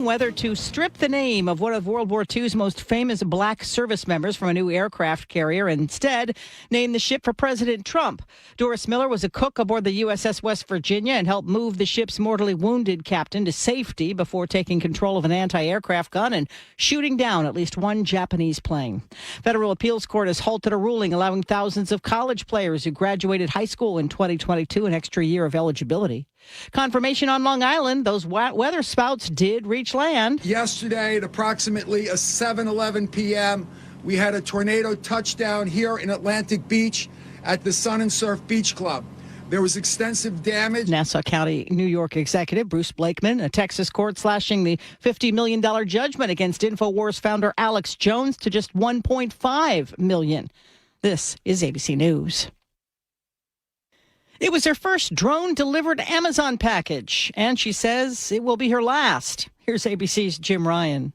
Whether to strip the name of one of World War II's most famous black service members from a new aircraft carrier and instead name the ship for President Trump. Doris Miller was a cook aboard the USS West Virginia and helped move the ship's mortally wounded captain to safety before taking control of an anti-aircraft gun and shooting down at least one Japanese plane. Federal appeals court has halted a ruling allowing thousands of college players who graduated high school in 2022 an extra year of eligibility. Confirmation on Long Island, those weather spouts did reach land. Yesterday at approximately 7:11 p.m., we had a tornado touchdown here in Atlantic Beach at the Sun and Surf Beach Club. There was extensive damage. Nassau County, New York executive Bruce Blakeman, a Texas court slashing the $50 million judgment against InfoWars founder Alex Jones to just $1.5 million. This is ABC News. It was her first drone-delivered Amazon package, and she says it will be her last. Here's ABC's Jim Ryan.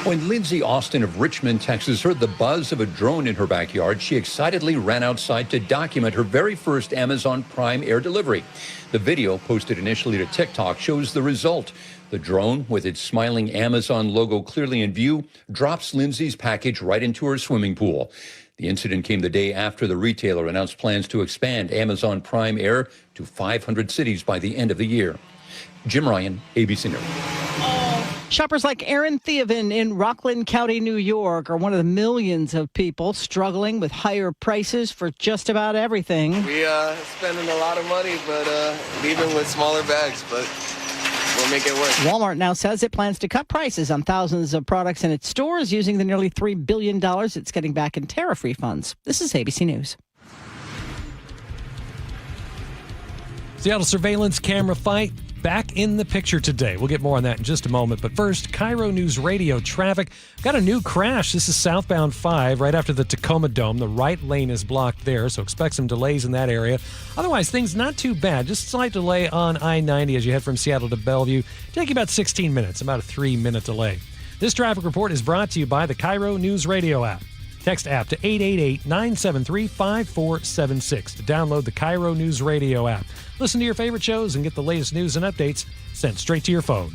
When Lindsay Austin of Richmond, Texas, heard the buzz of a drone in her backyard, she excitedly ran outside to document her very first Amazon Prime air delivery. The video, posted initially to TikTok, shows the result. The drone, with its smiling Amazon logo clearly in view, drops Lindsay's package right into her swimming pool. The incident came the day after the retailer announced plans to expand Amazon Prime Air to 500 cities by the end of the year. Jim Ryan, ABC News. Shoppers like Aaron Theovan in Rockland County, New York, are one of the millions of people struggling with higher prices for just about everything. We spending a lot of money, but leaving with smaller bags, but we'll make it work. Walmart now says it plans to cut prices on thousands of products in its stores using the nearly $3 billion it's getting back in tariff refunds. This is ABC News. Seattle surveillance camera fight back in the picture today. We'll get more on that in just a moment. But first, KIRO Newsradio traffic. Got a new crash. This is southbound 5 right after the Tacoma Dome. The right lane is blocked there, so expect some delays in that area. Otherwise, things not too bad. Just a slight delay on I-90 as you head from Seattle to Bellevue. Take you about 16 minutes, about a 3-minute delay. This traffic report is brought to you by the KIRO Newsradio App. Text app to 888-973-5476 to download the KIRO News Radio app. Listen to your favorite shows and get the latest news and updates sent straight to your phone.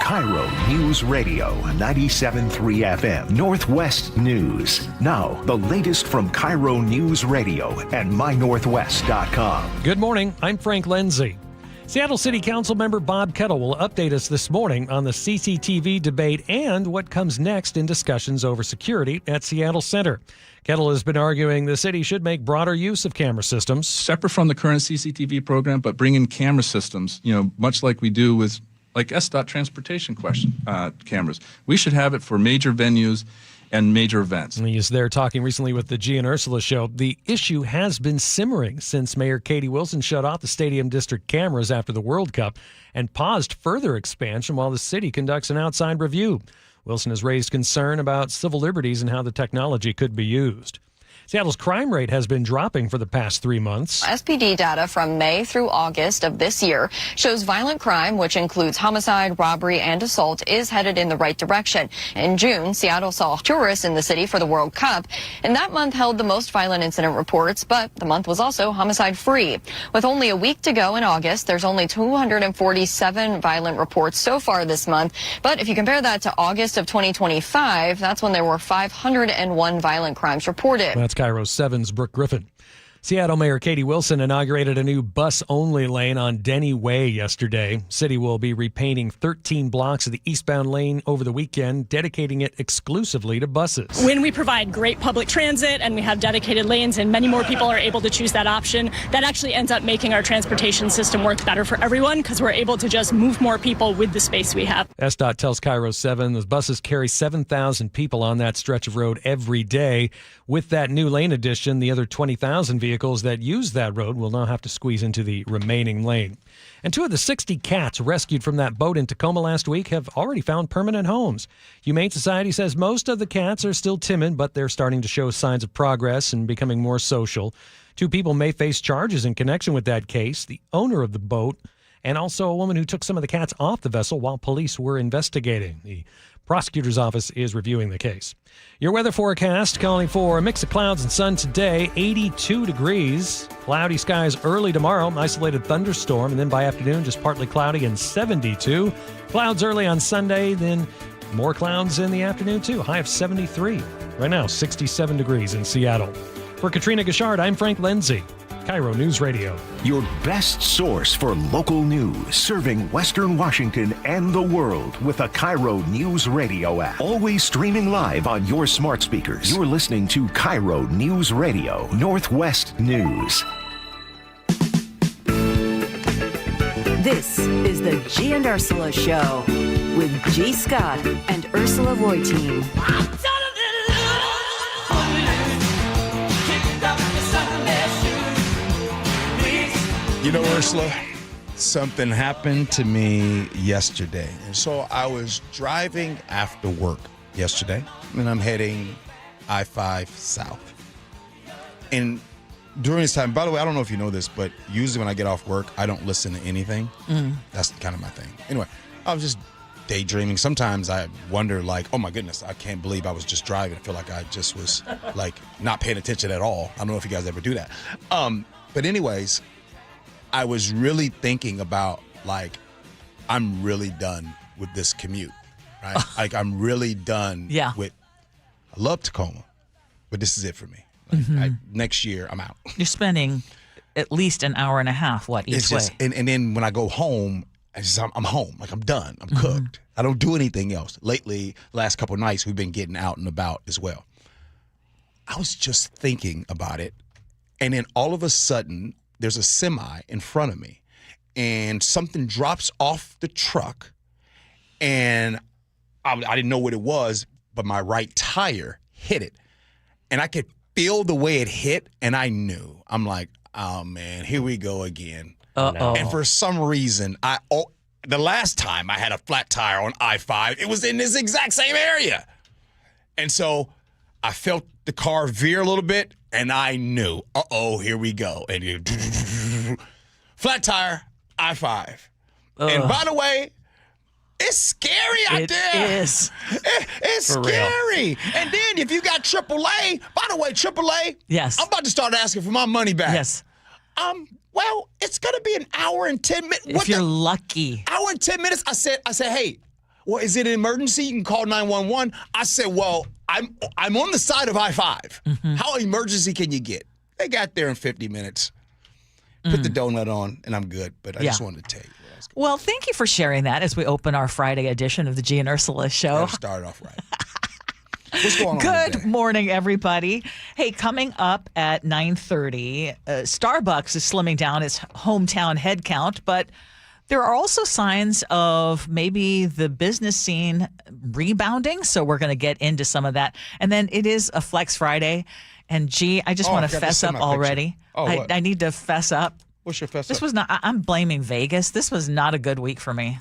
KIRO News Radio, 97.3 FM, Northwest News. Now, the latest from KIRO News Radio and mynorthwest.com. Good morning. I'm Frank Lindsay. Seattle City Council member Bob Kettle will update us this morning on the CCTV debate and what comes next in discussions over security at Seattle Center. Kettle has been arguing the city should make broader use of camera systems. Separate from the current CCTV program, but bring in camera systems, much like we do with SDOT transportation cameras. We should have it for major venues and major events. He was there talking recently with the Gee and Ursula Show. The issue has been simmering since Mayor Katie Wilson shut off the Stadium District cameras after the World Cup and paused further expansion while the city conducts an outside review. Wilson has raised concern about civil liberties and how the technology could be used. Seattle's crime rate has been dropping for the past 3 months. SPD data from May through August of this year shows violent crime, which includes homicide, robbery, and assault, is headed in the right direction. In June, Seattle saw tourists in the city for the World Cup, and that month held the most violent incident reports, but the month was also homicide-free. With only a week to go in August, there's only 247 violent reports so far this month, but if you compare that to August of 2025, that's when there were 501 violent crimes reported. That's KIRO 7's Brooke Griffin. Seattle Mayor Katie Wilson inaugurated a new bus-only lane on Denny Way yesterday. City will be repainting 13 blocks of the eastbound lane over the weekend, dedicating it exclusively to buses. When we provide great public transit and we have dedicated lanes and many more people are able to choose that option, that actually ends up making our transportation system work better for everyone because we're able to just move more people with the space we have. SDOT tells KIRO 7 those buses carry 7,000 people on that stretch of road every day. With that new lane addition, the other 20,000 vehicles that use that road will now have to squeeze into the remaining lane. And 2 of the 60 cats rescued from that boat in Tacoma last week have already found permanent homes. Humane Society says most of the cats are still timid, but they're starting to show signs of progress and becoming more social. 2 people may face charges in connection with that case. The owner of the boat and also a woman who took some of the cats off the vessel while police were investigating. The prosecutor's office is reviewing the case. Your weather forecast calling for a mix of clouds and sun today, 82 degrees. Cloudy skies early tomorrow, isolated thunderstorm, and then by afternoon, just partly cloudy and 72. Clouds early on Sunday, then more clouds in the afternoon too. High of 73. Right now, 67 degrees in Seattle. For Katrina Gashard, I'm Frank Lindsay. KIRO News Radio. Your best source for local news, serving Western Washington and the world with a KIRO Newsradio app. Always streaming live on your smart speakers. You're listening to KIRO Newsradio, Northwest News. This is the Gee and Ursula Show with G. Scott and Ursula Reutin. You know, Ursula, something happened to me yesterday. And so I was driving after work yesterday, and I'm heading I-5 south. And during this time, by the way, I don't know if you know this, but usually when I get off work, I don't listen to anything. That's kind of my thing. Anyway, I was just daydreaming. Sometimes I wonder, like, oh my goodness, I can't believe I was just driving. I feel like I just was, like, not paying attention at all. I don't know if you guys ever do that. But anyways, I was really thinking about, like, I'm really done with this commute, right? Like, I'm really done with, I love Tacoma, but this is it for me. Like, next year, I'm out. You're spending at least an hour and a half, each way? And then when I go home, I'm home. Like, I'm done. I'm cooked. I don't do anything else. Lately, last couple of nights, we've been getting out and about as well. I was just thinking about it, and then all of a sudden, there's a semi in front of me, and something drops off the truck, and I didn't know what it was, but my right tire hit it, and I could feel the way it hit, and I knew. I'm like, oh, man, here we go again. And for some reason, the last time I had a flat tire on I-5, it was in this exact same area. And so I felt the car veer a little bit, and I knew, here we go. And flat tire, I-5. And by the way, it's scary out there. It is. It's for scary. Real. And then if you got AAA, by the way, AAA, yes, I'm about to start asking for my money back. Yes. Well, it's going to be an hour and 10 minutes. If you're lucky. Hour and 10 minutes. I said, hey, well, is it an emergency? You can call 911. I said, well, I'm on the side of I-5. How emergency can you get? They got there in 50 minutes. Put the donut on, and I'm good. But I just wanted to tell you. Well, thank you for sharing that as we open our Friday edition of the Gee and Ursula Show. Start off right. What's going on Good today? morning, everybody. Hey, coming up at 9:30, Starbucks is slimming down its hometown head count, but there are also signs of maybe the business scene rebounding, so we're going to get into some of that. And then it is a Flex Friday, and gee, I just want to fess up already. I need to fess up. What's your fess This up? was not. I'm blaming Vegas. This was not a good week for me.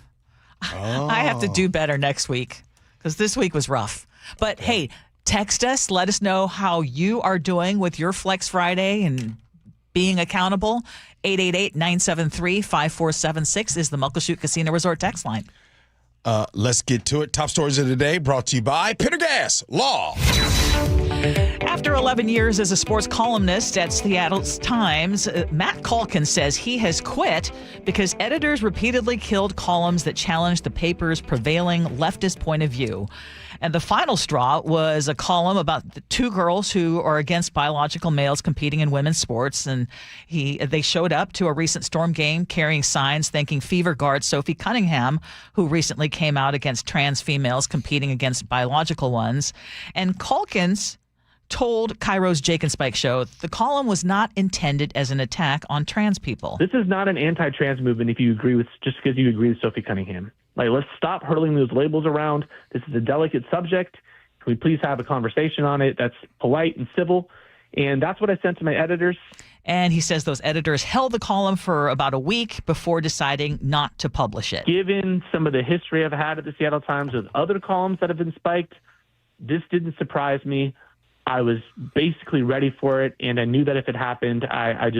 I have to do better next week because this week was rough. But hey, text us. Let us know how you are doing with your Flex Friday and being accountable. 888-973-5476 is the Muckleshoot Casino Resort text line. Let's get to it. Top stories of the day brought to you by Pendergast Law. After 11 years as a sports columnist at Seattle Times, Matt Calkin says he has quit because editors repeatedly killed columns that challenged the paper's prevailing leftist point of view. And the final straw was a column about the two girls who are against biological males competing in women's sports. And they showed up to a recent Storm game carrying signs thanking Fever guard Sophie Cunningham, who recently came out against trans females competing against biological ones. And Calkins told KIRO's Jake and Spike show the column was not intended as an attack on trans people. This is not an anti-trans movement if you agree with, just because you agree with Sophie Cunningham. Like, let's stop hurling those labels around. This is a delicate subject. Can we please have a conversation on it that's polite and civil? And that's what I sent to my editors. And he says those editors held the column for about a week before deciding not to publish it. Given some of the history I've had at the Seattle Times with other columns that have been spiked, this didn't surprise me. I was basically ready for it, and I knew that if it happened, I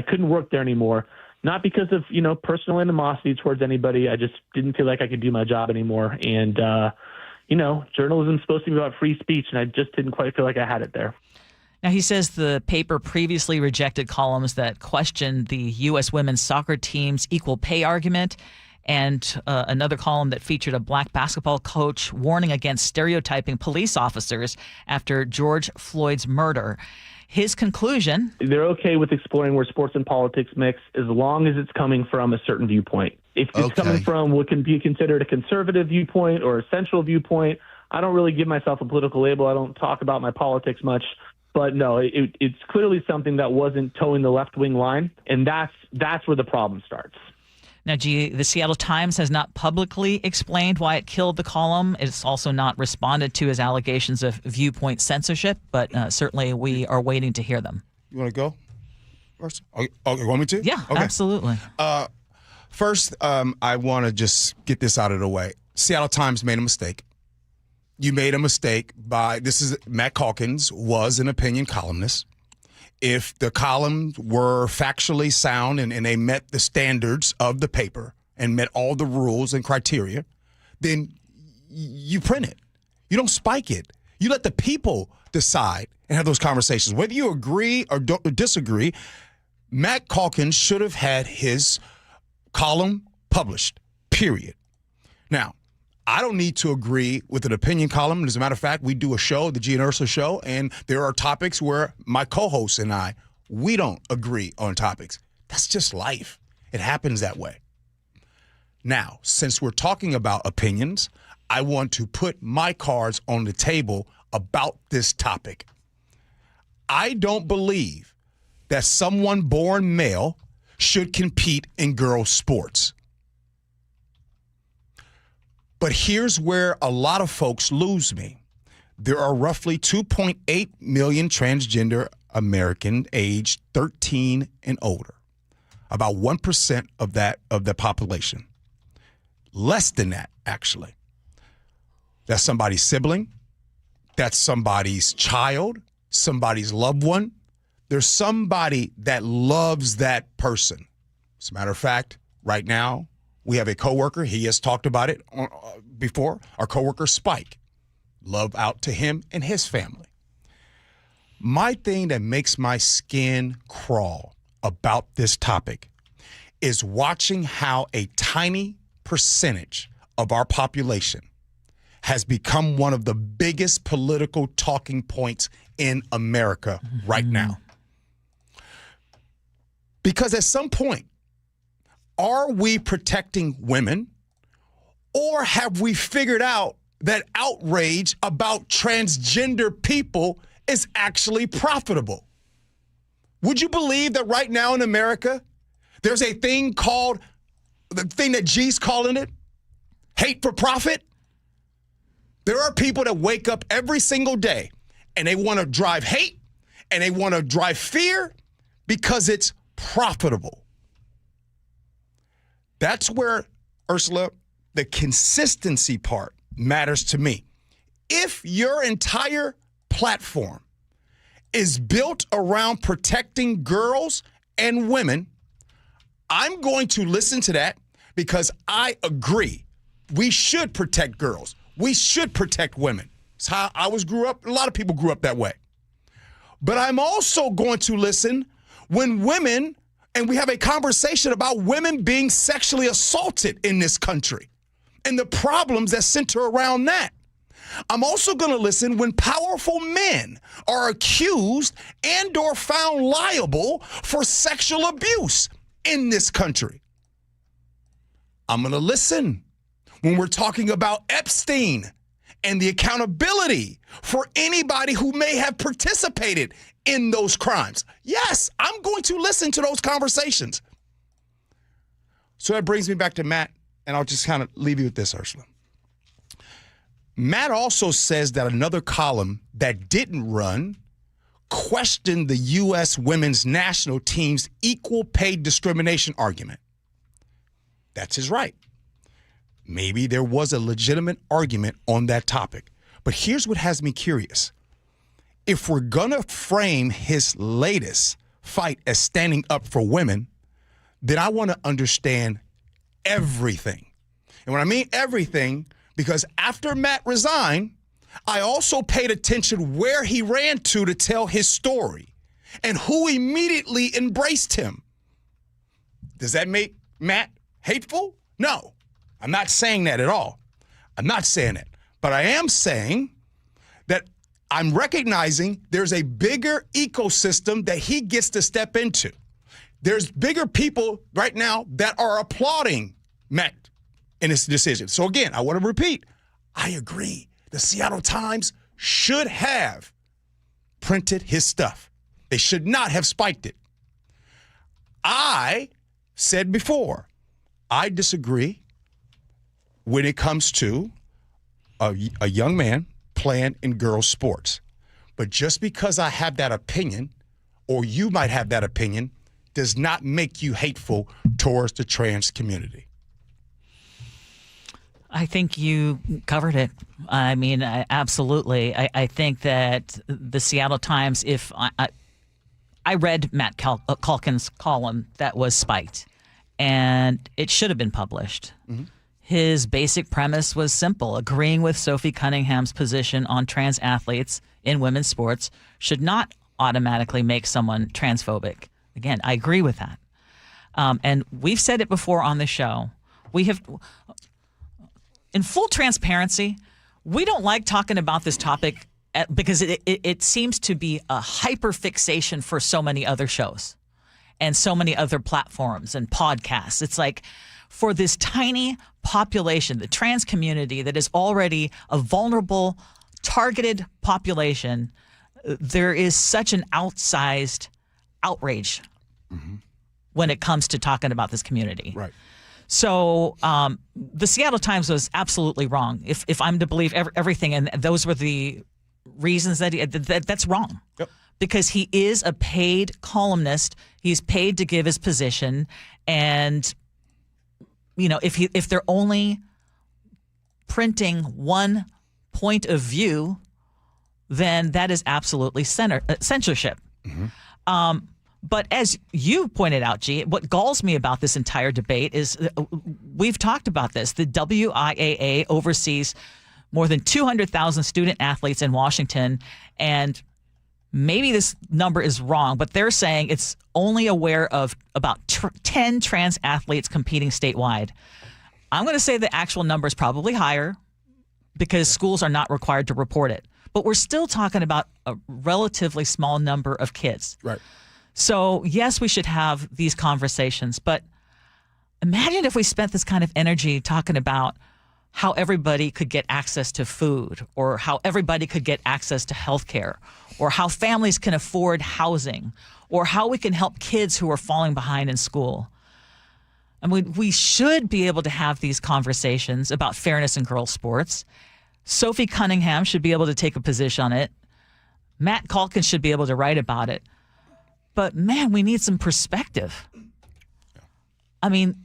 couldn't work there anymore. not because of, personal animosity towards anybody. I just didn't feel like I could do my job anymore. And, journalism is supposed to be about free speech, and I just didn't quite feel like I had it there. Now, he says the paper previously rejected columns that questioned the U.S. women's soccer team's equal pay argument, and another column that featured a black basketball coach warning against stereotyping police officers after George Floyd's murder. His conclusion: they're okay with exploring where sports and politics mix as long as it's coming from a certain viewpoint. If it's coming from what can be considered a conservative viewpoint or a central viewpoint, I don't really give myself a political label. I don't talk about my politics much. But no, it's clearly something that wasn't towing the left-wing line, and that's where the problem starts. Now, the Seattle Times has not publicly explained why it killed the column. It's also not responded to his allegations of viewpoint censorship, but certainly we are waiting to hear them. You want to go first? Oh, you want me to? Yeah, okay. Absolutely. First, I want to just get this out of the way. Seattle Times made a mistake. You made a mistake Matt Calkins was an opinion columnist. If the columns were factually sound and they met the standards of the paper and met all the rules and criteria, then you print it. You don't spike it. You let the people decide and have those conversations. Whether you agree or disagree, Matt Calkins should have had his column published, period. Now, I don't need to agree with an opinion column. As a matter of fact, we do a show, the Gee and Ursula Show, and there are topics where my co-hosts and we don't agree on topics. That's just life. It happens that way. Now, since we're talking about opinions, I want to put my cards on the table about this topic. I don't believe that someone born male should compete in girls' sports. But here's where a lot of folks lose me. There are roughly 2.8 million transgender Americans aged 13 and older. About 1% of the population. Less than that, actually. That's somebody's sibling. That's somebody's child, somebody's loved one. There's somebody that loves that person. As a matter of fact, right now, we have a coworker. He has talked about it before. Our coworker, Spike. Love out to him and his family. My thing that makes my skin crawl about this topic is watching how a tiny percentage of our population has become one of the biggest political talking points in America right now. Because at some point, are we protecting women, or have we figured out that outrage about transgender people is actually profitable? Would you believe that right now in America, there's a thing called, the thing that G's calling it, hate for profit? There are people that wake up every single day and they want to drive hate and they want to drive fear because it's profitable. That's where, Ursula, the consistency part matters to me. If your entire platform is built around protecting girls and women, I'm going to listen to that because I agree. We should protect girls. We should protect women. It's how I grew up. A lot of people grew up that way. But I'm also going to listen when women, and we have a conversation about women being sexually assaulted in this country and the problems that center around that. I'm also going to listen when powerful men are accused and or found liable for sexual abuse in this country. I'm going to listen when we're talking about Epstein and the accountability for anybody who may have participated in those crimes. Yes, I'm going to listen to those conversations. So that brings me back to Matt, and I'll just kind of leave you with this, Ursula. Matt also says that another column that didn't run questioned the U.S. women's national team's equal pay discrimination argument. That's his right. Maybe there was a legitimate argument on that topic. But here's what has me curious. If we're going to frame his latest fight as standing up for women, then I want to understand everything. And when I mean everything, because after Matt resigned, I also paid attention where he ran to tell his story and who immediately embraced him. Does that make Matt hateful? No, I'm not saying that at all. I'm not saying it. But I am saying that I'm recognizing there's a bigger ecosystem that he gets to step into. There's bigger people right now that are applauding Matt in his decision. So again, I want to repeat, I agree. The Seattle Times should have printed his stuff. They should not have spiked it. I said before, I disagree when it comes to a young man playing in girls' sports. But just because I have that opinion, or you might have that opinion, does not make you hateful towards the trans community. I think you covered it. I mean, absolutely. I think that the Seattle Times, if I read Matt Calkin's column that was spiked, and it should have been published. Mm-hmm. His basic premise was simple. Agreeing with Sophie Cunningham's position on trans athletes in women's sports should not automatically make someone transphobic. Again, I agree with that. And we've said it before on the show. We have, in full transparency, we don't like talking about this topic because it seems to be a hyperfixation for so many other shows and so many other platforms and podcasts. It's like, for this tiny population, the trans community that is already a vulnerable, targeted population, there is such an outsized outrage when it comes to talking about this community. Right. So the Seattle Times was absolutely wrong. If I'm to believe everything, and those were the reasons that's wrong. Yep. Because he is a paid columnist. He's paid to give his position, and you know, if they're only printing one point of view, then that is absolutely censorship. Mm-hmm. But as you pointed out, Gee, what galls me about this entire debate is we've talked about this. The WIAA oversees more than 200,000 student athletes in Washington, and maybe this number is wrong, but they're saying it's only aware of about 10 trans athletes competing statewide. I'm going to say the actual number is probably higher because schools are not required to report it. But we're still talking about a relatively small number of kids. Right. So, yes, we should have these conversations, but imagine if we spent this kind of energy talking about how everybody could get access to food, or how everybody could get access to health care, or how families can afford housing, or how we can help kids who are falling behind in school. I mean, we should be able to have these conversations about fairness in girls' sports. Sophie Cunningham should be able to take a position on it. Matt Calkin should be able to write about it. But, man, we need some perspective. I mean,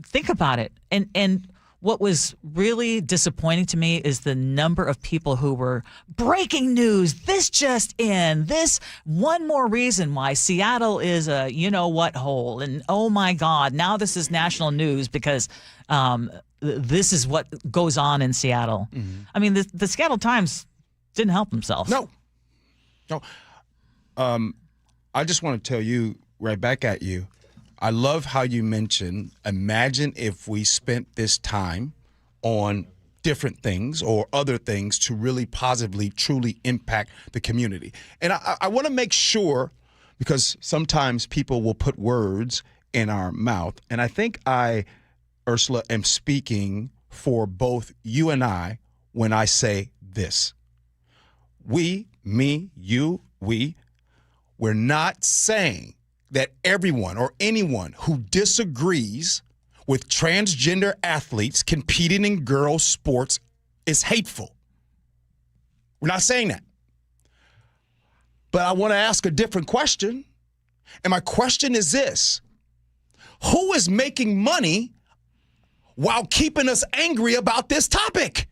think about it. And what was really disappointing to me is the number of people who were breaking news. This just in. This one more reason why Seattle is a you-know-what hole. And, oh, my God, now this is national news because this is what goes on in Seattle. Mm-hmm. I mean, the Seattle Times didn't help themselves. No. I just want to tell you right back at you, I love how you mentioned, imagine if we spent this time on different things or other things to really positively, truly impact the community. And I want to make sure, because sometimes people will put words in our mouth, and I think I, Ursula, am speaking for both you and I when I say this. We, me, you, we're not saying that everyone or anyone who disagrees with transgender athletes competing in girls' sports is hateful. We're not saying that. But I want to ask a different question. And my question is this: who is making money while keeping us angry about this topic?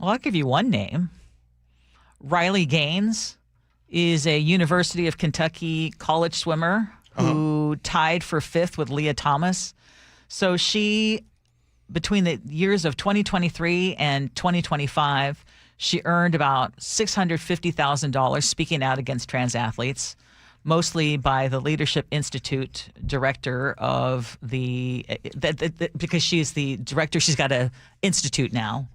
Well, I'll give you one name. Riley Gaines is a University of Kentucky college swimmer who who tied for 5th with Leah Thomas. So she, between the years of 2023 and 2025, she earned about $650,000 speaking out against trans athletes, mostly by the Leadership Institute director of because she's the director, she's got an institute now.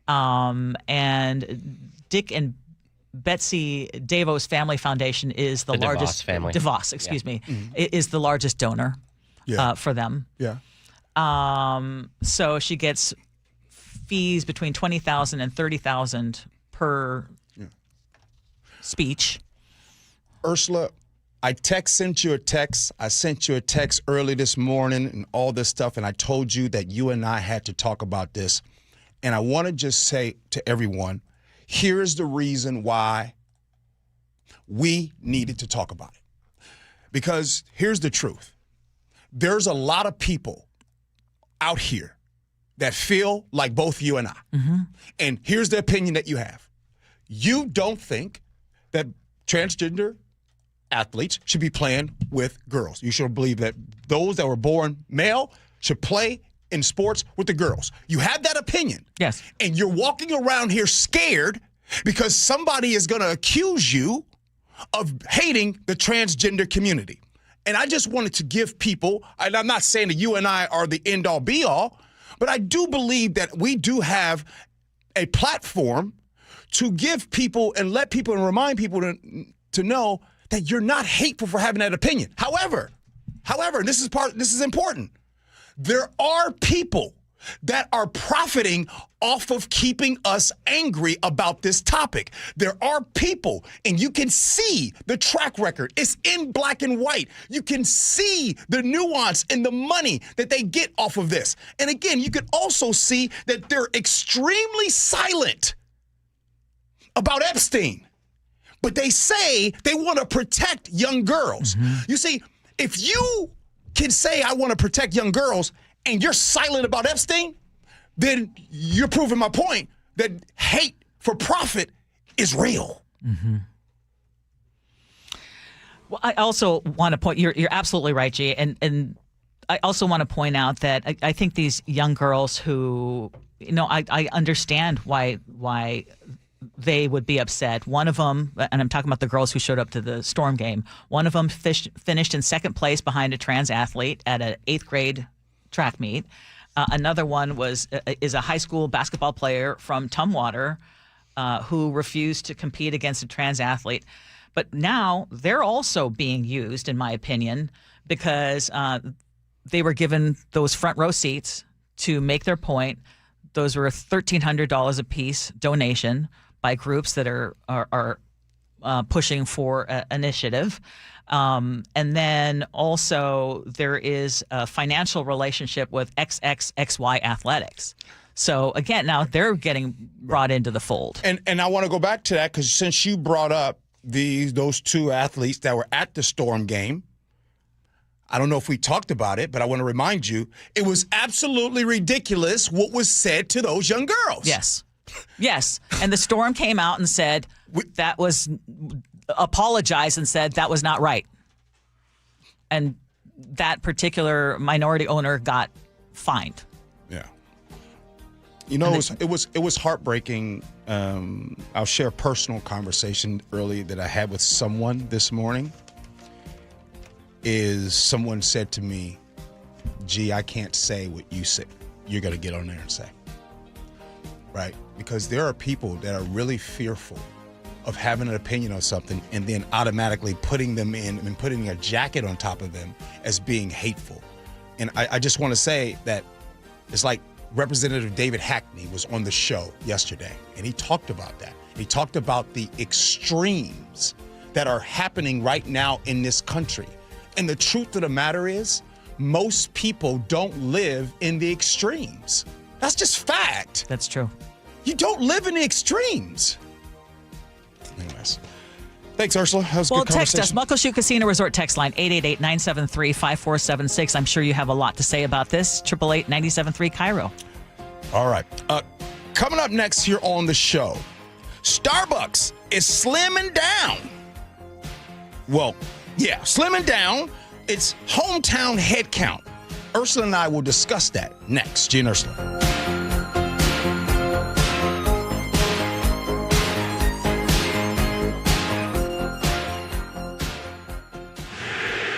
And Dick and Betsy DeVos Family Foundation is the largest family. DeVos, excuse me, is the largest donor for them. Yeah. So she gets fees between $20,000 and $30,000 per speech. Ursula, I sent you a text. I sent you a text early this morning and all this stuff, and I told you that you and I had to talk about this. And I want to just say to everyone, here is the reason why we needed to talk about it. Because here's the truth. There's a lot of people out here that feel like both you and I. Mm-hmm. And here's the opinion that you have. You don't think that transgender athletes should be playing with girls. You should believe that those that were born male should play in sports with the girls. You have that opinion. Yes. And you're walking around here scared because somebody is going to accuse you of hating the transgender community. And I just wanted to give people, and I'm not saying that you and I are the end-all be-all, but I do believe that we do have a platform to give people and let people and remind people to know that you're not hateful for having that opinion. However, this is important. There are people that are profiting off of keeping us angry about this topic. There are people, and you can see the track record. It's in black and white. You can see the nuance and the money that they get off of this. And again, you can also see that they're extremely silent about Epstein. But they say they want to protect young girls. Mm-hmm. You see, if you can say, I want to protect young girls, and you're silent about Epstein, then you're proving my point that hate for profit is real. Mm-hmm. Well, I also want to point, you're absolutely right, G, and I also want to point out that I think these young girls who, I understand why they would be upset. One of them, and I'm talking about the girls who showed up to the Storm game, one of them finished in second place behind a trans athlete at an 8th grade track meet. Another one is a high school basketball player from Tumwater who refused to compete against a trans athlete. But now they're also being used, in my opinion, because they were given those front row seats to make their point. Those were $1,300 a piece donation by groups that are pushing for initiative. And then also there is a financial relationship with XXXY Athletics. So again, now they're getting brought into the fold. And I want to go back to that because since you brought up those two athletes that were at the Storm game, I don't know if we talked about it, but I want to remind you, it was absolutely ridiculous what was said to those young girls. Yes. Yes. And the Storm came out and said apologized and said that was not right. And that particular minority owner got fined. Yeah. It was heartbreaking. I'll share a personal conversation early that I had with someone this morning. Someone said to me, Gee, I can't say what you said. You're going to get on there and say. Right? Because there are people that are really fearful of having an opinion on something and then automatically putting them in and putting a jacket on top of them as being hateful. And I just want to say that it's like Representative David Hackney was on the show yesterday, and he talked about that. He talked about the extremes that are happening right now in this country. And the truth of the matter is, most people don't live in the extremes. That's just fact. That's true. You don't live in the extremes. Anyways. Thanks, Ursula. That was a good text us. conversation. Muckleshoot Casino Resort text line 888-973-5476. I'm sure you have a lot to say about this. 888-973 KIRO. All right. Coming up next here on the show, Starbucks is slimming down. Well, yeah, slimming down It's hometown head count. Ursula and I will discuss that next. Gee and Ursula.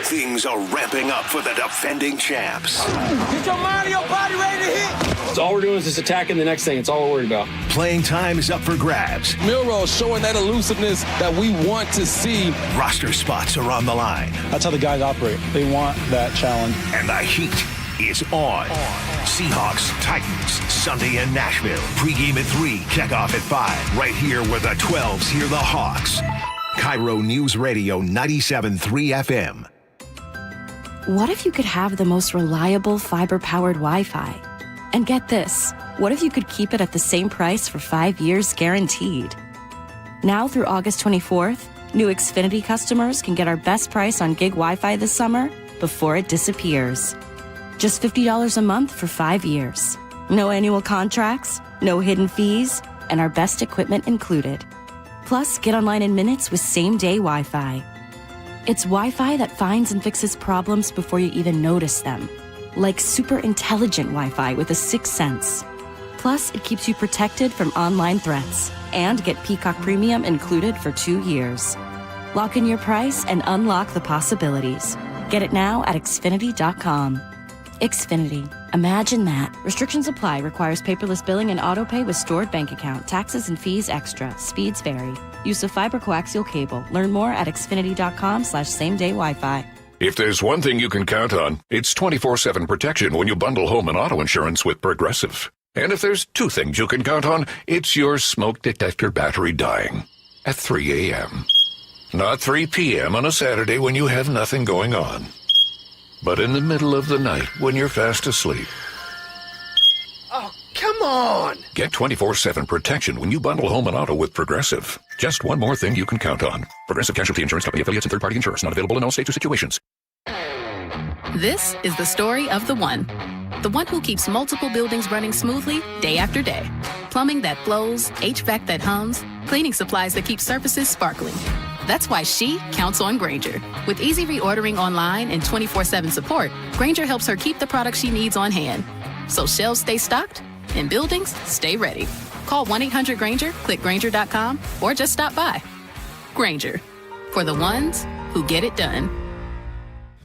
Things are ramping up for the defending champs. Get your mind and your body ready to hit. So all we're doing is just attacking the next thing. It's all we're worried about. Playing time is up for grabs. Milroe showing that elusiveness that we want to see. Roster spots are on the line. That's how the guys operate. They want that challenge. And the heat is on. Seahawks, Titans, Sunday in Nashville. Pregame at 3, kickoff at 5. Right here where the 12s hear the Hawks. KIRO Newsradio 97.3 FM. What if you could have the most reliable fiber-powered Wi-Fi? And get this, what if you could keep it at the same price for 5 years guaranteed? Now through August 24th, new Xfinity customers can get our best price on gig Wi-Fi this summer before it disappears. Just $50 a month for 5 years. No annual contracts, no hidden fees, and our best equipment included. Plus, get online in minutes with same-day Wi-Fi. It's Wi-Fi that finds and fixes problems before you even notice them. Like super intelligent Wi-Fi with a sixth sense. Plus, it keeps you protected from online threats. And get Peacock Premium included for 2 years. Lock in your price and unlock the possibilities. Get it now at Xfinity.com. Xfinity. Imagine that. Restrictions apply. Requires paperless billing and autopay with stored bank account. Taxes and fees extra. Speeds vary. Use of fiber coaxial cable. Learn more at Xfinity.com/same-day Wi-Fi. If there's one thing you can count on, it's 24/7 protection when you bundle home and auto insurance with Progressive. And if there's two things you can count on, it's your smoke detector battery dying at 3 a.m. Not 3 p.m. on a Saturday when you have nothing going on, but in the middle of the night when you're fast asleep. Oh, come on! Get 24/7 protection when you bundle home and auto with Progressive. Just one more thing you can count on. Progressive Casualty Insurance Company, affiliates, and third-party insurers. Not available in all states or situations. This is the story of the one who keeps multiple buildings running smoothly day after day. Plumbing that flows, HVAC that hums, cleaning supplies that keep surfaces sparkling. That's why she counts on Grainger. With easy reordering online and 24/7 support, Grainger helps her keep the products she needs on hand. So shelves stay stocked and buildings stay ready. Call 1-800-GRAINGER, click Grainger.com, or just stop by. Grainger, for the ones who get it done.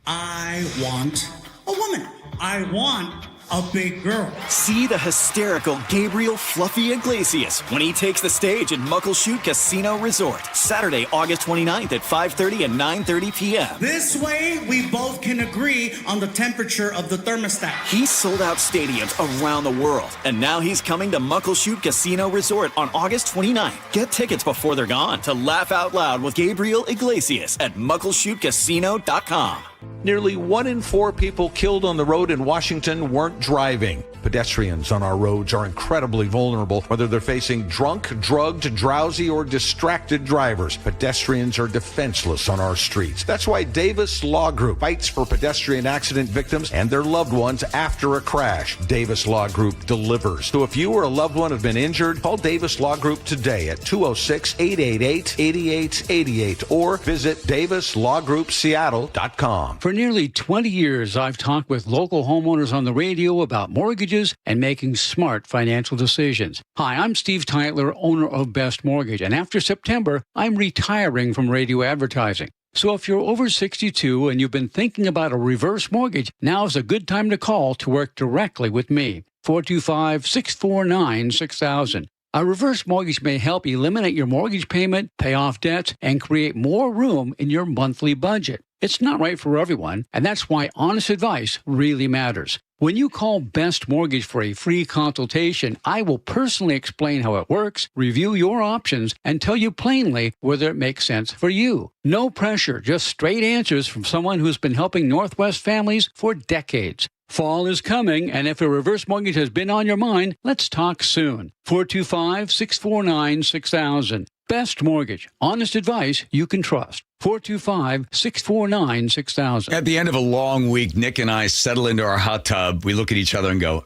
I want a woman. I want a big girl. See the hysterical Gabriel Fluffy Iglesias when he takes the stage at Muckleshoot Casino Resort, Saturday, August 29th at 5:30 and 9:30 p.m. This way, we both can agree on the temperature of the thermostat. He's sold out stadiums around the world, and now he's coming to Muckleshoot Casino Resort on August 29th. Get tickets before they're gone to laugh out loud with Gabriel Iglesias at muckleshootcasino.com. Nearly 1 in 4 people killed on the road in Washington weren't driving. Pedestrians on our roads are incredibly vulnerable, whether they're facing drunk, drugged, drowsy, or distracted drivers. Pedestrians are defenseless on our streets. That's why Davis Law Group fights for pedestrian accident victims and their loved ones after a crash. Davis Law Group delivers. So if you or a loved one have been injured, call Davis Law Group today at 206-888-8888 or visit davislawgroupseattle.com. For nearly 20 years, I've talked with local homeowners on the radio about mortgages and making smart financial decisions. Hi, I'm Steve Tytler, owner of Best Mortgage, and after September, I'm retiring from radio advertising. So if you're over 62 and you've been thinking about a reverse mortgage, now's a good time to call to work directly with me. 425-649-6000. A reverse mortgage may help eliminate your mortgage payment, pay off debts, and create more room in your monthly budget. It's not right for everyone, and that's why honest advice really matters. When you call Best Mortgage for a free consultation, I will personally explain how it works, review your options, and tell you plainly whether it makes sense for you. No pressure, just straight answers from someone who's been helping Northwest families for decades. Fall is coming, and if a reverse mortgage has been on your mind, let's talk soon. 425-649-6000. Best Mortgage. Honest advice you can trust. 425-649-6000. At the end of a long week, Nick and I settle into our hot tub. We look at each other and go,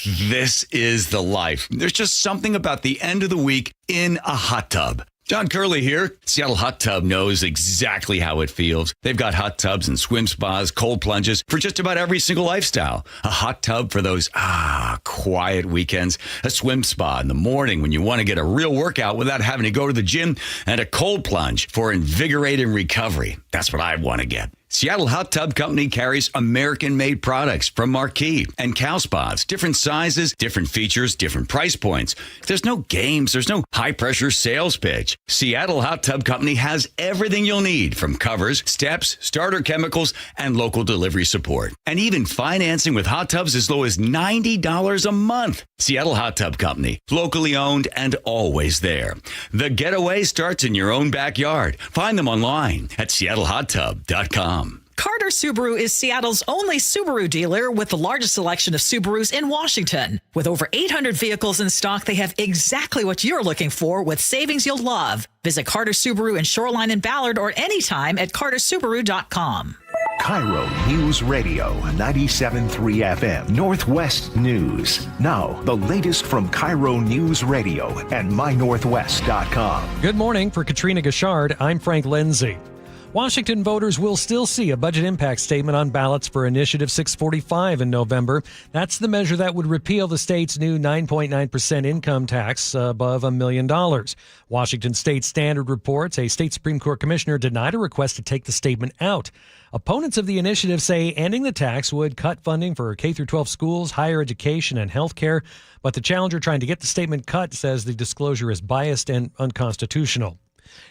this is the life. There's just something about the end of the week in a hot tub. John Curley here. Seattle Hot Tub knows exactly how it feels. They've got hot tubs and swim spas, cold plunges for just about every single lifestyle. A hot tub for those, quiet weekends. A swim spa in the morning when you want to get a real workout without having to go to the gym. And a cold plunge for invigorating recovery. That's what I want to get. Seattle Hot Tub Company carries American-made products from Marquee and Cow Spas. Different sizes, different features, different price points. There's no games. There's no high-pressure sales pitch. Seattle Hot Tub Company has everything you'll need, from covers, steps, starter chemicals, and local delivery support. And even financing with hot tubs as low as $90 a month. Seattle Hot Tub Company, locally owned and always there. The getaway starts in your own backyard. Find them online at seattlehottub.com. Carter Subaru is Seattle's only Subaru dealer with the largest selection of Subarus in Washington. With over 800 vehicles in stock, they have exactly what you're looking for with savings you'll love. Visit Carter Subaru in Shoreline and Ballard or anytime at cartersubaru.com. KIRO News Radio 97.3 FM Northwest News. Now, the latest from KIRO News Radio and mynorthwest.com. Good morning. For Katrina Gashard, I'm Frank Lindsay. Washington voters will still see a budget impact statement on ballots for Initiative 645 in November. That's the measure that would repeal the state's new 9.9% income tax above $1 million. Washington State Standard reports a state Supreme Court commissioner denied a request to take the statement out. Opponents of the initiative say ending the tax would cut funding for K-12 schools, higher education, and health care. But the challenger trying to get the statement cut says the disclosure is biased and unconstitutional.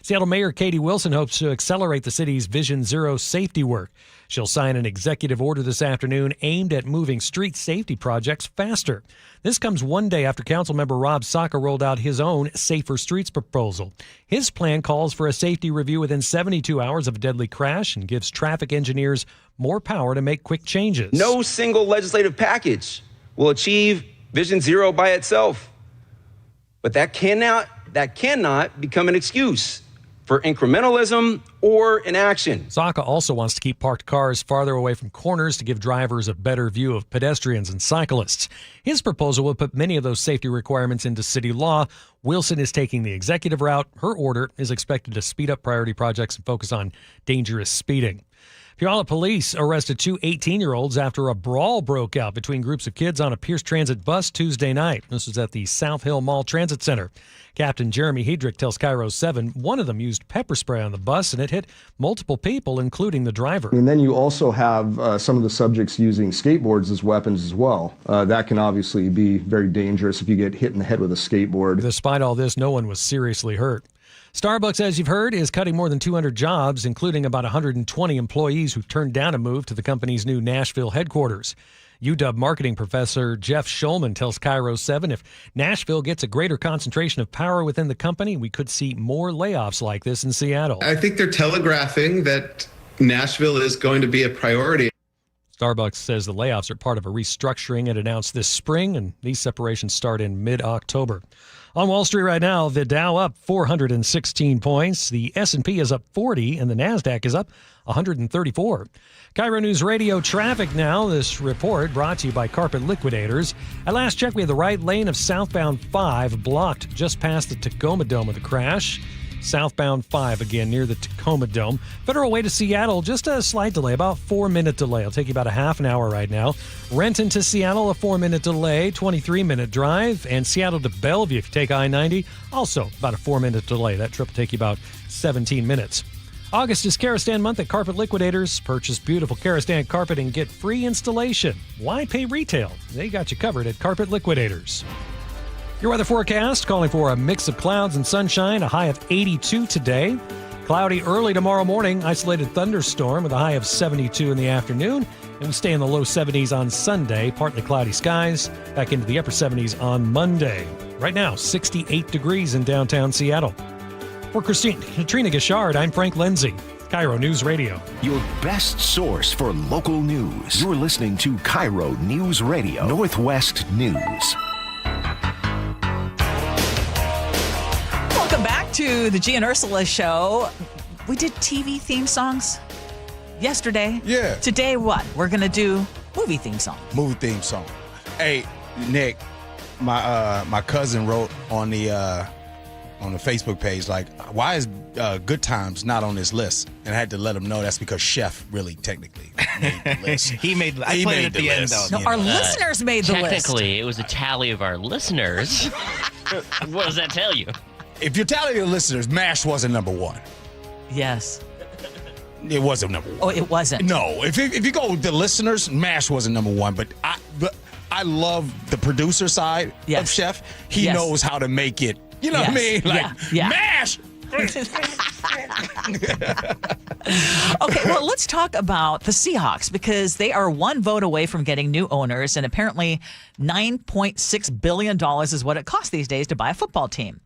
Seattle Mayor Katie Wilson hopes to accelerate the city's Vision Zero safety work. She'll sign an executive order this afternoon aimed at moving street safety projects faster. This comes one day after Councilmember Rob Saka rolled out his own Safer Streets proposal. His plan calls for a safety review within 72 hours of a deadly crash and gives traffic engineers more power to make quick changes. No single legislative package will achieve Vision Zero by itself. But that cannot become an excuse for incrementalism or inaction. Saka also wants to keep parked cars farther away from corners to give drivers a better view of pedestrians and cyclists. His proposal would put many of those safety requirements into city law. Wilson is taking the executive route. Her order is expected to speed up priority projects and focus on dangerous speeding. Puyallup police arrested two 18-year-olds after a brawl broke out between groups of kids on a Pierce Transit bus Tuesday night. This was at the South Hill Mall Transit Center. Captain Jeremy Hedrick tells KIRO 7 one of them used pepper spray on the bus and it hit multiple people, including the driver. And then you also have some of the subjects using skateboards as weapons as well. That can obviously be very dangerous if you get hit in the head with a skateboard. Despite all this, no one was seriously hurt. Starbucks, as you've heard, is cutting more than 200 jobs, including about 120 employees who turned down a move to the company's new Nashville headquarters. UW marketing professor Jeff Schulman tells KIRO 7 if Nashville gets a greater concentration of power within the company, we could see more layoffs like this in Seattle. I think they're telegraphing that Nashville is going to be a priority. Starbucks says the layoffs are part of a restructuring it announced this spring, and these separations start in mid-October. On Wall Street right now, the Dow up 416 points, the S&P is up 40, and the NASDAQ is up 134. KIRO News Radio traffic now. This report brought to you by Carpet Liquidators. At last check, we have the right lane of southbound 5 blocked just past the Tacoma Dome of the crash. Southbound 5 again near the Tacoma Dome. Federal Way to Seattle, just a slight delay, about 4-minute delay. It'll take you about a half an hour right now. Renton to Seattle, a 4-minute delay, 23-minute drive. And Seattle to Bellevue, if you take I-90, also about a 4-minute delay. That trip will take you about 17 minutes. August is Karastan month at Carpet Liquidators. Purchase beautiful Karastan carpet and get free installation. Why pay retail? They got you covered at Carpet Liquidators. Your weather forecast calling for a mix of clouds and sunshine, a high of 82 today. Cloudy early tomorrow morning, isolated thunderstorm with a high of 72 in the afternoon. And we stay in the low 70s on Sunday, partly cloudy skies, back into the upper 70s on Monday. Right now, 68 degrees in downtown Seattle. For Katrina Gashard, I'm Frank Lindsay, KIRO News Radio. Your best source for local news. You're listening to KIRO News Radio, Northwest News. Welcome back to the Gee and Ursula Show. We did TV theme songs yesterday. Yeah. Today, what? We're going to do movie theme song. Movie theme song. Hey, Nick, my cousin wrote on the on the Facebook page, like, why is Good Times not on this list? And I had to let them know that's because Chef really technically made the list. I played it at the end, though. No, our listeners made the list. Technically, it was a tally of our listeners. What does that tell you? If you're tallying your listeners, MASH wasn't number one. Yes. It wasn't number one. Oh, it wasn't. No. If you go with the listeners, MASH wasn't number one. But I love the producer side of Chef. He knows how to make it. You know what I mean? Like, MASH! Okay, well, let's talk about the Seahawks because they are one vote away from getting new owners, and apparently $9.6 billion is what it costs these days to buy a football team.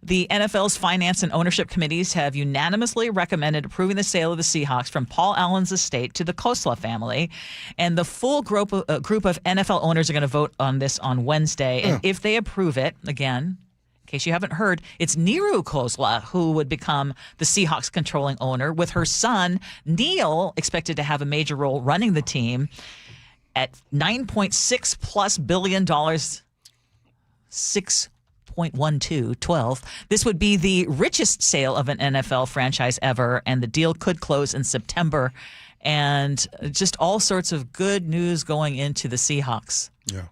The NFL's finance and ownership committees have unanimously recommended approving the sale of the Seahawks from Paul Allen's estate to the Khosla family, and the full group of NFL owners are going to vote on this on Wednesday, and if they approve it, again, in case you haven't heard, it's Niru Khosla who would become the Seahawks controlling owner, with her son, Neil, expected to have a major role running the team at $9.6+ billion, 6.12. This would be the richest sale of an NFL franchise ever, and the deal could close in September. And just all sorts of good news going into the Seahawks. Yeah.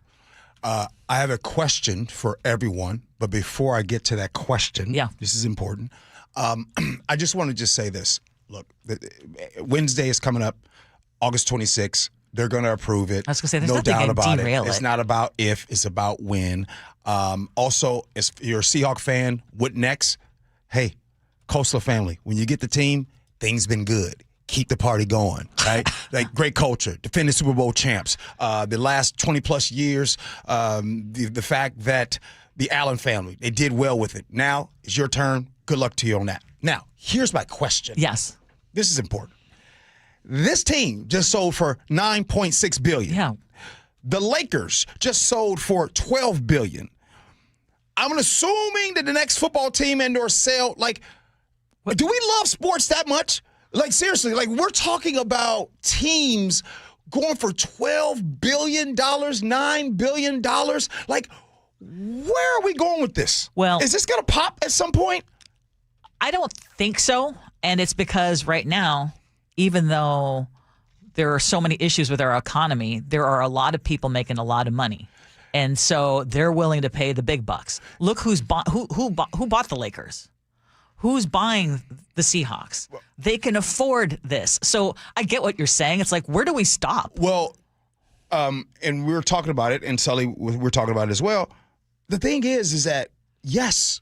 I have a question for everyone, but before I get to that question, this is important. I just want to just say this. Look, Wednesday is coming up, August 26th. They're going to approve it. I was going to say, there's no nothing doubt to about derail it. It's not about if, it's about when. Also, if you're a Seahawk fan, what next? Hey, Khosla family, when you get the team, things been good. Keep the party going, right? Like, great culture, defending Super Bowl champs. The last 20-plus years, the fact that the Allen family, they did well with it. Now, it's your turn. Good luck to you on that. Now, here's my question. Yes. This is important. This team just sold for $9.6 billion. Yeah. The Lakers just sold for $12 billion. I'm assuming that the next football team and/or sale, like, do we love sports that much? Like, seriously, like, we're talking about teams going for $12 billion, $9 billion. Like, where are we going with this? Well, is this going to pop at some point? I don't think so. And it's because right now, even though there are so many issues with our economy, there are a lot of people making a lot of money. And so they're willing to pay the big bucks. Look who bought the Lakers. Who's buying the Seahawks? They can afford this. So I get what you're saying. It's like, where do we stop? Well, and we were talking about it, and Sully, we're talking about it as well. The thing is that, yes,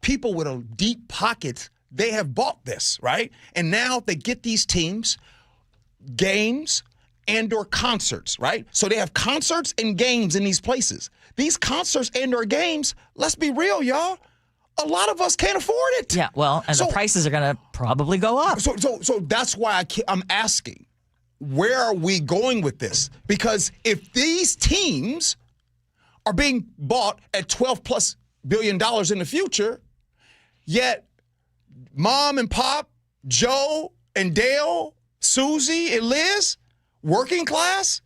people with a deep pocket, they have bought this, right? And now they get these teams, games, and/or concerts, right? So they have concerts and games in these places. These concerts and/or games, let's be real, y'all, a lot of us can't afford it. Yeah, well, and the prices are going to probably go up. So that's why I'm asking, where are we going with this? Because if these teams are being bought at $12+ billion in the future, yet Mom and Pop, Joe and Dale, Susie and Liz, working class,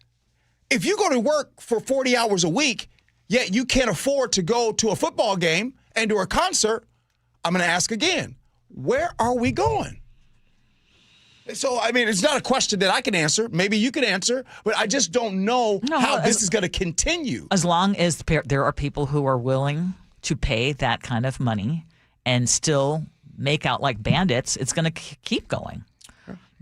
if you go to work for 40 hours a week, yet you can't afford to go to a football game and to a concert, I'm going to ask again, where are we going? So, I mean, it's not a question that I can answer. Maybe you can answer, but I just don't know how this is going to continue. As long as there are people who are willing to pay that kind of money and still make out like bandits, it's going to keep going.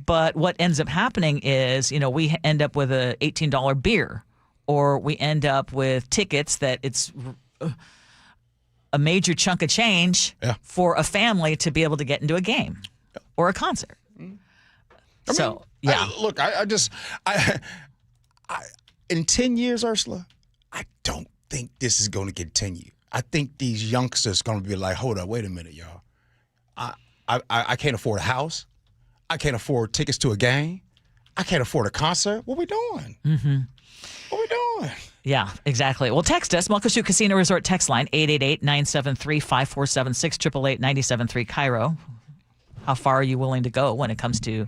But what ends up happening is, we end up with a $18 beer, or we end up with tickets that it's a major chunk of change for a family to be able to get into a game or a concert. In 10 years, Ursula, I don't think this is going to continue. I think these youngsters going to be like, hold up, wait a minute, y'all. I can't afford a house. I can't afford tickets to a game. I can't afford a concert. What are we doing? Mm-hmm. What are we doing? Yeah, exactly. Well, text us, Muckleshoot Shoot Casino Resort text line, 888-973-5476, 888-973 KIRO. How far are you willing to go when it comes to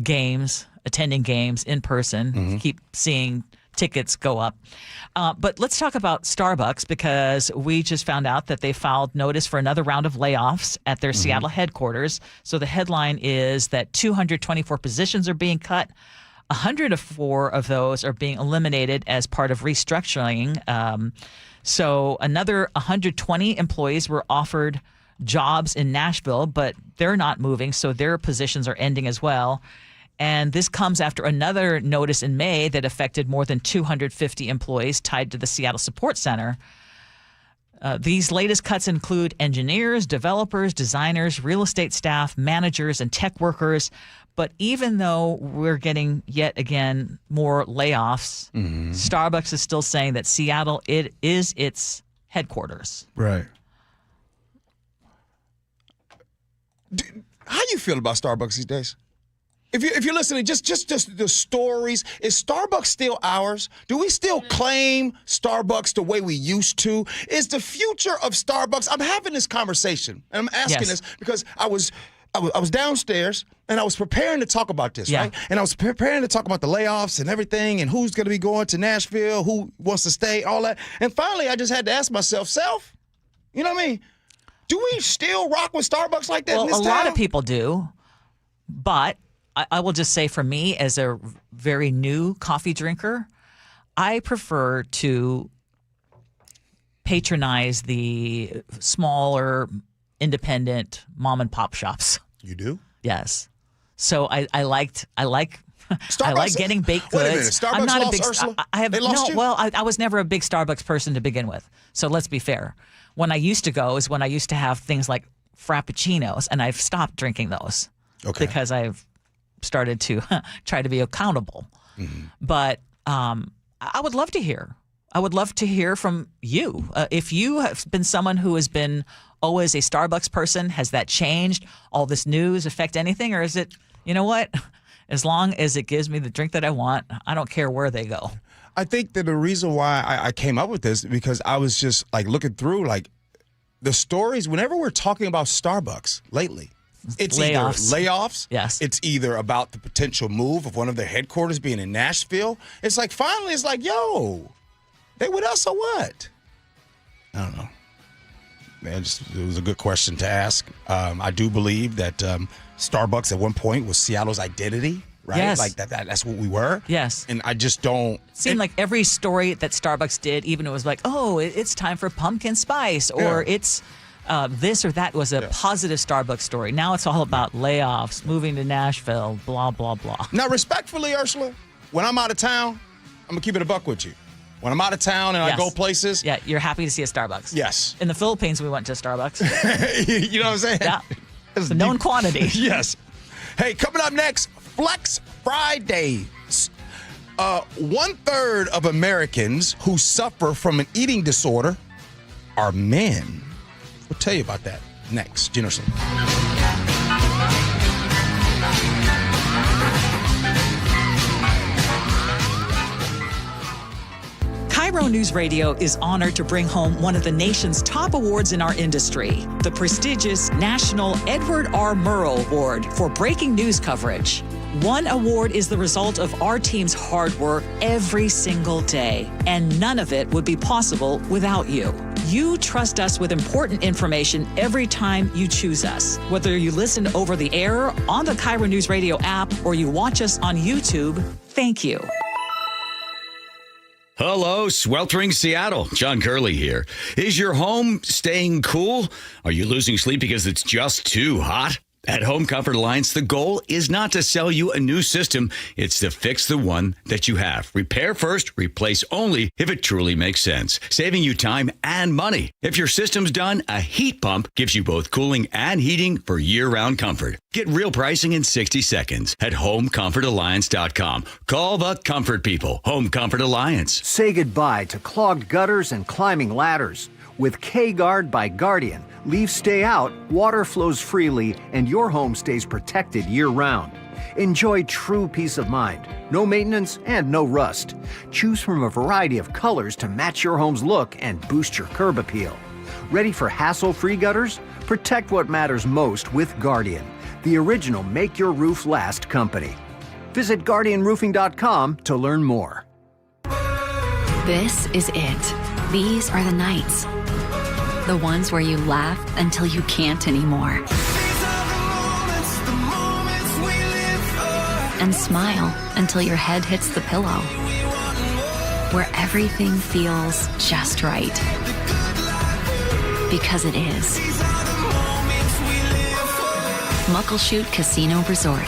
games, attending games in person? Mm-hmm. Keep seeing tickets go up. But let's talk about Starbucks, because we just found out that they filed notice for another round of layoffs at their Seattle headquarters. So the headline is that 224 positions are being cut. 104 of those are being eliminated as part of restructuring. So another 120 employees were offered jobs in Nashville, but they're not moving, so their positions are ending as well. And this comes after another notice in May that affected more than 250 employees tied to the Seattle Support Center. These latest cuts include engineers, developers, designers, real estate staff, managers, and tech workers. But even though we're getting yet again more layoffs, Starbucks is still saying that Seattle, it is its headquarters. Right. How you feel about Starbucks these days? If you're listening, just the stories, is Starbucks still ours? Do we still claim Starbucks the way we used to? Is the future of Starbucks? I'm having this conversation, and I'm asking this because I was downstairs and I was preparing to talk about this, right? And I was preparing to talk about the layoffs and everything and who's going to be going to Nashville, who wants to stay, all that. And finally, I just had to ask myself, you know what I mean? Do we still rock with Starbucks like that in this town? Well, a lot of people do, but I will just say, for me, as a very new coffee drinker, I prefer to patronize the smaller, independent mom and pop shops. You do? Yes. So I like getting baked goods. Wait a minute, Starbucks I'm not lost a big, Ursula? They lost you? Well, I was never a big Starbucks person to begin with. So let's be fair. When I used to go is when I used to have things like Frappuccinos, and I've stopped drinking those because I've started to try to be accountable. But I would love to hear. I would love to hear from you. If you have been someone who has been always a Starbucks person, has that changed? All this news affect anything? Or is it, you know what? As long as it gives me the drink that I want, I don't care where they go. I think that the reason why I came up with this, because I was just like looking through like the stories. Whenever we're talking about Starbucks lately, it's layoffs. Either layoffs. Yes. It's either about the potential move of one of their headquarters being in Nashville. It's like finally, it's like, yo, they with us or what? I don't know. Man, it was a good question to ask. I do believe that Starbucks at one point was Seattle's identity. Right? Yes. Like that's what we were. Yes. And I just don't. It seemed like every story that Starbucks did, even it was like, oh, it's time for pumpkin spice, or it's this or that, was a positive Starbucks story. Now it's all about layoffs, moving to Nashville, blah, blah, blah. Now, respectfully, Ursula, when I'm out of town, I'm going to keep it a buck with you. When I'm out of town and I go places. Yeah, you're happy to see a Starbucks. Yes. In the Philippines, we went to Starbucks. You know what I'm saying? Yeah. It's a known quantity. Yes. Hey, coming up next, Flex Fridays. 1/3 of Americans who suffer from an eating disorder are men. We'll tell you about that next. Gee Ursula. KIRO Newsradio is honored to bring home one of the nation's top awards in our industry, the prestigious National Edward R. Murrow Award for breaking news coverage. One award is the result of our team's hard work every single day, and none of it would be possible without you. You trust us with important information every time you choose us. Whether you listen over the air, on the KIRO Newsradio app, or you watch us on YouTube, thank you. Hello, sweltering Seattle. John Curley here. Is your home staying cool? Are you losing sleep because it's just too hot? At Home Comfort Alliance, the goal is not to sell you a new system. It's to fix the one that you have. Repair first, replace only if it truly makes sense, saving you time and money. If your system's done, a heat pump gives you both cooling and heating for year-round comfort. Get real pricing in 60 seconds at HomeComfortAlliance.com. Call the comfort people. Home Comfort Alliance. Say goodbye to clogged gutters and climbing ladders. With K-Guard by Guardian, leaves stay out, water flows freely, and your home stays protected year-round. Enjoy true peace of mind, no maintenance and no rust. Choose from a variety of colors to match your home's look and boost your curb appeal. Ready for hassle-free gutters? Protect what matters most with Guardian, the original Make Your Roof Last company. Visit GuardianRoofing.com to learn more. This is it. These are the nights. The ones where you laugh until you can't anymore. And smile until your head hits the pillow. Where everything feels just right. Because it is. Muckleshoot Casino Resort.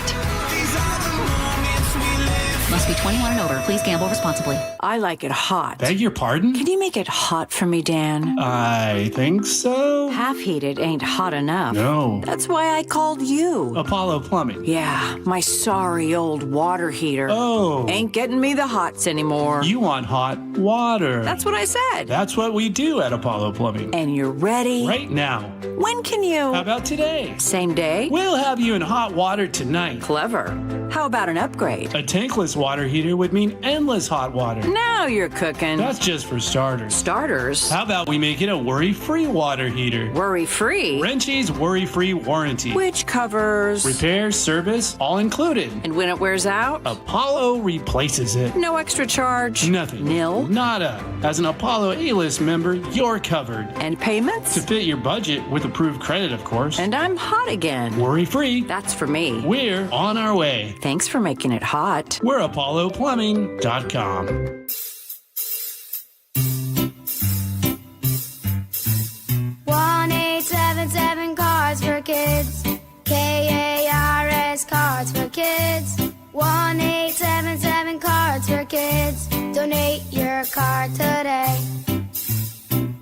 Must be 21 and over. Please gamble responsibly. I like it hot. Beg your pardon? Can you make it hot for me, Dan? I think so. Half heated ain't hot enough. No. That's why I called you. Apollo Plumbing. Yeah, my sorry old water heater. Oh. Ain't getting me the hots anymore. You want hot water. That's what I said. That's what we do at Apollo Plumbing. And you're ready? Right now. When can you? How about today? Same day? We'll have you in hot water tonight. Clever. How about an upgrade? A tankless water heater would mean endless hot water. Now you're cooking. That's just for starters. Starters? How about we make it a worry-free water heater? Worry-free? Wrenchie's worry-free warranty. Which covers? Repair, service, all included. And when it wears out? Apollo replaces it. No extra charge? Nothing. Nil? Nada. As an Apollo A-list member, you're covered. And payments? To fit your budget with approved credit, of course. And I'm hot again. Worry-free. That's for me. We're on our way. Thanks for making it hot. We're ApolloPlumbing.com. 1-877 Cards for Kids. KARS Cards for Kids. 1-877 Cards for Kids. Donate your card today.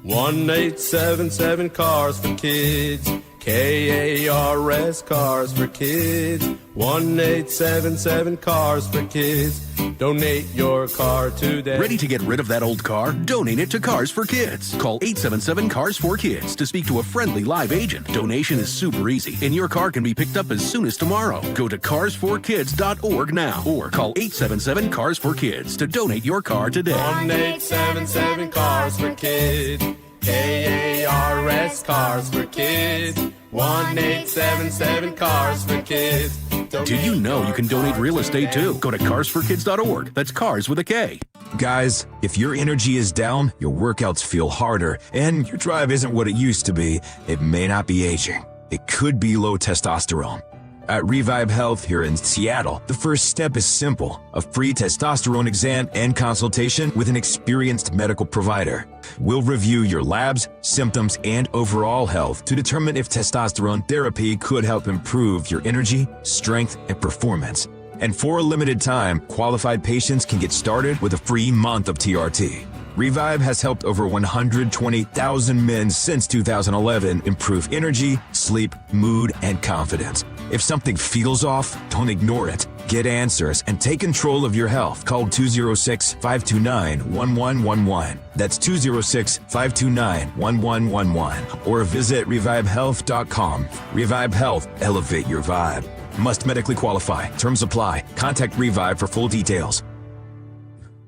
1-877 Cars for Kids. KARS Cars for Kids. 1-877 Cars for Kids. Donate your car today. Ready to get rid of that old car? Donate it to Cars for Kids. Call 877 Cars for Kids to speak to a friendly live agent. Donation is super easy, and your car can be picked up as soon as tomorrow. Go to carsforkids.org now or call 877 Cars for Kids to donate your car today. 1-877 Cars for Kids. KARS Cars for Kids. 1-877 Cars for Kids. Did you know you can donate real estate too? Go to carsforkids.org. That's cars with a K. Guys, if your energy is down, your workouts feel harder, and your drive isn't what it used to be, it may not be aging. It could be low testosterone. At Revive Health here in Seattle, the first step is simple: a free testosterone exam and consultation with an experienced medical provider. We'll review your labs, symptoms, and overall health to determine if testosterone therapy could help improve your energy, strength, and performance. And for a limited time, qualified patients can get started with a free month of TRT. Revive has helped over 120,000 men since 2011 improve energy, sleep, mood, and confidence. If something feels off, don't ignore it. Get answers and take control of your health. Call 206-529-1111. That's 206-529-1111. Or visit revivehealth.com. Revive Health. Elevate your vibe. Must medically qualify. Terms apply. Contact Revive for full details.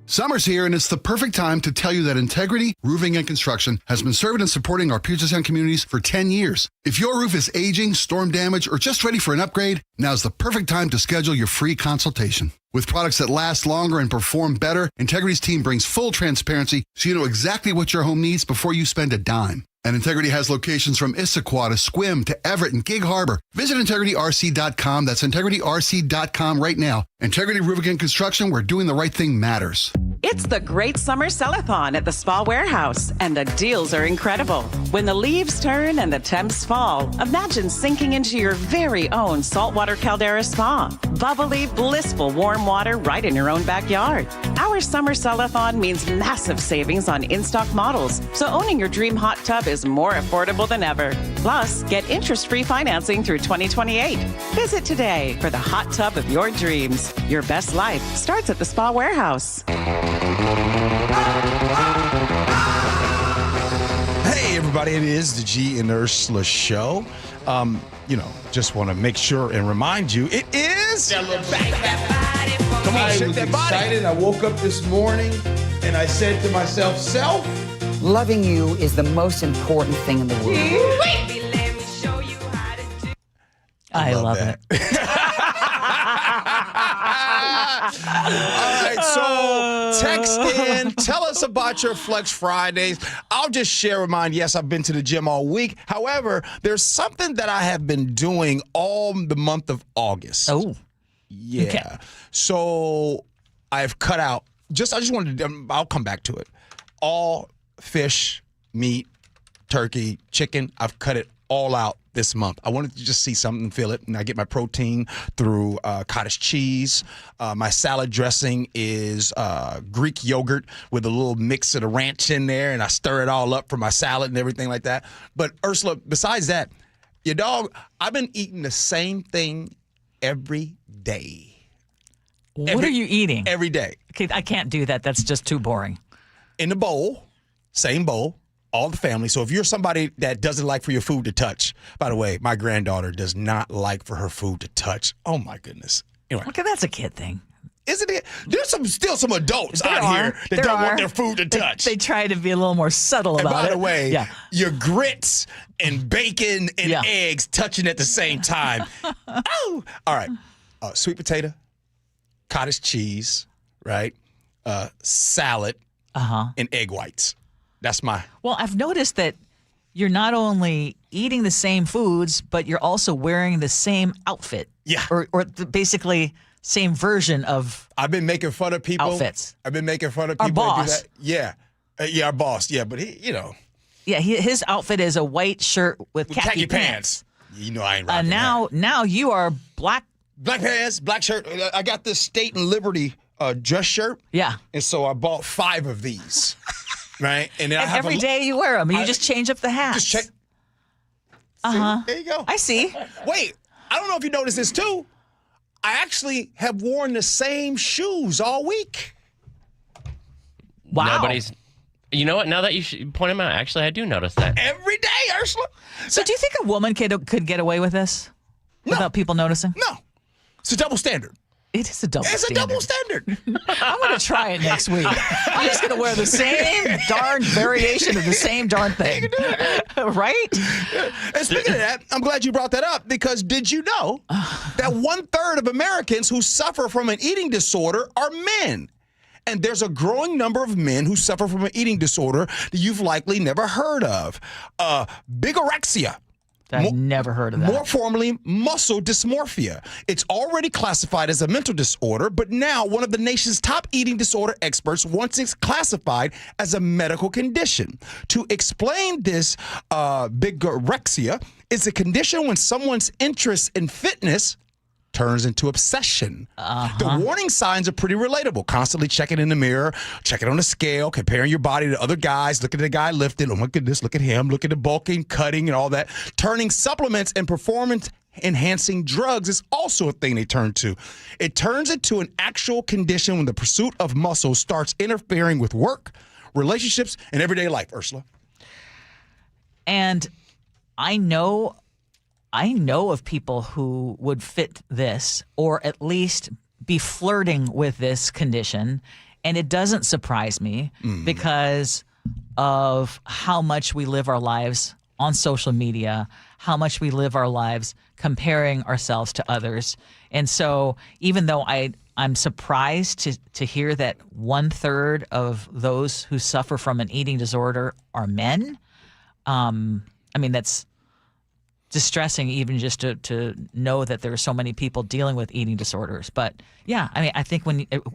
Summer's here, and it's the perfect time to tell you that Integrity Roofing and Construction has been serving and supporting our Puget Sound communities for 10 years. If your roof is aging, storm damaged, or just ready for an upgrade, now's the perfect time to schedule your free consultation. With products that last longer and perform better, Integrity's team brings full transparency so you know exactly what your home needs before you spend a dime. And Integrity has locations from Issaquah to Sequim to Everett and Gig Harbor. Visit IntegrityRC.com. That's IntegrityRC.com right now. Integrity Roofing and Construction, where doing the right thing matters. It's the Great Summer Sell-a-thon at the Spa Warehouse, and the deals are incredible. When the leaves turn and the temps fall, imagine sinking into your very own saltwater caldera spa. Bubbly, blissful, warm water right in your own backyard. Our Summer Sell-a-thon means massive savings on in-stock models, so owning your dream hot tub is more affordable than ever. Plus, get interest-free financing through 2028. Visit today for the hot tub of your dreams. Your best life starts at the Spa Warehouse. Hey, everybody, it is the Gee and Ursula Show. Just want to make sure and remind you, it is... Come on, shake that body. Excited. I woke up this morning and I said to myself, self, loving you is the most important thing in the world. I love it. right, so text in. Tell us about your Flex Fridays. I'll just share with mine. Yes, I've been to the gym all week. However, there's something that I have been doing all the month of August. Oh. Yeah. Okay. So I've cut out, I'll come back to it. All fish, meat, turkey, chicken, I've cut it all out this month. I wanted to just see something, feel it, and I get my protein through cottage cheese. My salad dressing is Greek yogurt with a little mix of the ranch in there, and I stir it all up for my salad and everything like that. But Ursula, besides that, your dog, I've been eating the same thing every day. What are you eating? Every day. Okay, I can't do that. That's just too boring. In the bowl, same bowl, all the family. So if you're somebody that doesn't like for your food to touch, by the way, my granddaughter does not like for her food to touch. Oh, my goodness. Anyway. Okay, that's a kid thing. Isn't it? There's still some adults There out are. here that There don't want are. their food to touch. They try to be a little more subtle And about it. by the way, yeah. your grits and bacon and eggs touching at the same time. Oh, all right. Sweet potato, cottage cheese, right? Salad, and egg whites. That's my. Well, I've noticed that you're not only eating the same foods, but you're also wearing the same outfit. Yeah. Or basically same version of I've been making fun of people. Outfits. I've been making fun of Our people that do boss. that. Yeah. Yeah, our boss. Yeah, but he, Yeah, his outfit is a white shirt with khaki pants. You know I ain't rocking that. Now you are black. Black pants, black shirt. I got this State and Liberty dress shirt. Yeah. And so I bought 5 of these. Right? And then I And have every day you wear them. You just change up the hats. Just check. There you go. I see. Wait, I don't know if you noticed this too. I actually have worn the same shoes all week. Wow. You know what? Now that you point them out, actually, I do notice that. Every day, Ursula. So do you think a woman could get away with this without people noticing? No. It's a double standard. It is a double standard. It's a double standard. I'm going to try it next week. I'm just going to wear the same darn variation of the same darn thing. Right? And speaking of that, I'm glad you brought that up because did you know that 1/3 of Americans who suffer from an eating disorder are men? And there's a growing number of men who suffer from an eating disorder that you've likely never heard of. Bigorexia. I've never heard of that. More formally, muscle dysmorphia. It's already classified as a mental disorder, but now one of the nation's top eating disorder experts wants it classified as a medical condition. To explain this, bigorexia is a condition when someone's interest in fitness turns into obsession. The warning signs are pretty relatable. Constantly checking in the mirror, checking on the scale, comparing your body to other guys, look at the guy lifting, oh my goodness, look at him, look at the bulking, cutting, and all that. Turning supplements and performance-enhancing drugs is also a thing they turn to. It turns into an actual condition when the pursuit of muscle starts interfering with work, relationships, and everyday life, Ursula. And I know of people who would fit this or at least be flirting with this condition. And it doesn't surprise me because of how much we live our lives on social media, how much we live our lives comparing ourselves to others. And so even though I'm surprised to hear that 1/3 of those who suffer from an eating disorder are men, I mean, that's distressing even just to know that there are so many people dealing with eating disorders. But yeah, I mean, I think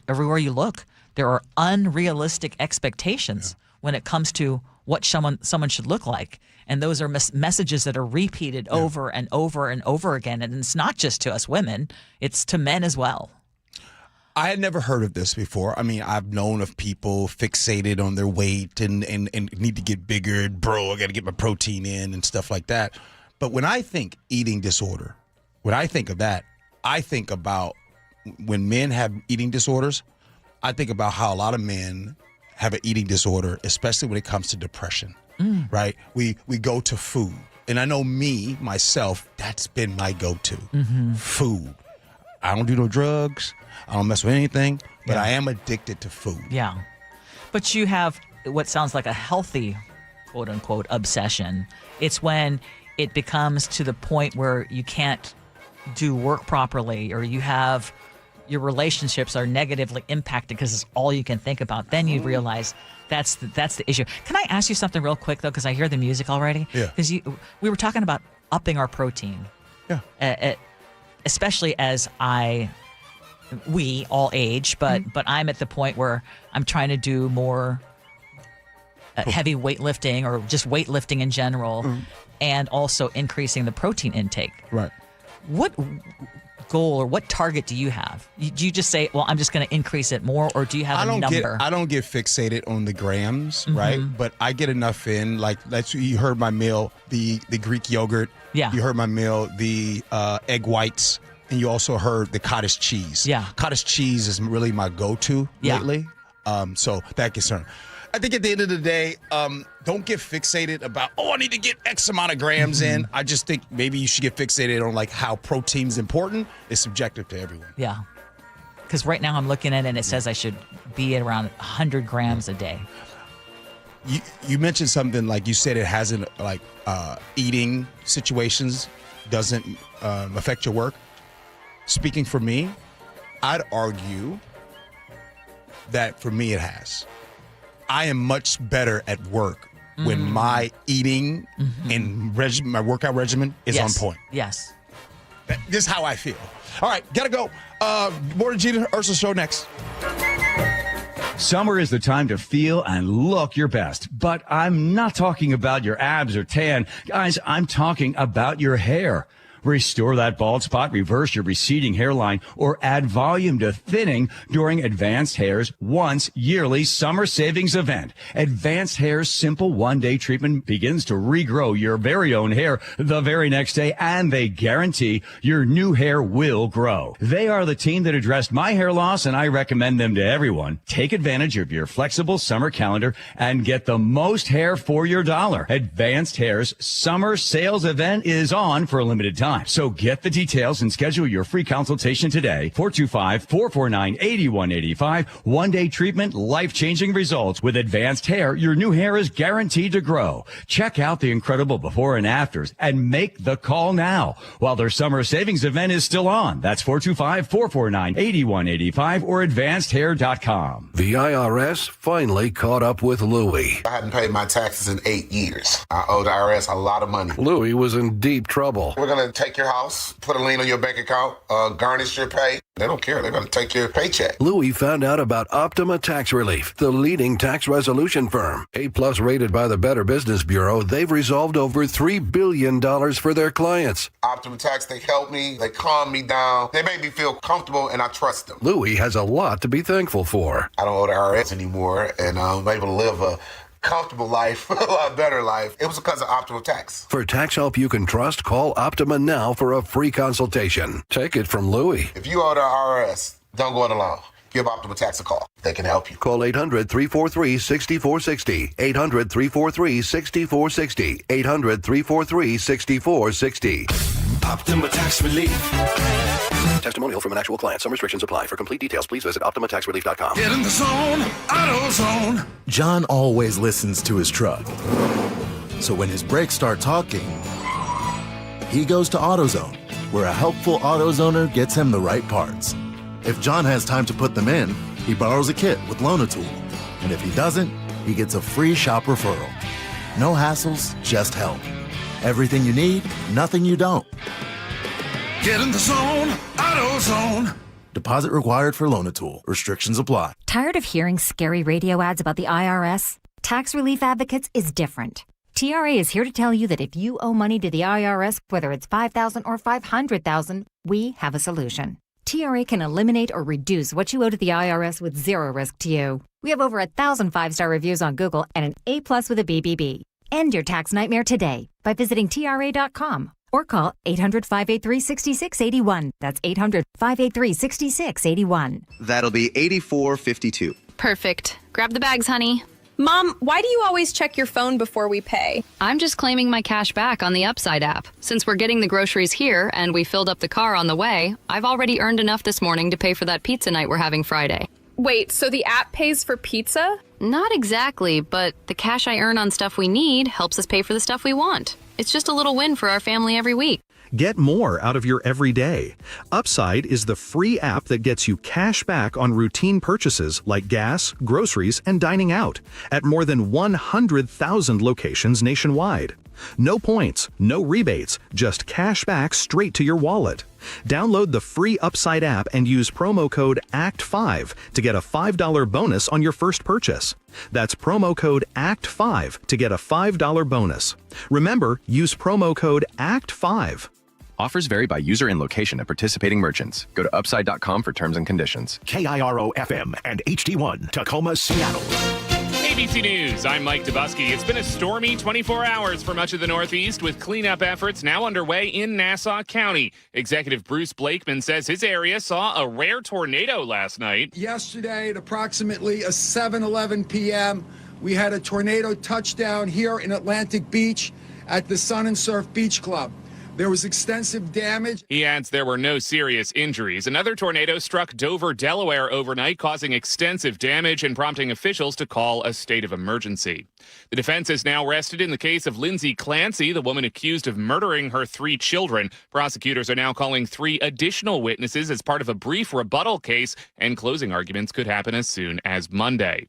everywhere you look, there are unrealistic expectations when it comes to what someone should look like. And those are messages that are repeated over and over and over again. And it's not just to us women, it's to men as well. I had never heard of this before. I mean, I've known of people fixated on their weight and need to get bigger. Bro, I got to get my protein in and stuff like that. But when I think eating disorder, when I think of that, I think about when men have eating disorders, I think about how a lot of men have an eating disorder, especially when it comes to depression, right? We go to food. And I know myself, that's been my go-to, food. I don't do no drugs. I don't mess with anything, but I am addicted to food. Yeah. But you have what sounds like a healthy, quote unquote, obsession. It's when it becomes to the point where you can't do work properly or you have your relationships are negatively impacted because it's all you can think about, then you realize that's the issue. Can I ask you something real quick, though, because I hear the music already? Yeah. Because we were talking about upping our protein. Yeah. Especially as we all age, but I'm at the point where I'm trying to do more heavy weightlifting or just weightlifting in general, and also increasing the protein intake. Right. What goal or what target do you have? Do you just say, well, I'm just going to increase it more, or do you have a number? I don't get fixated on the grams, right? But I get enough in. Like, you heard my meal, the Greek yogurt. Yeah. You heard my meal, the egg whites. And you also heard the cottage cheese. Yeah. Cottage cheese is really my go-to lately. So that gets turned. I think at the end of the day, don't get fixated about, I need to get X amount of grams in. I just think maybe you should get fixated on like how protein's important. It's subjective to everyone. Yeah. Because right now I'm looking at it and it says I should be at around 100 grams a day. You mentioned something like you said it hasn't, like eating situations doesn't affect your work. Speaking for me, I'd argue that for me it has. I am much better at work when my eating and my workout regimen is on point. Yes. This is how I feel. All right, gotta go. More Gee Ursula Show next. Summer is the time to feel and look your best, but I'm not talking about your abs or tan. Guys, I'm talking about your hair. Restore that bald spot, reverse your receding hairline, or add volume to thinning during Advanced Hair's once yearly summer savings event. Advanced Hair's simple one-day treatment begins to regrow your very own hair the very next day, and they guarantee your new hair will grow. They are the team that addressed my hair loss, and I recommend them to everyone. Take advantage of your flexible summer calendar and get the most hair for your dollar. Advanced Hair's summer sales event is on for a limited time. So get the details and schedule your free consultation today. 425-449-8185. One-day treatment, life-changing results. With Advanced Hair, your new hair is guaranteed to grow. Check out the incredible before and afters and make the call now while their summer savings event is still on. That's 425-449-8185 or advancedhair.com. The IRS finally caught up with Louie. I hadn't paid my taxes in 8 years. I owe the IRS a lot of money. Louie was in deep trouble. We're going to take your house, put a lien on your bank account, garnish your pay. They don't care. They're going to take your paycheck. Louie found out about Optima Tax Relief, the leading tax resolution firm. A-plus rated by the Better Business Bureau, they've resolved over $3 billion for their clients. Optima Tax, they help me. They calm me down. They make me feel comfortable, and I trust them. Louie has a lot to be thankful for. I don't owe the IRS anymore, and I'm able to live a comfortable life, a lot better life. It was because of Optima Tax. For tax help you can trust, call Optima now for a free consultation. Take it from Louie. If you owe the IRS, don't go it alone. Give Optima Tax a call. They can help you. Call 800-343-6460. 800-343-6460. 800-343-6460. Optima Tax Relief. Testimonial from an actual client. Some restrictions apply. For complete details, please visit OptimaTaxRelief.com. Get in the zone, AutoZone. John always listens to his truck. So when his brakes start talking, he goes to AutoZone, where a helpful AutoZoner gets him the right parts. If John has time to put them in, he borrows a kit with Loan-A-Tool. And if he doesn't, he gets a free shop referral. No hassles, just help. Everything you need, nothing you don't. Get in the zone, AutoZone. Deposit required for Loan-A-Tool. Restrictions apply. Tired of hearing scary radio ads about the IRS? Tax Relief Advocates is different. TRA is here to tell you that if you owe money to the IRS, whether it's $5,000 or $500,000, we have a solution. TRA can eliminate or reduce what you owe to the IRS with zero risk to you. We have over 1,000 5-star reviews on Google and an A+ with a BBB. End your tax nightmare today by visiting TRA.com or call 800-583-6681. That's 800-583-6681. That'll be $84.52. Perfect. Grab the bags, honey. Mom, why do you always check your phone before we pay? I'm just claiming my cash back on the Upside app. Since we're getting the groceries here and we filled up the car on the way, I've already earned enough this morning to pay for that pizza night we're having Friday. Wait, so the app pays for pizza? Not exactly, but the cash I earn on stuff we need helps us pay for the stuff we want. It's just a little win for our family every week. Get more out of your everyday. Upside is the free app that gets you cash back on routine purchases like gas, groceries, and dining out at more than 100,000 locations nationwide. No points, no rebates, just cash back straight to your wallet. Download the free Upside app and use promo code ACT5 to get a $5 bonus on your first purchase. That's promo code ACT5 to get a $5 bonus. Remember, use promo code ACT5. Offers vary by user and location at participating merchants. Go to upside.com for terms and conditions. KIRO FM and HD1, Tacoma, Seattle. ABC News, I'm Mike Dubusky. It's been a stormy 24 hours for much of the Northeast, with cleanup efforts now underway in Nassau County. Executive Bruce Blakeman says his area saw a rare tornado last night. Yesterday at approximately 7:11 p.m., we had a tornado touchdown here in Atlantic Beach at the Sun and Surf Beach Club. There was extensive damage. He adds there were no serious injuries. Another tornado struck Dover, Delaware overnight, causing extensive damage and prompting officials to call a state of emergency. The defense is now rested in the case of Lindsay Clancy, the woman accused of murdering her 3 children. Prosecutors are now calling 3 additional witnesses as part of a brief rebuttal case, and closing arguments could happen as soon as Monday.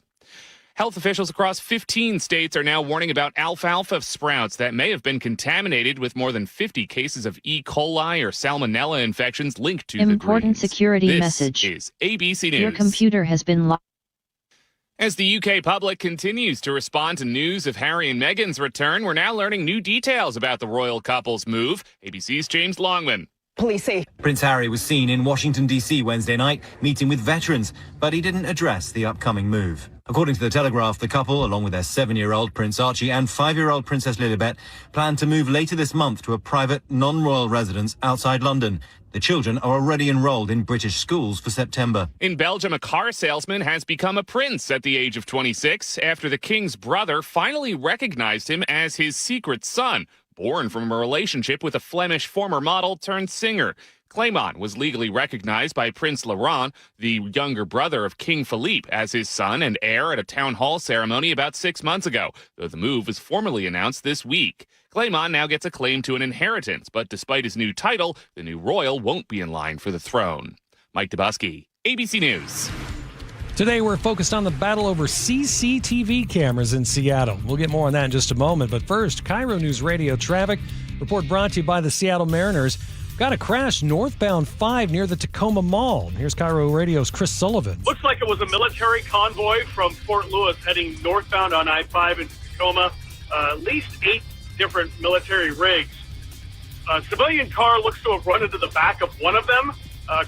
Health officials across 15 states are now warning about alfalfa sprouts that may have been contaminated with more than 50 cases of E. coli or salmonella infections linked to the Important security message. This is ABC News. Your computer has been locked. As the UK public continues to respond to news of Harry and Meghan's return, we're now learning new details about the royal couple's move. ABC's James Longman. Police say Prince Harry was seen in Washington, D.C. Wednesday night, meeting with veterans, but he didn't address the upcoming move. According to The Telegraph, the couple, along with their 7-year-old Prince Archie and 5-year-old Princess Lilibet, plan to move later this month to a private, non-royal residence outside London. The children are already enrolled in British schools for September. In Belgium, a car salesman has become a prince at the age of 26 after the king's brother finally recognized him as his secret son, born from a relationship with a Flemish former model turned singer. Clément was legally recognized by Prince Laurent, the younger brother of King Philippe, as his son and heir at a town hall ceremony about 6 months ago, though the move was formally announced this week. Clément now gets a claim to an inheritance, but despite his new title, the new royal won't be in line for the throne. Mike Dubusky, ABC News. Today, we're focused on the battle over CCTV cameras in Seattle. We'll get more on that in just a moment. But first, KIRO Newsradio traffic report brought to you by the Seattle Mariners. Got a crash northbound 5 near the Tacoma Mall. Here's KIRO Radio's Chris Sullivan. Looks like it was a military convoy from Fort Lewis heading northbound on I-5 in Tacoma. At least 8 different military rigs. A civilian car looks to have run into the back of one of them,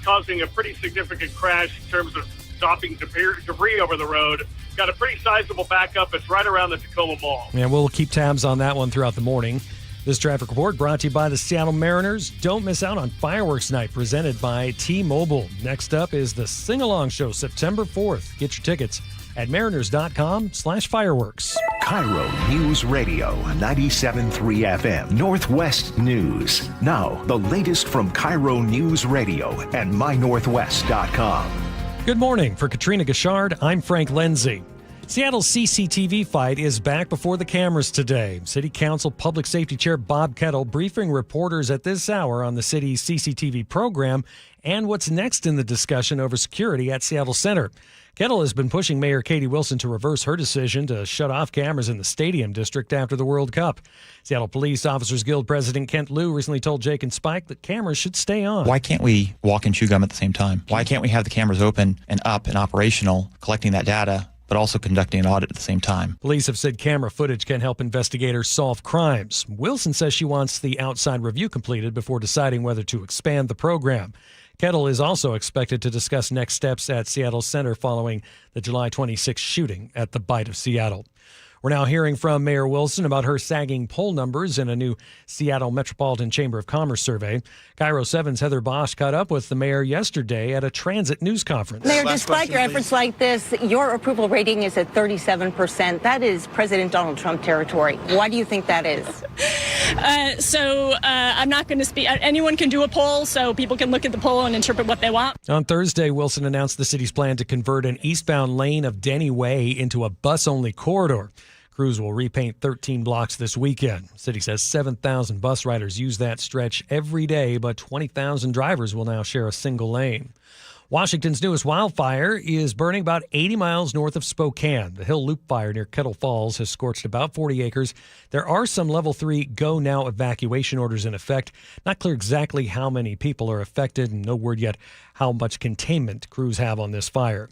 causing a pretty significant crash in terms of dropping debris over the road. Got a pretty sizable backup. It's right around the Tacoma Mall. And we'll keep tabs on that one throughout the morning. This traffic report brought to you by the Seattle Mariners. Don't miss out on Fireworks Night presented by T-Mobile. Next up is the Sing-Along Show September 4th. Get your tickets at mariners.com/fireworks. KIRO News Radio 97.3 FM Northwest News. Now, the latest from KIRO News Radio and mynorthwest.com. Good morning. For Katrina Gashard, I'm Frank Lindsay. Seattle's CCTV fight is back before the cameras today. City Council Public Safety Chair Bob Kettle briefing reporters at this hour on the city's CCTV program and what's next in the discussion over security at Seattle Center. Kettle has been pushing Mayor Katie Wilson to reverse her decision to shut off cameras in the Stadium District after the World Cup. Seattle Police Officers Guild President Kent Liu recently told Jake and Spike that cameras should stay on. Why can't we walk and chew gum at the same time? Why can't we have the cameras open and up and operational, collecting that data, but also conducting an audit at the same time? Police have said camera footage can help investigators solve crimes. Wilson says she wants the outside review completed before deciding whether to expand the program. Kettle is also expected to discuss next steps at Seattle Center following the July 26th shooting at the Bite of Seattle. We're now hearing from Mayor Wilson about her sagging poll numbers in a new Seattle Metropolitan Chamber of Commerce survey. KIRO 7's Heather Bosch caught up with the mayor yesterday at a transit news conference. Mayor, despite your efforts like this, your approval rating is at 37%. That is President Donald Trump territory. Why do you think that is? I'm not going to speak. Anyone can do a poll, so people can look at the poll and interpret what they want. On Thursday, Wilson announced the city's plan to convert an eastbound lane of Denny Way into a bus-only corridor. Crews will repaint 13 blocks this weekend. City says 7,000 bus riders use that stretch every day, but 20,000 drivers will now share a single lane. Washington's newest wildfire is burning about 80 miles north of Spokane. The Hill Loop Fire near Kettle Falls has scorched about 40 acres. There are some Level 3 Go Now evacuation orders in effect. Not clear exactly how many people are affected, and no word yet how much containment crews have on this fire.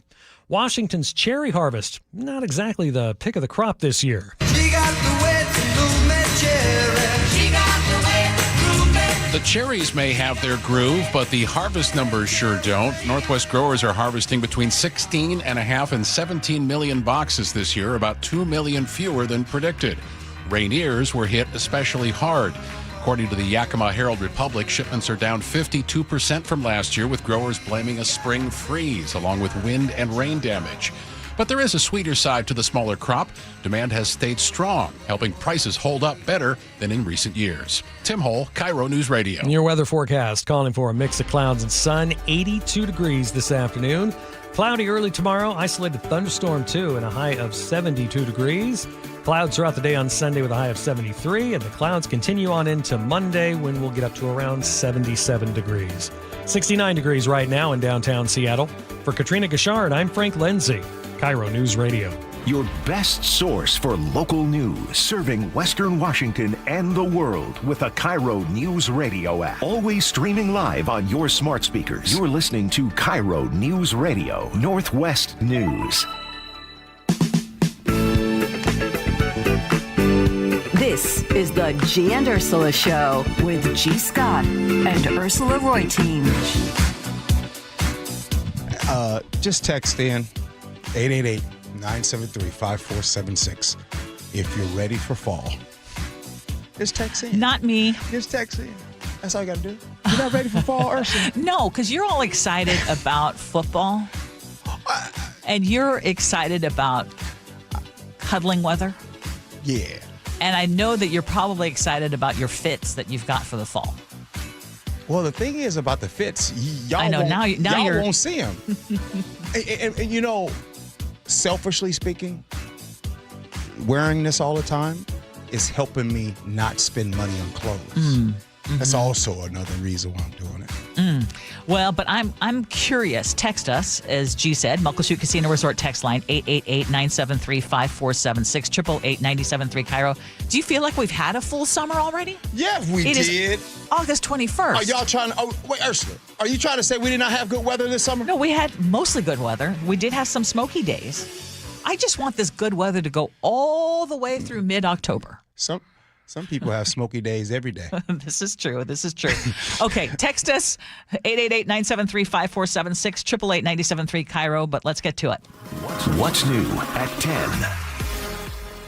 Washington's cherry harvest, not exactly the pick of the crop this year. She got the way to move me cherry. She got the way to move me. The cherries may have their groove, but the harvest numbers sure don't. Northwest growers are harvesting between 16.5 and 17 million boxes this year, about 2 million fewer than predicted. Rainiers were hit especially hard. According to the Yakima Herald-Republic, shipments are down 52% from last year, with growers blaming a spring freeze along with wind and rain damage. But there is a sweeter side to the smaller crop. Demand has stayed strong, helping prices hold up better than in recent years. Tim Hole, KIRO News Radio. Your weather forecast calling for a mix of clouds and sun, 82 degrees this afternoon. Cloudy early tomorrow, isolated thunderstorm too, and a high of 72 degrees. Clouds throughout the day on Sunday with a high of 73, and the clouds continue on into Monday when we'll get up to around 77 degrees. 69 degrees right now in downtown Seattle. For Katrina Gashard, I'm Frank Lindsay, KIRO News Radio. Your best source for local news, serving Western Washington and the world with a KIRO News Radio app. Always streaming live on your smart speakers. You're listening to KIRO News Radio, Northwest News. This is the Gee and Ursula Show with G. Scott and Ursula Reutin. Just text in 888-973-5476 if you're ready for fall. Just text in. Not me. Just text in. That's all you got to do. You're not ready for fall, Ursula? No, because you're all excited about football. And you're excited about cuddling weather. Yeah. And I know that you're probably excited about your fits that you've got for the fall. Well, the thing is about the fits, y'all I know, won't, now y'all you're... won't see them. and you know, selfishly speaking, wearing this all the time is helping me not spend money on clothes. Mm-hmm. That's also another reason why I'm doing it. Well, but I'm curious. Text us, as G said, Muckleshoot Casino Resort text line 888-973-5476, 888-973 KIRO. Do you feel like we've had a full summer already? Yeah, we did. Is August 21st. Are y'all trying to, wait, Ursula, are you trying to say we did not have good weather this summer? No, we had mostly good weather. We did have some smoky days. I just want this good weather to go all the way through mid-October. Some people have smoky days every day. This is true. Okay, text us, 888-973-5476, 888-973 KIRO, but let's get to it. What's new at 10?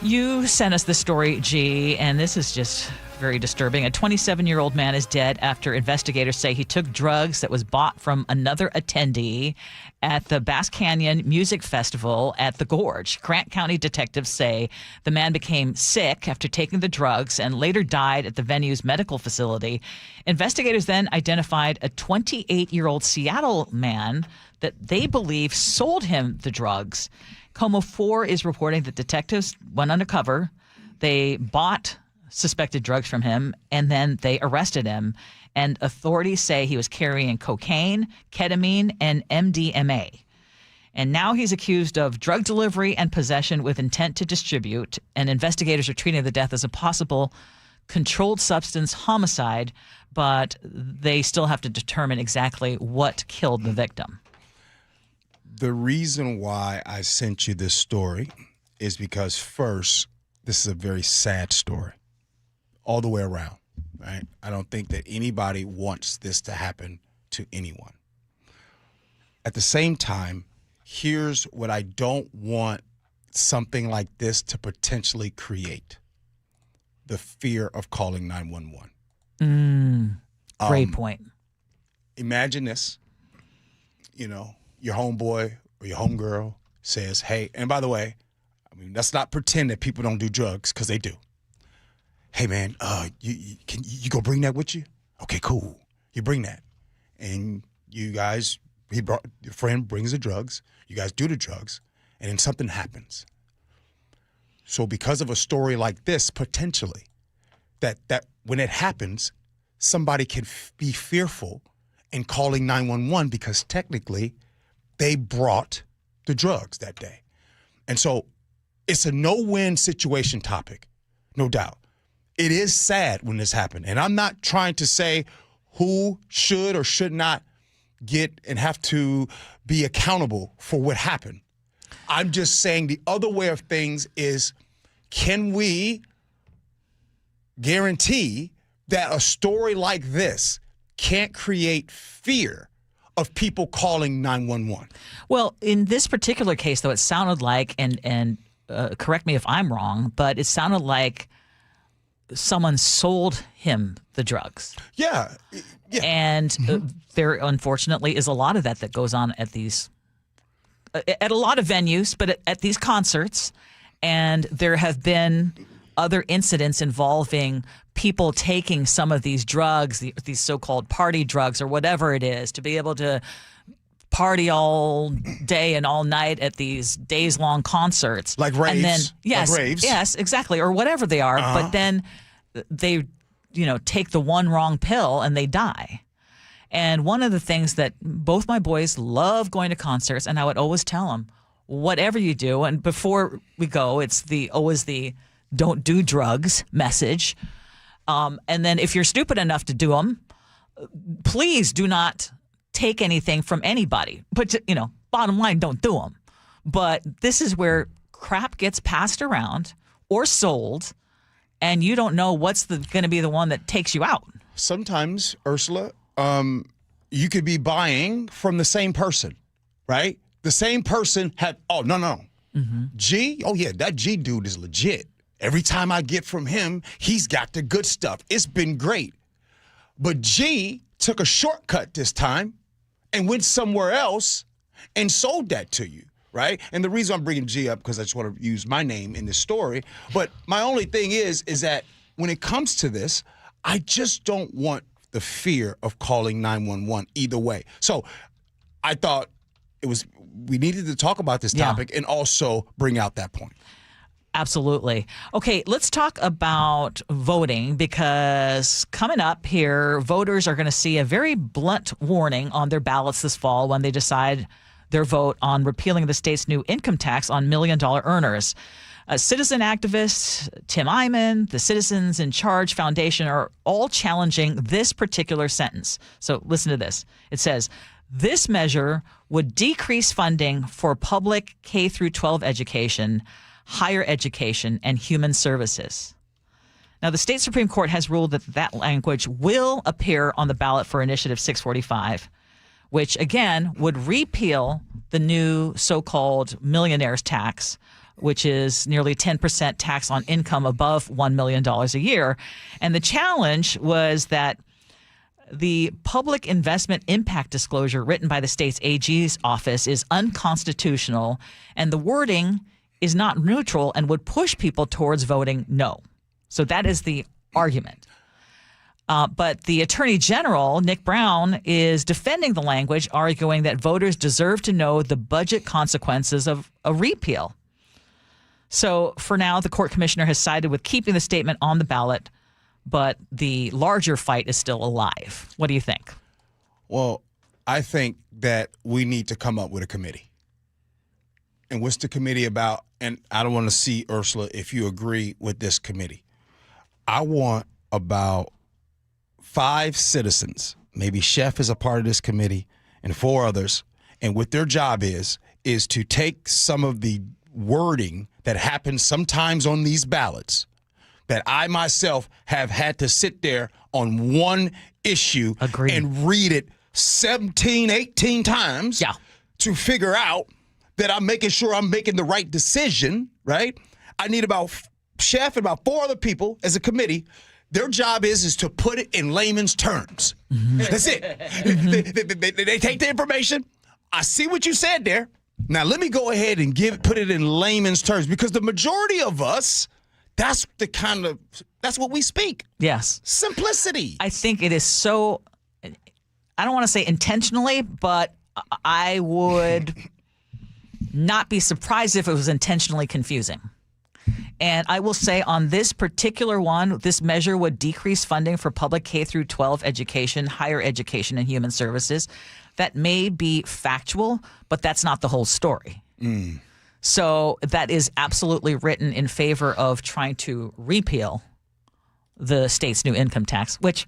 You sent us this story, G, and this is just very disturbing. A 27-year-old man is dead after investigators say he took drugs that was bought from another attendee at the Bass Canyon Music Festival at the Gorge. Grant County detectives say the man became sick after taking the drugs and later died at the venue's medical facility. Investigators then identified a 28-year-old Seattle man that they believe sold him the drugs. Como 4 is reporting that detectives went undercover. They bought suspected drugs from him, and then they arrested him. And authorities say he was carrying cocaine, ketamine, and MDMA. And now he's accused of drug delivery and possession with intent to distribute. And investigators are treating the death as a possible controlled substance homicide, but they still have to determine exactly what killed the victim. The reason why I sent you this story is because, first, this is a very sad story all the way around, right? I don't think that anybody wants this to happen to anyone. At the same time, here's what I don't want something like this to potentially create: the fear of calling 911. Great point. Imagine this, your homeboy or your homegirl says, hey, and by the way, let's not pretend that people don't do drugs, because they do. Hey, man, you go bring that with you? Okay, cool. You bring that. And you guys, your friend brings the drugs. You guys do the drugs, and then something happens. So because of a story like this, potentially, that when it happens, somebody can be fearful in calling 911 because technically they brought the drugs that day. And so it's a no-win situation topic, no doubt. It is sad when this happened. And I'm not trying to say who should or should not get and have to be accountable for what happened. I'm just saying the other way of things is, can we guarantee that a story like this can't create fear of people calling 911? Well, in this particular case, though, it sounded like, and correct me if I'm wrong, but it sounded like someone sold him the drugs. Yeah. And there, unfortunately, is a lot of that goes on at these, at a lot of venues, but at these concerts. And there have been other incidents involving people taking some of these drugs, these so-called party drugs or whatever it is, to be able to party all day and all night at these days-long concerts. Like raves. And then, yes, like raves. Yes, exactly, or whatever they are. But then they, take the one wrong pill and they die. And one of the things that both my boys love going to concerts, and I would always tell them, whatever you do, and before we go, it's always the don't do drugs message. And then if you're stupid enough to do them, please do not take anything from anybody. But, bottom line, don't do them. But this is where crap gets passed around or sold, and you don't know what's going to be the one that takes you out. Sometimes, Ursula, you could be buying from the same person, right? The same person had, G, that G dude is legit. Every time I get from him, he's got the good stuff. It's been great. But G took a shortcut this time and went somewhere else and sold that to you, right? And the reason I'm bringing G up, because I just want to use my name in this story. But my only thing is that when it comes to this, I just don't want the fear of calling 911 either way. So I thought we needed to talk about this topic and also bring out that point. Absolutely. Okay, let's talk about voting, because coming up here, voters are going to see a very blunt warning on their ballots this fall when they decide their vote on repealing the state's new income tax on million-dollar earners. Citizen activists, Tim Eyman, the Citizens in Charge Foundation are all challenging this particular sentence. So listen to this. It says, this measure would decrease funding for public K through 12 education, higher education, and human services. Now, the state Supreme Court has ruled that language will appear on the ballot for Initiative 645, which, again, would repeal the new so-called millionaire's tax, which is nearly 10% tax on income above $1 million a year. And the challenge was that the public investment impact disclosure written by the state's AG's office is unconstitutional, and the wording is not neutral and would push people towards voting no. So that is the argument. But the Attorney General, Nick Brown, is defending the language, arguing that voters deserve to know the budget consequences of a repeal. So for now, the court commissioner has sided with keeping the statement on the ballot, but the larger fight is still alive. What do you think? Well, I think that we need to come up with a committee. And what's the committee about? And I don't want to see, Ursula, if you agree with this committee. I want about 5 citizens, maybe Chef is a part of this committee, and 4 others. And what their job is to take some of the wording that happens sometimes on these ballots that I myself have had to sit there on one issue and read it 17, 18 times to figure out that I'm making sure I'm making the right decision, right? I need about Chef and about 4 other people as a committee. Their job is to put it in layman's terms. That's it. They take the information. I see what you said there. Now let me go ahead and put it in layman's terms, because the majority of us, that's what we speak. Yes. Simplicity. I think it is so, I don't want to say intentionally, but I would not be surprised if it was intentionally confusing. And I will say on this particular one, this measure would decrease funding for public K through 12 education, higher education, and human services. That may be factual, but that's not the whole story. So that is absolutely written in favor of trying to repeal the state's new income tax, which,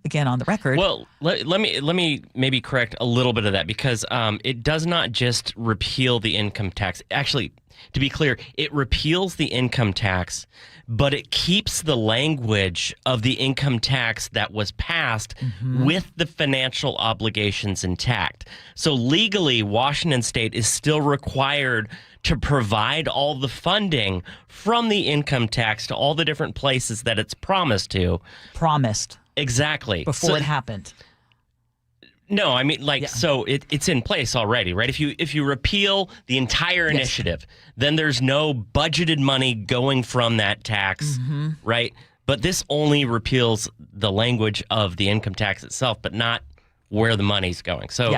again, on the record. Well, let me maybe correct a little bit of that, because it does not just repeal the income tax. Actually, to be clear, it repeals the income tax, but it keeps the language of the income tax that was passed with the financial obligations intact. So legally, Washington State is still required to provide all the funding from the income tax to all the different places that it's promised to. Promised. Exactly. Before it happened. No, I mean, so it's in place already, right? If you repeal the entire initiative, then there's no budgeted money going from that tax, right? But this only repeals the language of the income tax itself, but not where the money's going. So,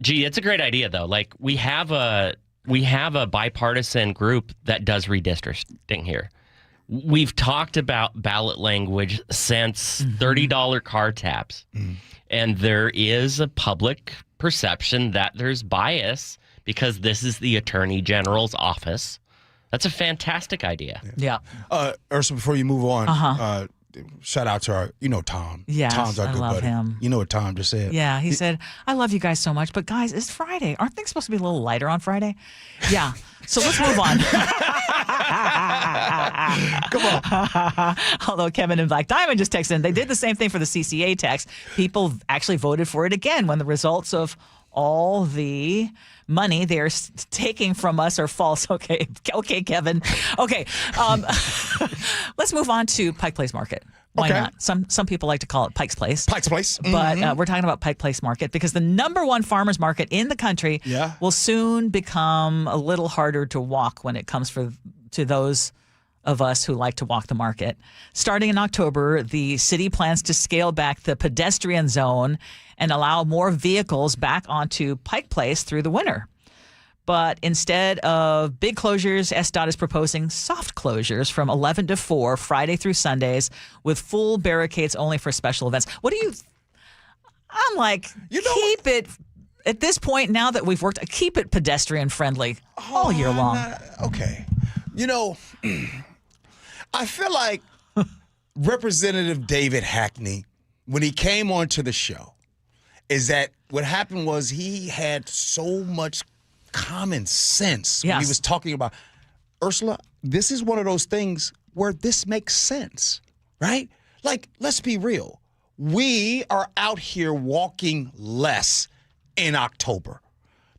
gee, it's a great idea, though. Like, we have a bipartisan group that does redistricting here. We've talked about ballot language since $30 car tabs. And there is a public perception that there's bias because this is the Attorney General's office. That's a fantastic idea. Yeah. Ursula, before you move on, shout out to our, Tom. Yes, Tom's our I good love buddy. him. You know what Tom just said? Yeah, he said, I love you guys so much, but guys, it's Friday. Aren't things supposed to be a little lighter on Friday? Yeah. So let's move on. Come on. Although Kevin in Black Diamond just texted in, they did the same thing for the CCA tax. People actually voted for it again when the results of all the money they're taking from us are false. Okay, Kevin. Okay, let's move on to Pike Place Market. Why not? Some people like to call it Pike's Place. Pike's Place. But we're talking about Pike Place Market because the #1 farmers market in the country will soon become a little harder to walk when it comes to those of us who like to walk the market. Starting in October, the city plans to scale back the pedestrian zone and allow more vehicles back onto Pike Place through the winter. But instead of big closures, SDOT is proposing soft closures from 11 to 4, Friday through Sundays, with full barricades only for special events. What do you... I'm like, keep it... At this point, now that we've worked, keep it pedestrian friendly all year long. Okay. I feel like Representative David Hackney, when he came onto the show, is that what happened was he had so much common sense when he was talking about, Ursula, this is one of those things where this makes sense, right? Like, let's be real. We are out here walking less in October.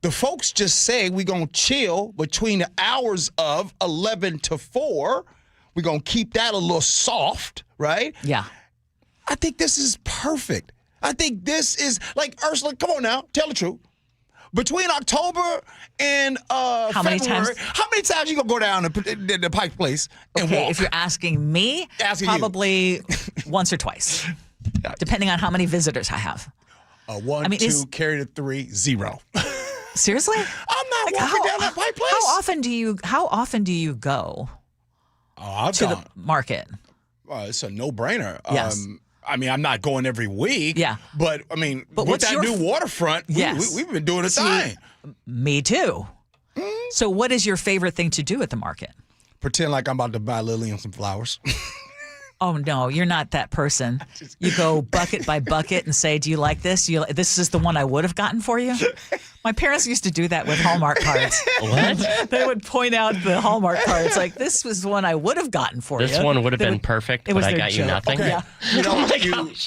The folks just say we're going to chill between the hours of 11 to 4. We're going to keep that a little soft, right? Yeah. I think this is perfect. I think this is, like, Ursula, come on now, tell the truth. Between October and February, how many times you going to go down to the Pike Place and walk? If you're asking me, probably once or twice, depending on how many visitors I have. 1, 2, carry to 3, 0. Seriously? I'm not walking down that Pike Place. How often do you go to the market? It's a no-brainer. Yes. I mean, I'm not going every week. Yeah. But, I mean, with that new waterfront, we've been doing a thing. Me too. So what is your favorite thing to do at the market? Pretend like I'm about to buy Lillian some flowers. Oh, no, you're not that person. You go bucket by bucket and say, do you like this? This is the one I would have gotten for you? My parents used to do that with Hallmark cards. What? They would point out the Hallmark cards like, this was the one I would have gotten for you. This one would have been perfect, but I got you nothing. Okay.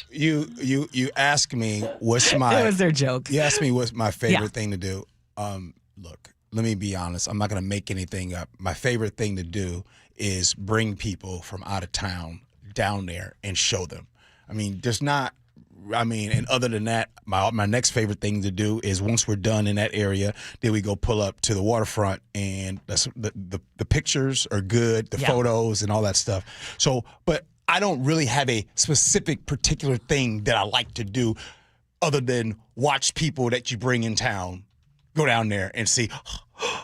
You ask me what's my... It was their joke. You asked me what's my favorite thing to do. Look, let me be honest. I'm not going to make anything up. My favorite thing to do is bring people from out of town down there and show them. I mean, and other than that, my next favorite thing to do is once we're done in that area, then we go pull up to the waterfront and the pictures are good, the photos and all that stuff. So, but I don't really have a specific particular thing that I like to do other than watch people that you bring in town go down there and see,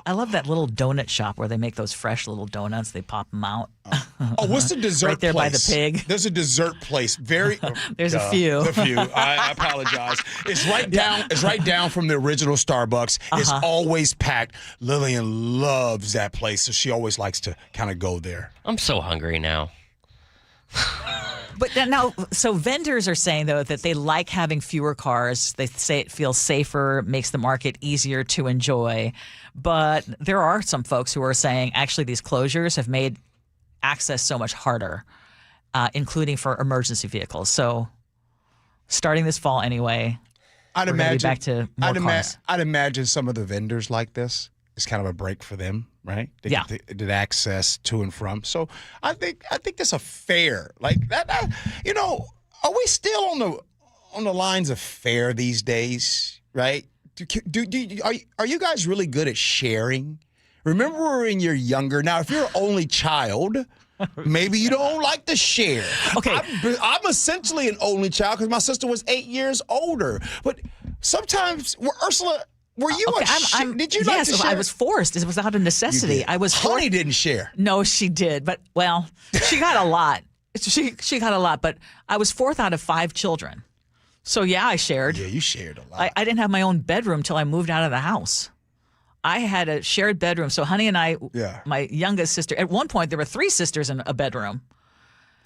I love that little donut shop where they make those fresh little donuts. They pop them out. Oh, what's the dessert right there place? by the pig. There's a dessert place. There's a few. A few. I apologize. It's right down. It's right down from the original Starbucks. It's always packed. Lillian loves that place, so she always likes to kind of go there. I'm so hungry now. But now, so vendors are saying, though, that they like having fewer cars. They say it feels safer, makes the market easier to enjoy. But there are some folks who are saying, actually, these closures have made access so much harder, including for emergency vehicles. So starting this fall anyway, I'd we're gonna imagine be back to more cars. I'd imagine some of the vendors like this. It's kind of a break for them, right? They get access to and from. So I think that's a fair, like that. Are we still on the lines of fair these days, right? Are you guys really good at sharing? Remember when you're younger? Now, if you're an only child, maybe you don't like to share. Okay, I'm essentially an only child because my sister was 8 years older. But sometimes, Ursula. Were you did you like to share? I was forced. It was out of necessity. I was forced. Honey didn't share. No, she did. But, well, she got a lot. She got a lot. But I was fourth out of 5 children. So, yeah, I shared. Yeah, you shared a lot. I didn't have my own bedroom till I moved out of the house. I had a shared bedroom. So, Honey and I, my youngest sister, at one point there were 3 sisters in a bedroom.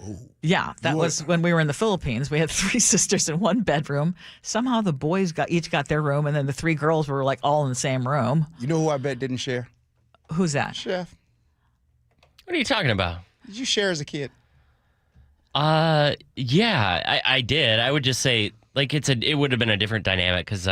Ooh. Yeah, that was when we were in the Philippines. We had 3 sisters in one bedroom. Somehow the boys each got their room, and then the 3 girls were like all in the same room. You know who I bet didn't share? Who's that? Chef. What are you talking about? Did you share as a kid? Yeah, I did. I would just say like it would have been a different dynamic because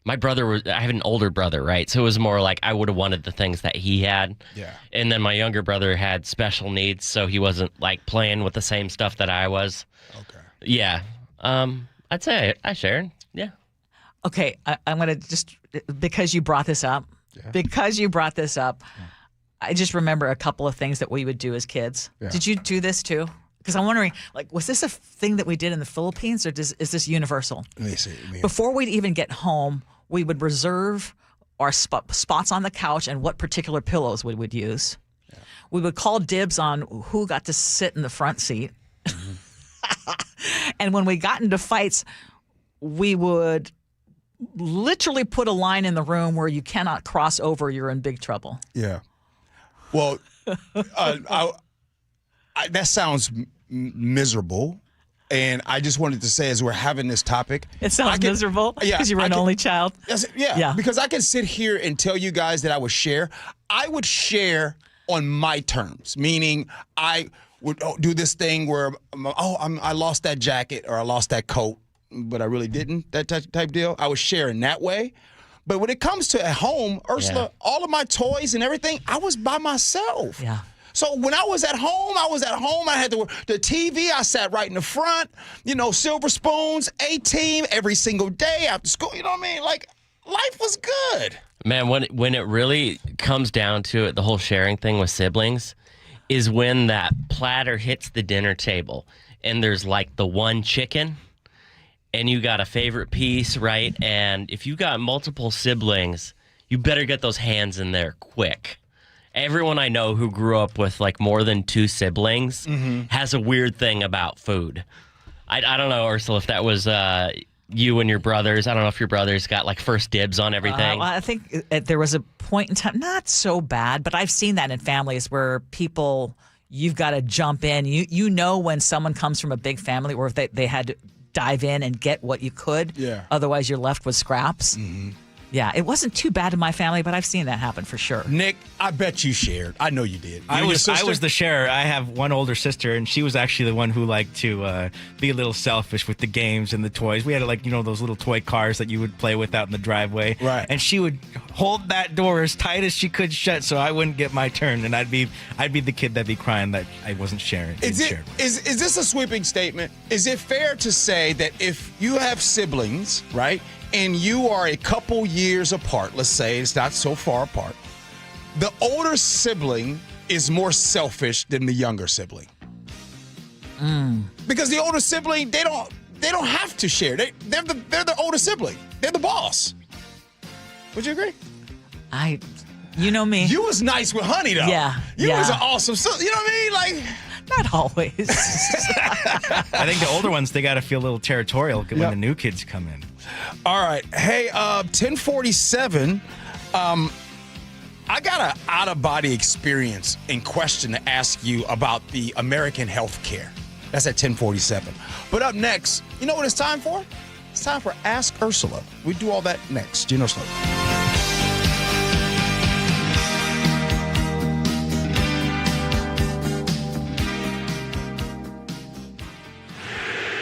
my brother I have an older brother, right? So it was more like I would have wanted the things that he had. Yeah. And then my younger brother had special needs, so he wasn't like playing with the same stuff that I was. Okay. Yeah. I'd say I shared. Yeah. Okay, I'm going to just, because you brought this up, I just remember a couple of things that we would do as kids. Yeah. Did you do this too? Because I'm wondering, like, was this a thing that we did in the Philippines, or is this universal? Let me see. Before we'd even get home, we would reserve our spots on the couch and what particular pillows we would use. Yeah. We would call dibs on who got to sit in the front seat. And when we got into fights, we would literally put a line in the room where you cannot cross over, you're in big trouble. Yeah. Well, that sounds miserable. And I just wanted to say, as we're having this topic, it sounds miserable because you were an only child. Yeah, because I can sit here and tell you guys that I would share. I would share on my terms, meaning I would do this thing where, I lost that jacket or I lost that coat, but I really didn't, that type deal. I would share in that way. But when it comes to at home, Ursula, all of my toys and everything, I was by myself. Yeah. So when I was at home. I had the TV. I sat right in the front. Silver spoons, A-team every single day after school. You know what I mean? Like, life was good. Man, when it really comes down to it, the whole sharing thing with siblings is when that platter hits the dinner table and there's like the one chicken and you got a favorite piece, right? And if you got multiple siblings, you better get those hands in there quick. Everyone I know who grew up with like more than 2 siblings has a weird thing about food. I don't know, Ursula, if that was you and your brothers. I don't know if your brothers got like first dibs on everything. Well, I think there was a point in time, not so bad, but I've seen that in families where people, you've got to jump in. You know when someone comes from a big family or if they had to dive in and get what you could. Yeah. Otherwise, you're left with scraps. Mm-hmm. Yeah, it wasn't too bad in my family, but I've seen that happen for sure. Nick, I bet you shared. I know you did. I was the sharer. I have one older sister, and she was actually the one who liked to be a little selfish with the games and the toys. We had those little toy cars that you would play with out in the driveway. Right. And she would hold that door as tight as she could shut, so I wouldn't get my turn, and I'd be the kid that'd be crying that I wasn't sharing. Is this a sweeping statement? Is it fair to say that if you have siblings, right? And you are a couple years apart, let's say it's not so far apart, the older sibling is more selfish than the younger sibling. Because the older sibling, they don't have to share. They're the older sibling. They're the boss. Would you agree? You know me. You was nice with Honey, though. Yeah. You was an awesome sister. You know what I mean? Like, not always. I think the older ones, they got to feel a little territorial when the new kids come in. All right. Hey, 1047. I got an out-of-body experience in question to ask you about the American health care. That's at 1047. But up next, you know what it's time for? It's time for Ask Ursula. We do all that next. Gee Ursula.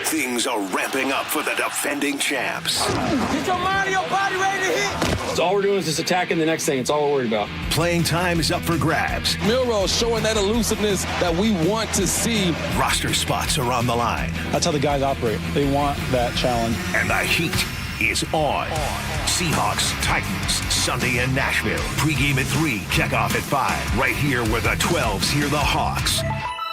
Things are ramping up for the defending champs. Get your mind and your body ready to hit. So all we're doing is just attacking the next thing. It's all we're worried about. Playing time is up for grabs. Milrose showing that elusiveness that we want to see. Roster spots are on the line. That's how the guys operate. They want that challenge. And the heat is on. Seahawks, Titans, Sunday in Nashville. Pre-game at 3, kickoff at 5. Right here where the 12s hear the Hawks.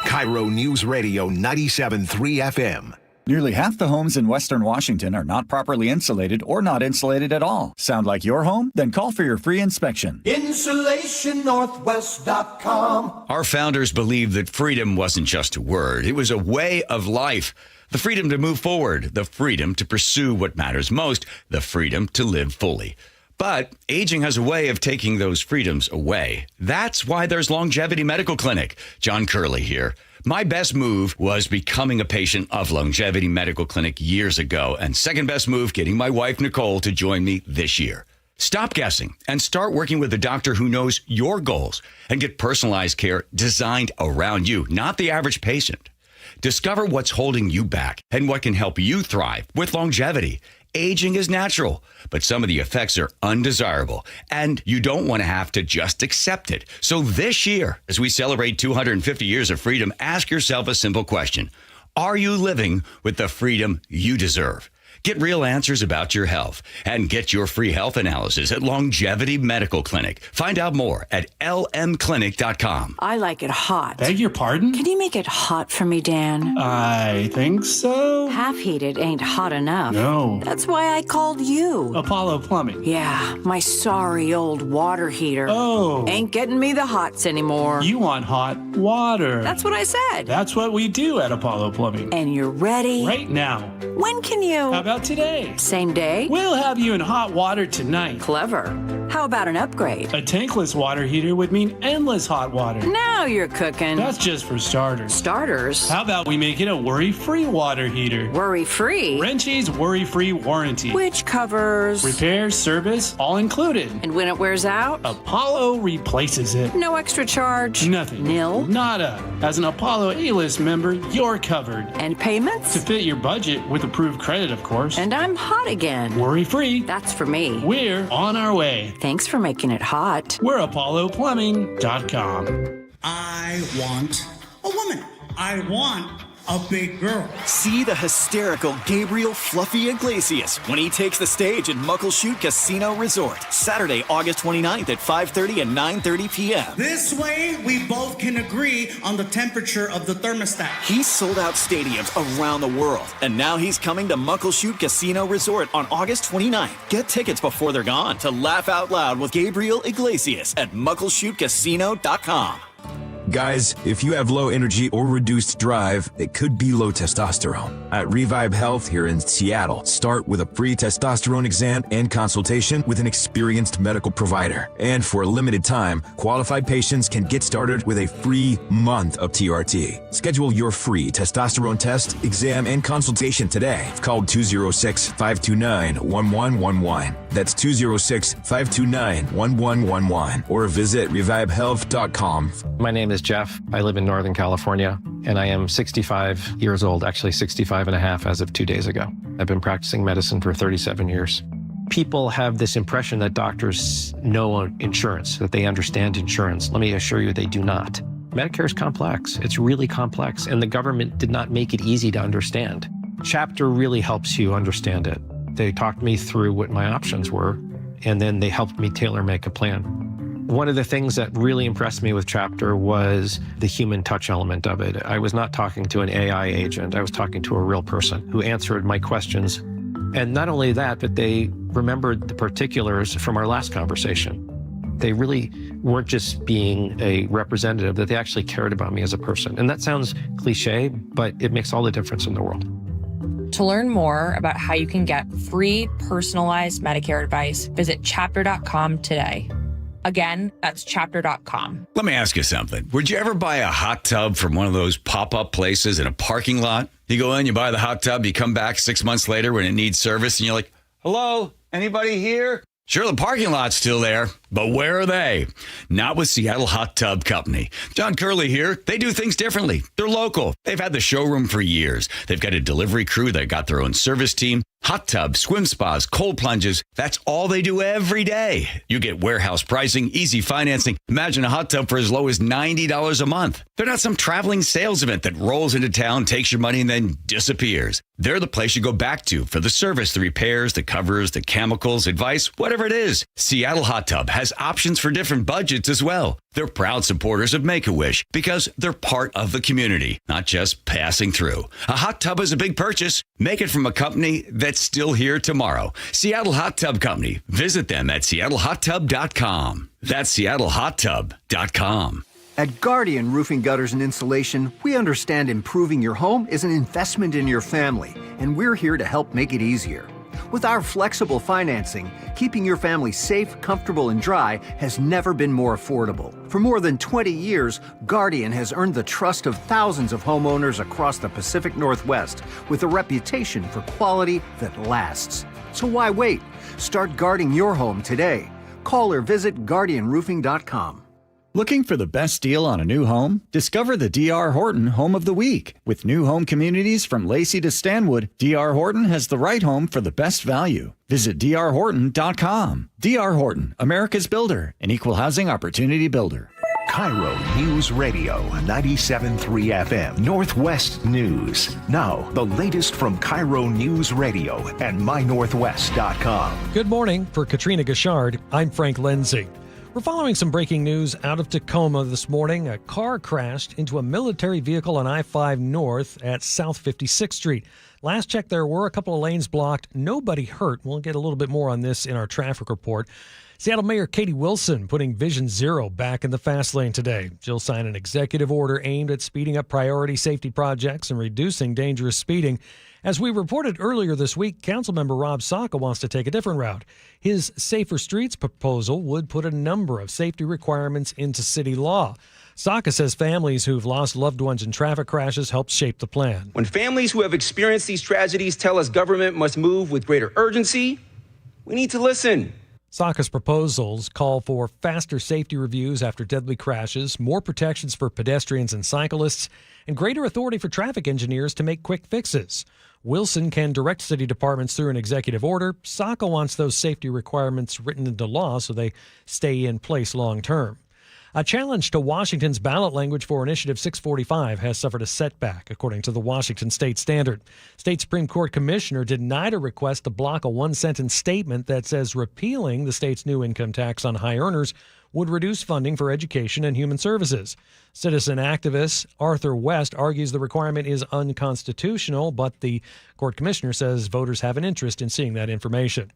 KIRO Newsradio 97.3 FM. Nearly half the homes in Western Washington are not properly insulated or not insulated at all. Sound like your home? Then call for your free inspection. InsulationNorthwest.com. Our founders believed that freedom wasn't just a word. It was a way of life. The freedom to move forward, the freedom to pursue what matters most, the freedom to live fully. But aging has a way of taking those freedoms away. That's why there's Longevity Medical Clinic. John Curley here. My best move was becoming a patient of Longevity Medical Clinic years ago, and second best move, getting my wife Nicole to join me this year. Stop guessing and start working with a doctor who knows your goals and get personalized care designed around you, not the average patient. Discover what's holding you back and what can help you thrive with longevity. Aging is natural, but some of the effects are undesirable, and you don't want to have to just accept it. So this year, as we celebrate 250 years of freedom, ask yourself a simple question. Are you living with the freedom you deserve? Get real answers about your health and get your free health analysis at Longevity Medical Clinic. Find out more at lmclinic.com. I like it hot. Beg your pardon? Can you make it hot for me, Dan? I think so. Half heated ain't hot enough. No. That's why I called you. Apollo Plumbing. Yeah, my sorry old water heater. Oh. Ain't getting me the hots anymore. You want hot water. That's what I said. That's what we do at Apollo Plumbing. And you're ready? Right now. When can you? How about today? Same day? We'll have you in hot water tonight. Clever. How about an upgrade? A tankless water heater would mean endless hot water. Now you're cooking. That's just for starters. Starters? How about we make it a worry-free water heater? Worry-free? Wrenchie's worry-free warranty. Which covers? Repair, service, all included. And when it wears out? Apollo replaces it. No extra charge? Nothing. Nil? Nada. As an Apollo A-list member, you're covered. And payments? To fit your budget with approved credit, of course. And I'm hot again. Worry-free. That's for me. We're on our way. Thanks for making it hot. We're ApolloPlumbing.com. I want a woman. I want a big girl. See the hysterical Gabriel Fluffy Iglesias when he takes the stage at Muckleshoot Casino Resort. Saturday, August 29th at 5:30 and 9:30 p.m. This way, we both can agree on the temperature of the thermostat. He's sold out stadiums around the world, and now he's coming to Muckleshoot Casino Resort on August 29th. Get tickets before they're gone to laugh out loud with Gabriel Iglesias at muckleshootcasino.com. Guys, if you have low energy or reduced drive, it could be low testosterone. At Revive Health here in Seattle, start with a free testosterone exam and consultation with an experienced medical provider. And for a limited time, qualified patients can get started with a free month of TRT. Schedule your free testosterone test, exam, and consultation today. Call 206-529-1111. That's 206-529-1111. Or visit revivehealth.com. My name is Jeff. I live in Northern California, and I am 65 years old, actually 65 and a half as of 2 days ago. I've been practicing medicine for 37 years. People have this impression that doctors know insurance, that they understand insurance. Let me assure you they do not. Medicare is complex. It's really complex, and the government did not make it easy to understand. Chapter really helps you understand it. They talked me through what my options were, and then they helped me tailor-make a plan. One of the things that really impressed me with Chapter was the human touch element of it. I was not talking to an AI agent. I was talking to a real person who answered my questions. And not only that, but they remembered the particulars from our last conversation. They really weren't just being a representative, that they actually cared about me as a person. And that sounds cliche, but it makes all the difference in the world. To learn more about how you can get free personalized Medicare advice, visit chapter.com today. Again, that's chapter.com. Let me ask you something. Would you ever buy a hot tub from one of those pop-up places in a parking lot? You go in, you buy the hot tub, you come back 6 months later when it needs service, and you're like, hello, anybody here? Sure, the parking lot's still there, but where are they? Not with Seattle Hot Tub Company. John Curley here. They do things differently. They're local. They've had the showroom for years. They've got a delivery crew. They've got their own service team. Hot tubs, swim spas, cold plunges. That's all they do every day. You get warehouse pricing, easy financing. Imagine a hot tub for as low as $90 a month. They're not some traveling sales event that rolls into town, takes your money, and then disappears. They're the place you go back to for the service, the repairs, the covers, the chemicals, advice, whatever it is. Seattle Hot Tub has options for different budgets as well. They're proud supporters of Make-A-Wish because they're part of the community, not just passing through. A hot tub is a big purchase. Make it from a company that's still here tomorrow. Seattle Hot Tub Company. Visit them at seattlehottub.com. That's seattlehottub.com. At Guardian Roofing, Gutters, and Insulation, we understand improving your home is an investment in your family, and we're here to help make it easier. With our flexible financing, keeping your family safe, comfortable, and dry has never been more affordable. For more than 20 years, Guardian has earned the trust of thousands of homeowners across the Pacific Northwest with a reputation for quality that lasts. So why wait? Start guarding your home today. Call or visit guardianroofing.com. Looking for the best deal on a new home? Discover the D.R. Horton Home of the Week. With new home communities from Lacey to Stanwood, D.R. Horton has the right home for the best value. Visit drhorton.com. D.R. Horton, America's builder, an equal housing opportunity builder. KIRO News Radio 97.3 FM Northwest News. Now, the latest from KIRO News Radio and mynorthwest.com. Good morning. For Katrina Gashard, I'm Frank Lindsay. We're following some breaking news out of Tacoma this morning. A car crashed into a military vehicle on I-5 North at South 56th Street. Last check, there were a couple of lanes blocked. Nobody hurt. We'll get a little bit more on this in our traffic report. Seattle Mayor Katie Wilson putting Vision Zero back in the fast lane today. She'll sign an executive order aimed at speeding up priority safety projects and reducing dangerous speeding. As we reported earlier this week, Councilmember Rob Saka wants to take a different route. His Safer Streets proposal would put a number of safety requirements into city law. Saka says families who've lost loved ones in traffic crashes helped shape the plan. When families who have experienced these tragedies tell us government must move with greater urgency, we need to listen. Saka's proposals call for faster safety reviews after deadly crashes, more protections for pedestrians and cyclists, and greater authority for traffic engineers to make quick fixes. Wilson can direct city departments through an executive order. Saka wants those safety requirements written into law so they stay in place long term. A challenge to Washington's ballot language for Initiative 645 has suffered a setback, according to the Washington State Standard. State Supreme Court Commissioner denied a request to block a one-sentence statement that says repealing the state's new income tax on high earners would reduce funding for education and human services. Citizen activist Arthur West argues the requirement is unconstitutional, but the court commissioner says voters have an interest in seeing that information.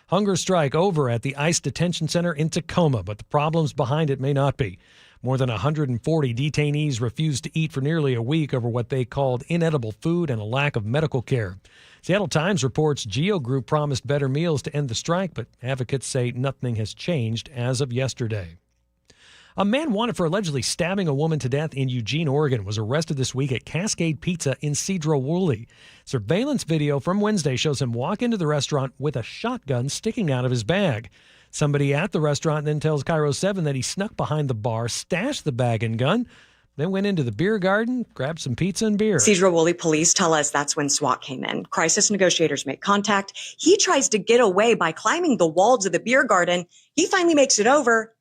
Hunger strike over at the ICE detention center in Tacoma, but the problems behind it may not be. More than 140 detainees refused to eat for nearly a week over what they called inedible food and a lack of medical care. Seattle Times reports Geo Group promised better meals to end the strike, but advocates say nothing has changed as of yesterday. A man wanted for allegedly stabbing a woman to death in Eugene, Oregon, was arrested this week at Cascade Pizza in Cedro-Woolley. Surveillance video from Wednesday shows him walk into the restaurant with a shotgun sticking out of his bag. Somebody at the restaurant then tells KIRO 7 that he snuck behind the bar, stashed the bag and gun, then went into the beer garden, grabbed some pizza and beer. Cedro-Woolley police tell us that's when SWAT came in. Crisis negotiators make contact. He tries to get away by climbing the walls of the beer garden. He finally makes it over.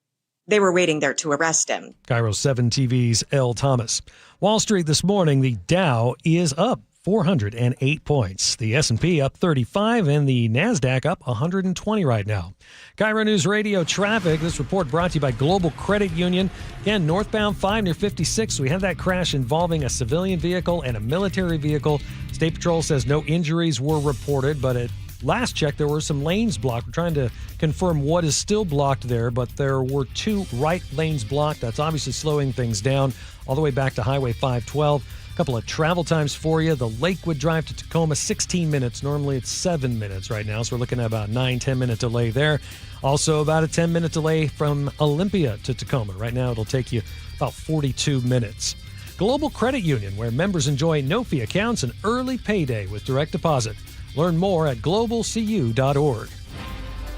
They were waiting there to arrest him. KIRO 7 TV's L. Thomas. Wall Street this morning, the Dow is up 408 points. The S&P up 35 and the NASDAQ up 120 right now. KIRO News Radio traffic. This report brought to you by Global Credit Union. Again, northbound 5 near 56. We had that crash involving a civilian vehicle and a military vehicle. State Patrol says no injuries were reported, but it last check, there were some lanes blocked. We're trying to confirm what is still blocked there, but there were 2 right lanes blocked. That's obviously slowing things down all the way back to Highway 512. A couple of travel times for you. The Lakewood drive to Tacoma, 16 minutes. Normally it's 7 minutes right now, so we're looking at about 9-10 minute delay there. Also about a 10-minute delay from Olympia to Tacoma. Right now it'll take you about 42 minutes. Global Credit Union, where members enjoy no-fee accounts and early payday with direct deposit. Learn more at globalcu.org.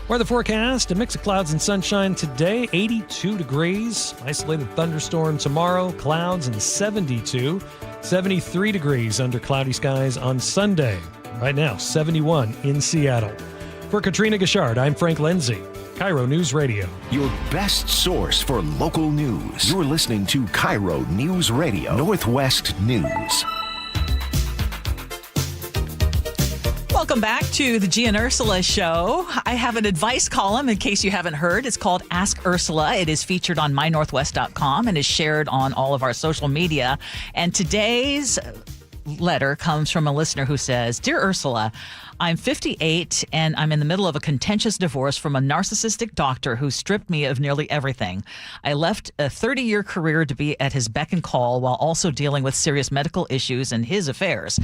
Weather forecast, a mix of clouds and sunshine today, 82 degrees. Isolated thunderstorm tomorrow, clouds and 72. 73 degrees under cloudy skies on Sunday. Right now, 71 in Seattle. For Katrina Gashard, I'm Frank Lindsay, KIRO News Radio. Your best source for local news. You're listening to KIRO News Radio, Northwest News. Welcome back to the Gee and Ursula Show. I have an advice column in case you haven't heard. It's called Ask Ursula. It is featured on mynorthwest.com and is shared on all of our social media. And today's letter comes from a listener who says, Dear Ursula, I'm 58 and I'm in the middle of a contentious divorce from a narcissistic doctor who stripped me of nearly everything. I left a 30-year career to be at his beck and call while also dealing with serious medical issues and his affairs.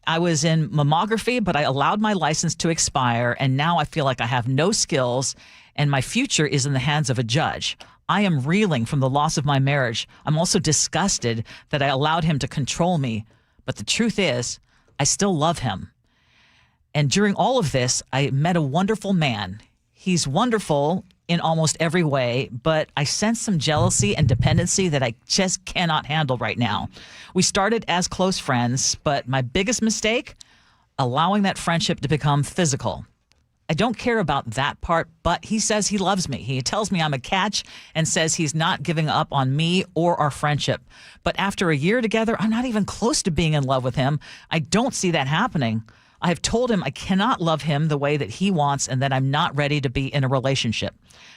I was in mammography, but I allowed my license to expire, and now I feel like I have no skills, and my future is in the hands of a judge. I am reeling from the loss of my marriage. I'm also disgusted that I allowed him to control me. But the truth is, I still love him. And during all of this, I met a wonderful man. He's wonderful in almost every way, but I sense some jealousy and dependency that I just cannot handle right now. We started as close friends, but my biggest mistake, allowing that friendship to become physical. I don't care about that part, but he says he loves me. He tells me I'm a catch and says he's not giving up on me or our friendship. But after a year together, I'm not even close to being in love with him. I don't see that happening. I have told him I cannot love him the way that he wants and that I'm not ready to be in a relationship.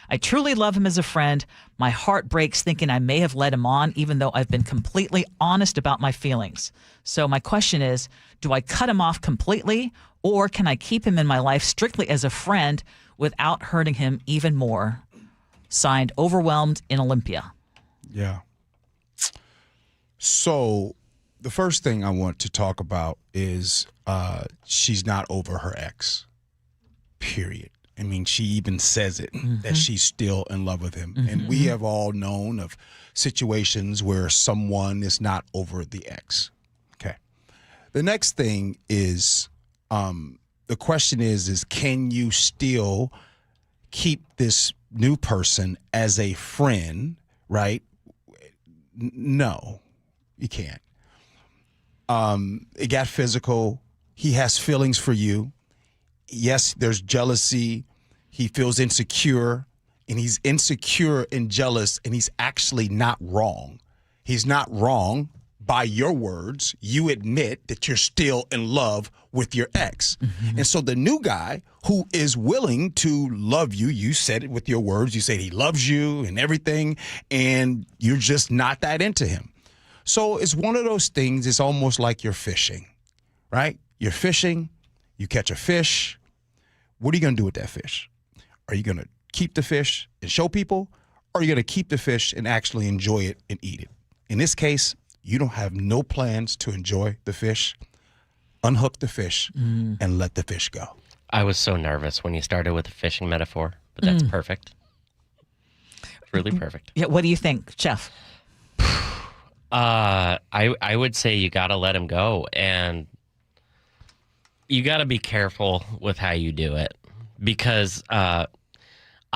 I truly love him as a friend. My heart breaks thinking I may have led him on, even though I've been completely honest about my feelings. So my question is, do I cut him off completely, or can I keep him in my life strictly as a friend without hurting him even more? Signed, Overwhelmed in Olympia. Yeah. So the first thing I want to talk about is she's not over her ex, period. I mean, she even says it, that she's still in love with him. And we have all known of situations where someone is not over the ex. Okay. The next thing is, the question is can you still keep this new person as a friend, right? No, you can't. It got physical. He has feelings for you. Yes, there's jealousy. He feels insecure, and he's insecure and jealous, and he's actually not wrong. He's not wrong by your words. You admit that you're still in love with your ex. And so the new guy who is willing to love you, you said it with your words, you said he loves you and everything, and you're just not that into him. So it's one of those things, it's almost like you're fishing, right? You're fishing, you catch a fish. What are you going to do with that fish? Are you going to keep the fish and show people, or are you going to keep the fish and actually enjoy it and eat it? In this case, you don't have no plans to enjoy the fish. Unhook the fish and let the fish go. I was so nervous when you started with the fishing metaphor, but that's perfect. Really perfect. Yeah. What do you think, Jeff? I would say you got to let him go, and you got to be careful with how you do it, because I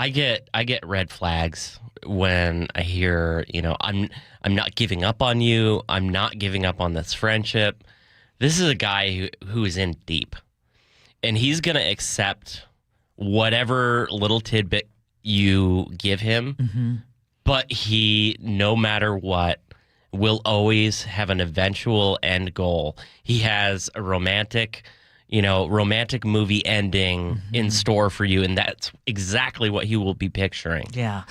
get red flags when I hear, I'm not giving up on you. I'm not giving up on this friendship. This is a guy who is in deep, and he's going to accept whatever little tidbit you give him, but he, no matter what, will always have an eventual end goal. He has a romantic movie ending in store for you, and that's exactly what he will be picturing. Yeah.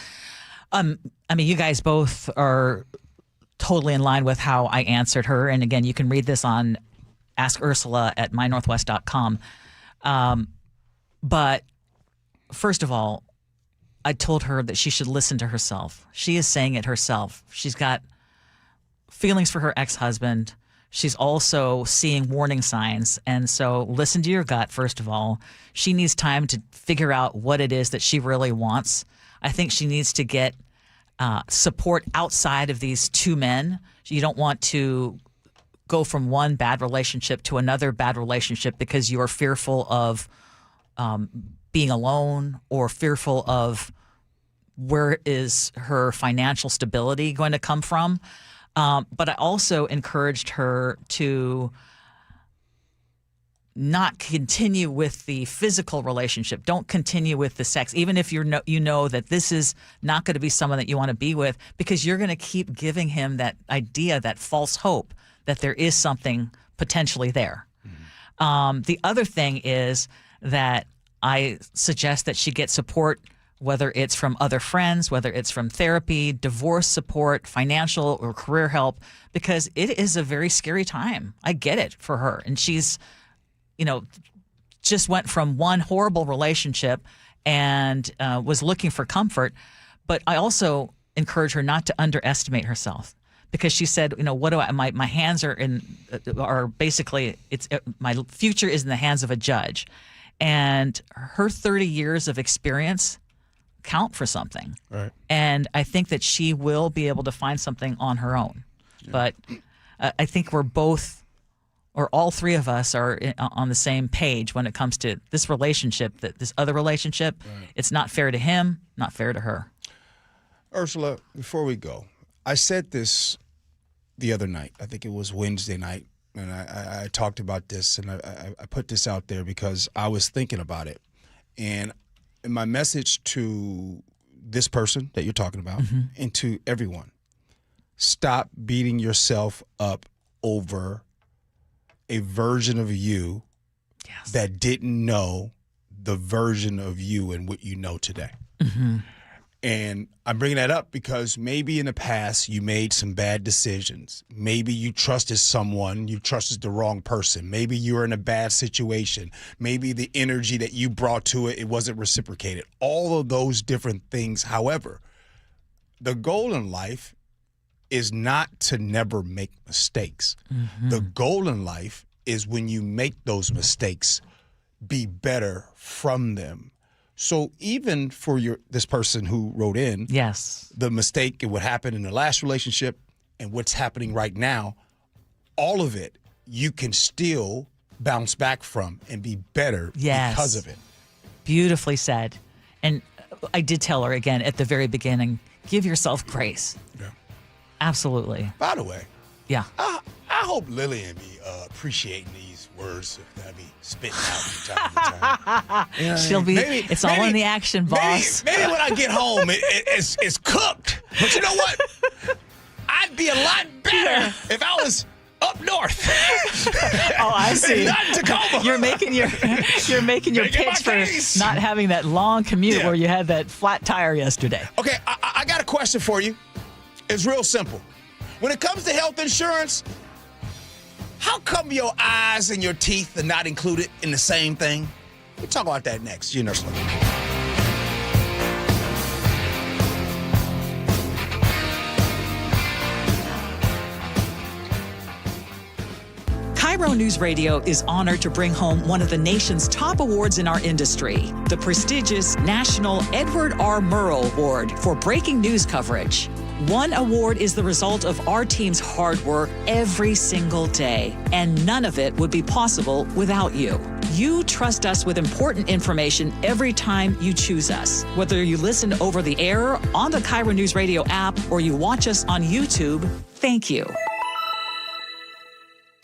I mean, you guys both are totally in line with how I answered her. And again, you can read this on Ask Ursula at mynorthwest.com. But first of all, I told her that she should listen to herself. She is saying it herself. She's got feelings for her ex-husband. She's also seeing warning signs. And so listen to your gut, first of all. She needs time to figure out what it is that she really wants. I think she needs to get support outside of these two men. You don't want to go from one bad relationship to another bad relationship because you are fearful of being alone or fearful of where is her financial stability going to come from. But I also encouraged her to not continue with the physical relationship. Don't continue with the sex, even if you know that this is not going to be someone that you want to be with, because you're going to keep giving him that idea, that false hope that there is something potentially there. The other thing is that I suggest that she get support, whether it's from other friends, whether it's from therapy, divorce support, financial or career help, because it is a very scary time. I get it for her. And she's, just went from one horrible relationship and was looking for comfort. But I also encourage her not to underestimate herself, because she said, what do my hands are basically, my future is in the hands of a judge. And her 30 years of experience count for something. Right. And I think that she will be able to find something on her own. Yeah. But I think we're both, or all three of us are on the same page when it comes to this relationship, this other relationship. Right. It's not fair to him, not fair to her. Ursula, before we go, I said this the other night. I think it was Wednesday night. And I talked about this, and I put this out there because I was thinking about it. And my message to this person that you're talking about, and to everyone, stop beating yourself up over a version of you that didn't know the version of you and what you know today. And I'm bringing that up because maybe in the past you made some bad decisions. Maybe you trusted someone, you trusted the wrong person. Maybe you were in a bad situation. Maybe the energy that you brought to it wasn't reciprocated. All of those different things. However, the goal in life is not to never make mistakes. The goal in life is when you make those mistakes, be better from them. So even for this person who wrote in, the mistake and what happened in the last relationship and what's happening right now, all of it, you can still bounce back from and be better because of it. Beautifully said. And I did tell her again at the very beginning, give yourself grace. Yeah. Absolutely. By the way, yeah, I hope Lillian be appreciating these words that I be spitting out from time to time. You know She'll be. It's all in the action, boss. Maybe when I get home, it's cooked. But you know what? I'd be a lot better if I was up north. Oh, I see. Not in Tacoma. You're making your pitch for not having that long commute where you had that flat tire yesterday. Okay, I got a question for you. It's real simple. When it comes to health insurance, how come your eyes and your teeth are not included in the same thing? We'll talk about that next. Gee and Ursula. KIRO Newsradio is honored to bring home one of the nation's top awards in our industry, the prestigious National Edward R. Murrow Award for breaking news coverage. One award is the result of our team's hard work every single day, and none of it would be possible without you. You trust us with important information every time you choose us. Whether you listen over the air, on the KIRO Newsradio app, or you watch us on YouTube, thank you.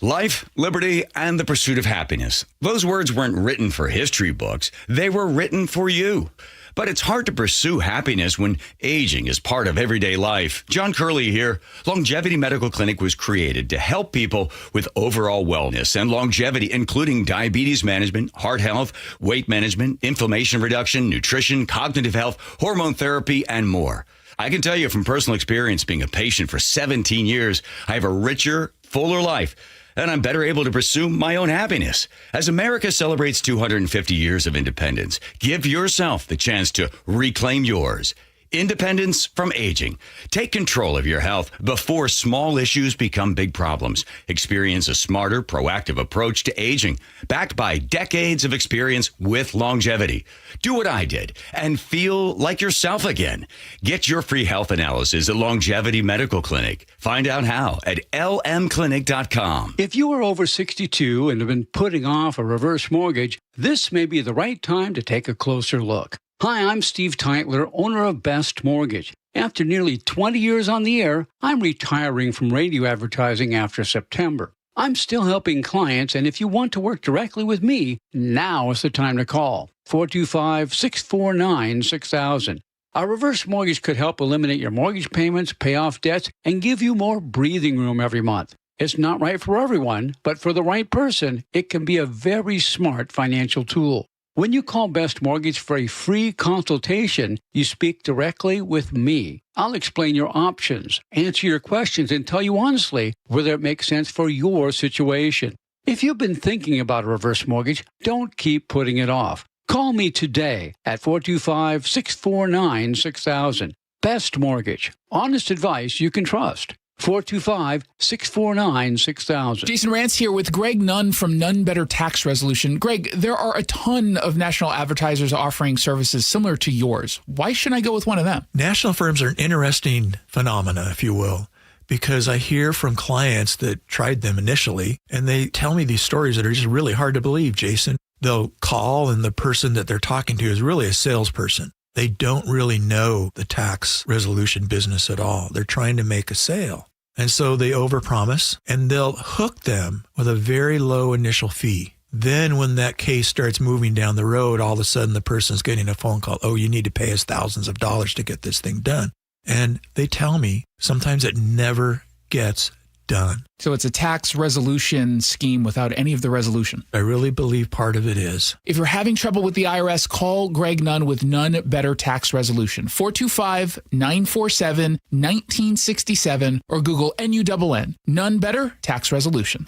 Life, liberty, and the pursuit of happiness. Those words weren't written for history books. They were written for you. But it's hard to pursue happiness when aging is part of everyday life. John Curley here. Longevity Medical Clinic was created to help people with overall wellness and longevity, including diabetes management, heart health, weight management, inflammation reduction, nutrition, cognitive health, hormone therapy, and more. I can tell you from personal experience, being a patient for 17 years, I have a richer, fuller life. and I'm better able to pursue my own happiness. As America celebrates 250 years of independence, give yourself the chance to reclaim yours. Independence from aging. Take control of your health before small issues become big problems. Experience a smarter, proactive approach to aging, backed by decades of experience with longevity. Do what I did and feel like yourself again. Get your free health analysis at Longevity Medical Clinic. Find out how at lmclinic.com. If you are over 62 and have been putting off a reverse mortgage, this may be the right time to take a closer look. Hi, I'm Steve Teitler, owner of Best Mortgage. After nearly 20 years on the air, I'm retiring from radio advertising after September. I'm still helping clients, and if you want to work directly with me, now is the time to call. 425-649-6000. Our reverse mortgage could help eliminate your mortgage payments, pay off debts, and give you more breathing room every month. It's not right for everyone, but for the right person, it can be a very smart financial tool. When you call Best Mortgage for a free consultation, you speak directly with me. I'll explain your options, answer your questions, and tell you honestly whether it makes sense for your situation. If you've been thinking about a reverse mortgage, don't keep putting it off. Call me today at 425-649-6000. Best Mortgage. Honest advice you can trust. 425-649-6000. Jason Rance here with Greg Nunn from None Better Tax Resolution. Greg, there are a ton of national advertisers offering services similar to yours. Why shouldn't I go with one of them? National firms are an interesting phenomena, if you will, because I hear from clients that tried them initially, and they tell me these stories that are just really hard to believe, Jason. They'll call, and the person that they're talking to is really a salesperson. They don't really know the tax resolution business at all. They're trying to make a sale. And so they overpromise, and they'll hook them with a very low initial fee. Then when that case starts moving down the road, all of a sudden the person's getting a phone call. Oh, you need to pay us thousands of dollars to get this thing done. And they tell me sometimes it never gets done. So it's a tax resolution scheme without any of the resolution. I really believe part of it is. If you're having trouble with the IRS, call Greg Nunn with None Better Tax Resolution. 425-947-1967 or Google NUNN. None Better Tax Resolution.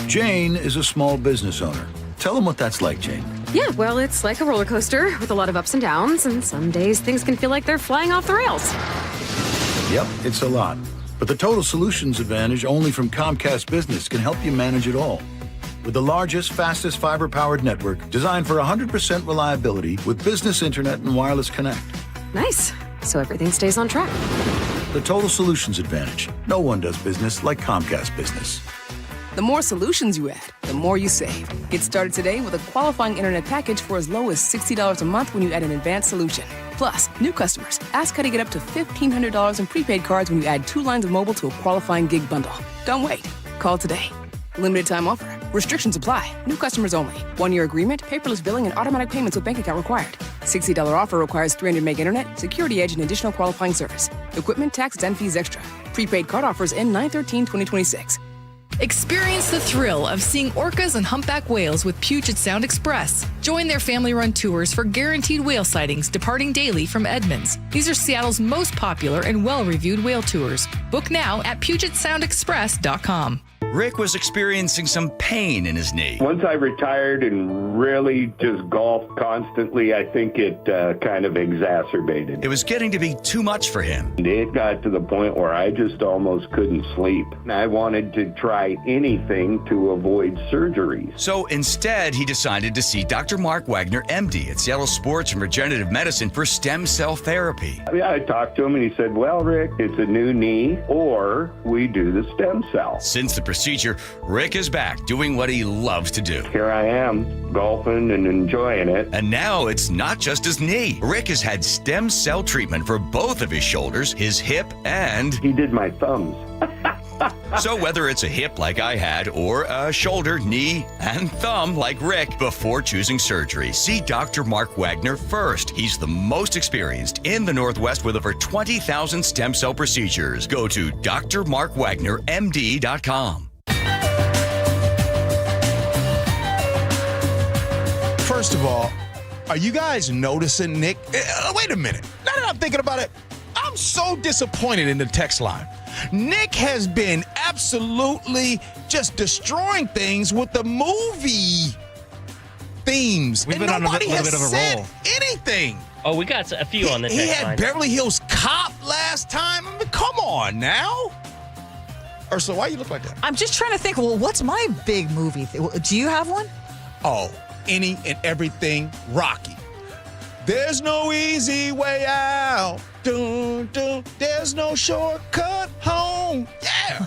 Jane is a small business owner. Tell them what that's like, Jane. Yeah, well, it's like a roller coaster with a lot of ups and downs, and some days things can feel like they're flying off the rails. Yep, it's a lot. But the Total Solutions Advantage only from Comcast Business can help you manage it all. With the largest, fastest fiber-powered network designed for 100% reliability with business internet and wireless connect. Nice. So everything stays on track. The Total Solutions Advantage. No one does business like Comcast Business. The more solutions you add, the more you save. Get started today with a qualifying internet package for as low as $60 a month when you add an advanced solution. Plus, new customers, ask how to get up to $1,500 in prepaid cards when you add 2 lines of mobile to a qualifying gig bundle. Don't wait. Call today. Limited time offer. Restrictions apply. New customers only. 1-year agreement, paperless billing, and automatic payments with bank account required. $60 offer requires 300 meg internet, security edge, and additional qualifying service. Equipment, taxes, and fees extra. Prepaid card offers end 9/13/2026. Experience the thrill of seeing orcas and humpback whales with Puget Sound Express. Join their family-run tours for guaranteed whale sightings departing daily from Edmonds. These are Seattle's most popular and well-reviewed whale tours. Book now at PugetSoundExpress.com. Rick was experiencing some pain in his knee. Once I retired and really just golfed constantly, I think it kind of exacerbated. It was getting to be too much for him. It got to the point where I just almost couldn't sleep. I wanted to try anything to avoid surgeries. So instead, he decided to see Dr. Mark Wagner, MD, at Seattle Sports and Regenerative Medicine for stem cell therapy. I talked to him and he said, well, Rick, it's a new knee or we do the stem cell. Since the procedure, Rick is back doing what he loves to do. Here I am, golfing and enjoying it. And now it's not just his knee. Rick has had stem cell treatment for both of his shoulders, his hip, and... He did my thumbs. So whether it's a hip like I had or a shoulder, knee, and thumb like Rick, before choosing surgery, see Dr. Mark Wagner first. He's the most experienced in the Northwest with over 20,000 stem cell procedures. Go to drmarkwagnermd.com. First of all, are you guys noticing, Nick? Wait a minute. Now that I'm thinking about it, I'm so disappointed in the text line. Nick has been absolutely just destroying things with the movie themes. We've and been on a nobody little has bit of a said roll. anything. Oh, we got a few on the He text had line. Beverly Hills Cop last time. I mean, come on now. Ursula, why you look like that? I'm just trying to think, well, what's my big movie? Do you have one? Oh, any and everything Rocky. There's no easy way out. Dun, dun. There's no shortcut home. Yeah.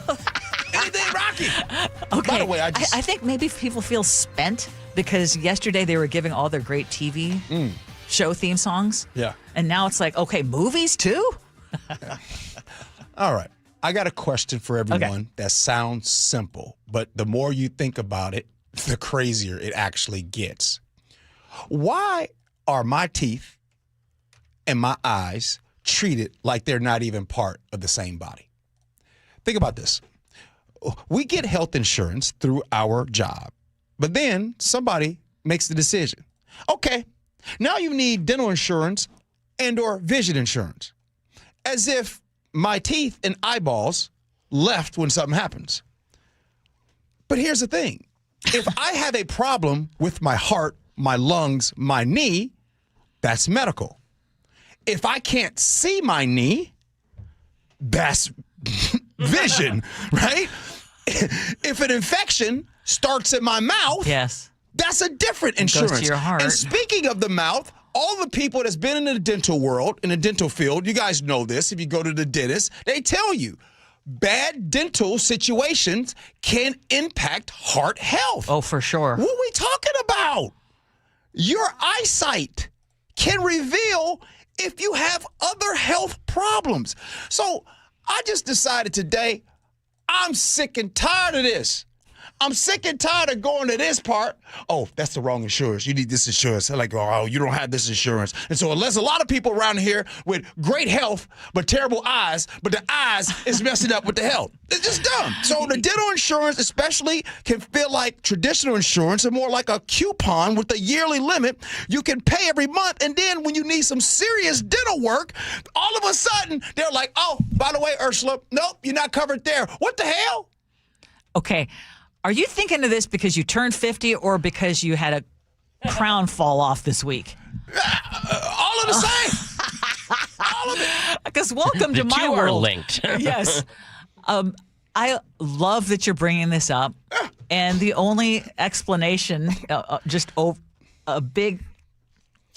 Anything Rocky. Okay. By the way, I think maybe people feel spent because yesterday they were giving all their great TV show theme songs. Yeah. And now it's like, okay, movies too? All right. I got a question for everyone that sounds simple, but the more you think about it, the crazier it actually gets. Why are my teeth and my eyes treated like they're not even part of the same body? Think about this. We get health insurance through our job, but then somebody makes the decision. Okay, now you need dental insurance and or vision insurance. As if my teeth and eyeballs left when something happens. But here's the thing. If I have a problem with my heart, my lungs, my knee, that's medical. If I can't see my knee, that's vision, right? If an infection starts in my mouth, yes, that's a different It insurance. goes to your heart. And speaking of the mouth, all the people that's been in the dental world, in the dental field, you guys know this. If you go to the dentist, they tell you bad dental situations can impact heart health. Oh, for sure. What are we talking about? Your eyesight can reveal if you have other health problems. So I just decided today, I'm sick and tired of this. I'm sick and tired of going to this part. Oh, that's the wrong insurance. You need this insurance. They're like, oh, you don't have this insurance. And so unless a lot of people around here with great health but terrible eyes, but the eyes is messing up with the health. It's just dumb. So the dental insurance especially can feel like traditional insurance and more like a coupon with a yearly limit. You can pay every month, and then when you need some serious dental work, all of a sudden they're like, oh, by the way, Ursula, nope, you're not covered there. What the hell? Okay. Are you thinking of this because you turned 50 or because you had a crown fall off this week? All of the same. All of it. Because welcome The to my two are world. linked. Yes. I love that you're bringing this up. And the only explanation, just a big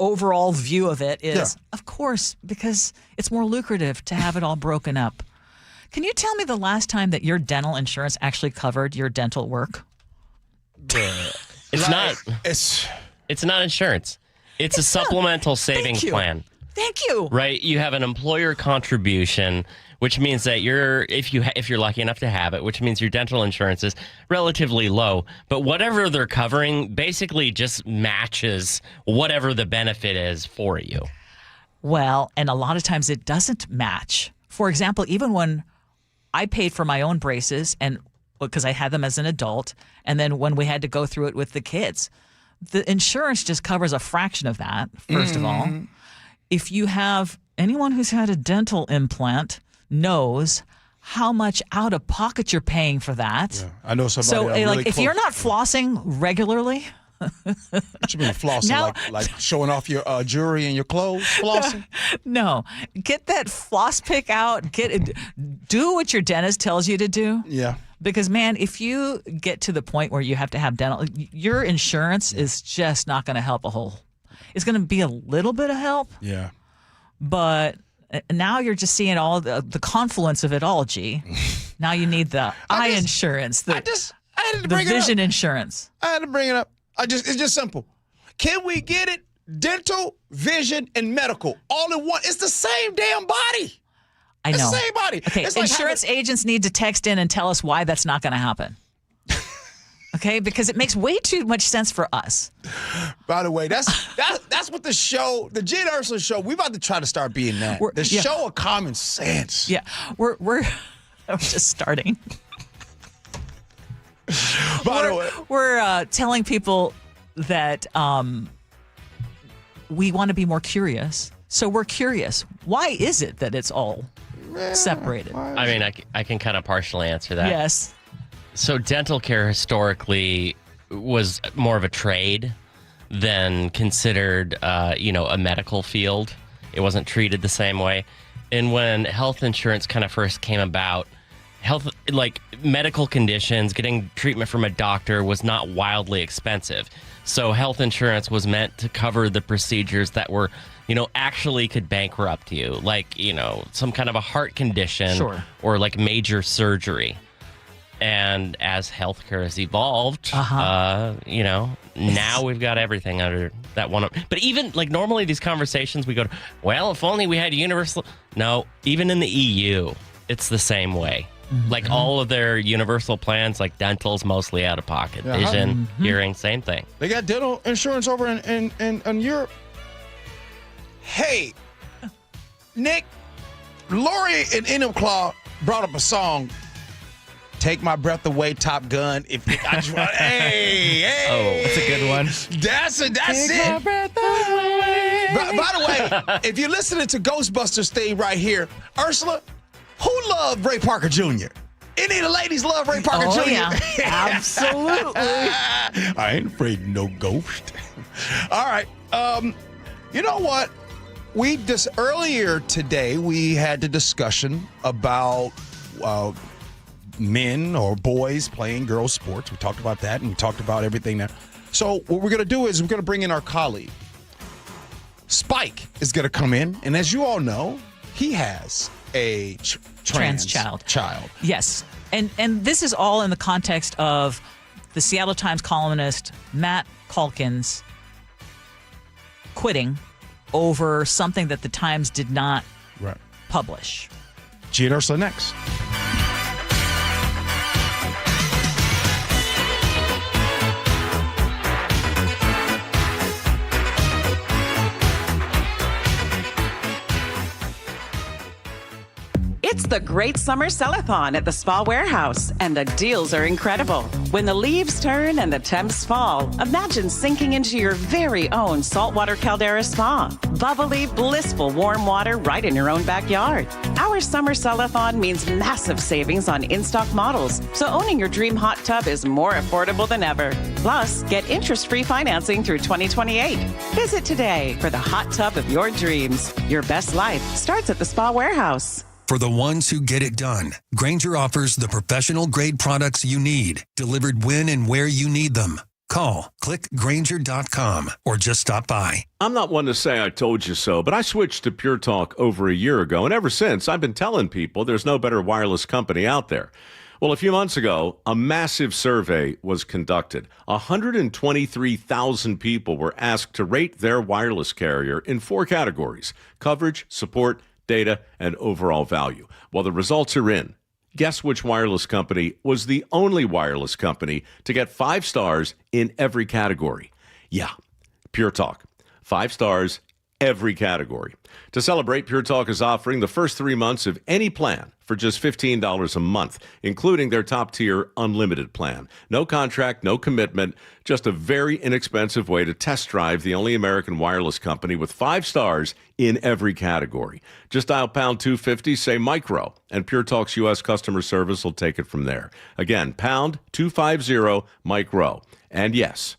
overall view of it is, of course, because it's more lucrative to have it all broken up. Can you tell me the last time that your dental insurance actually covered your dental work? It's not insurance. It's a supplemental savings plan. Thank you. Right? You have an employer contribution, which means that if you're lucky enough to have it, which means your dental insurance is relatively low, but whatever they're covering basically just matches whatever the benefit is for you. Well, and a lot of times it doesn't match. For example, even when I paid for my own braces and because I had them as an adult, and then when we had to go through it with the kids, the insurance just covers a fraction of that, first of all. If you have anyone who's had a dental implant knows how much out of pocket you're paying for that. Yeah, I know somebody. So, really if close. you're not flossing regularly, What you mean flossing? Now- like showing off your jewelry and your clothes? Flossing? no, get that floss pick out. Do what your dentist tells you to do. Yeah. Because, man, if you get to the point where you have to have dental, your insurance is just not going to help a whole. It's going to be a little bit of help, Yeah. but now you're just seeing all the confluence of it all, G. Now you need the eye insurance, the I had to the bring it up. vision insurance. I had to bring it up. It's just simple. Can we get it? Dental, vision, and medical all in one. It's the same damn body. I know. It's the same body. Okay, It's like insurance agents need to text in and tell us why that's not going to happen. Okay, because it makes way too much sense for us. By the way, that's what the show, the Gee Ursula Show, we're about to try to start being that. Show of common sense. Yeah, we're just starting. By the way, we're telling people that we want to be more curious. So we're curious. Why is it that it's all separated? I mean, I can kind of partially answer that. Yes. So dental care historically was more of a trade than considered, a medical field. It wasn't treated the same way. And when health insurance kind of first came about, medical conditions, getting treatment from a doctor was not wildly expensive. So health insurance was meant to cover the procedures that were, actually could bankrupt you, like, some kind of a heart condition Sure. or like major surgery. And as healthcare has evolved, now we've got everything under that one. But even like normally these conversations, we go to, well, if only we had universal. No, even in the EU, it's the same way. Mm-hmm. Like all of their universal plans, like dental's mostly out of pocket. Yeah. Vision, hearing, same thing. They got dental insurance over in Europe. Hey, Nick, Lori and Enumclaw brought up a song. Take My Breath Away, Top Gun. Hey. Oh, that's a good one. That's it. Take my breath away. By the way, if you're listening to Ghostbusters theme right here, Ursula, who loved Ray Parker Jr.? Any of the ladies love Ray Parker Jr.? Yeah. Absolutely. I ain't afraid of no ghost. All right. You know what? Earlier today, we had the discussion about men or boys playing girls' sports. We talked about that, and we talked about everything there. So what we're going to do is we're going to bring in our colleague. Spike is going to come in, and as you all know, he has a trans child. Yes. And this is all in the context of the Seattle Times columnist Matt Calkins quitting over something that the Times did not publish. Gee and Ursula next. It's the Great Summer Sell-a-thon at the Spa Warehouse, and the deals are incredible. When the leaves turn and the temps fall, imagine sinking into your very own saltwater caldera spa. Bubbly, blissful warm water right in your own backyard. Our Summer Sell-a-thon means massive savings on in-stock models, so owning your dream hot tub is more affordable than ever. Plus, get interest-free financing through 2028. Visit today for the hot tub of your dreams. Your best life starts at the Spa Warehouse. For the ones who get it done, Grainger offers the professional-grade products you need, delivered when and where you need them. Call, click Grainger.com, or just stop by. I'm not one to say I told you so, but I switched to Pure Talk over a year ago, and ever since, I've been telling people there's no better wireless company out there. Well, a few months ago, a massive survey was conducted. 123,000 people were asked to rate their wireless carrier in 4 categories: coverage, support, data, and overall value. Well, the results are in. Guess which wireless company was the only wireless company to get 5 stars in every category? Yeah, Pure Talk. 5 stars, every category. To celebrate, Pure Talk is offering the first 3 months of any plan for just $15 a month, including their top-tier unlimited plan. No contract, no commitment, just a very inexpensive way to test drive the only American wireless company with 5 stars in every category. Just dial pound 250, say micro, and Pure Talk's U.S. customer service will take it from there. Again, pound 250 micro. And yes,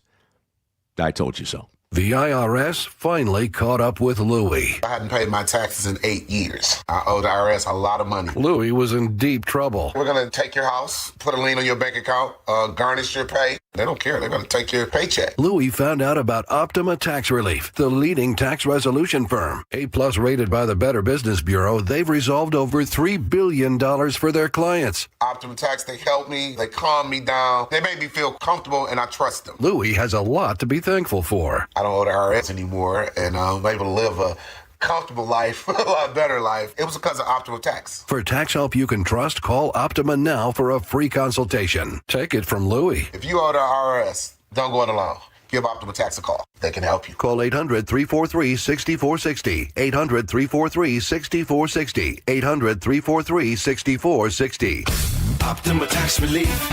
I told you so. The IRS finally caught up with Louie. I hadn't paid my taxes in 8 years. I owe the IRS a lot of money. Louie was in deep trouble. We're going to take your house, put a lien on your bank account, garnish your pay. They don't care. They're going to take your paycheck. Louie found out about Optima Tax Relief, the leading tax resolution firm. A-plus rated by the Better Business Bureau, they've resolved over $3 billion for their clients. Optima Tax, they help me. They calm me down. They make me feel comfortable, and I trust them. Louie has a lot to be thankful for. I don't owe the IRS anymore, and I'm able to live a comfortable life, a lot better life. It was because of Optima Tax. For tax help you can trust, call Optima now for a free consultation. Take it from Louie. If you owe the IRS, don't go it alone. Give Optima Tax a call. They can help you. Call 800-343-6460. 800-343-6460. 800-343-6460. Optima Tax Relief.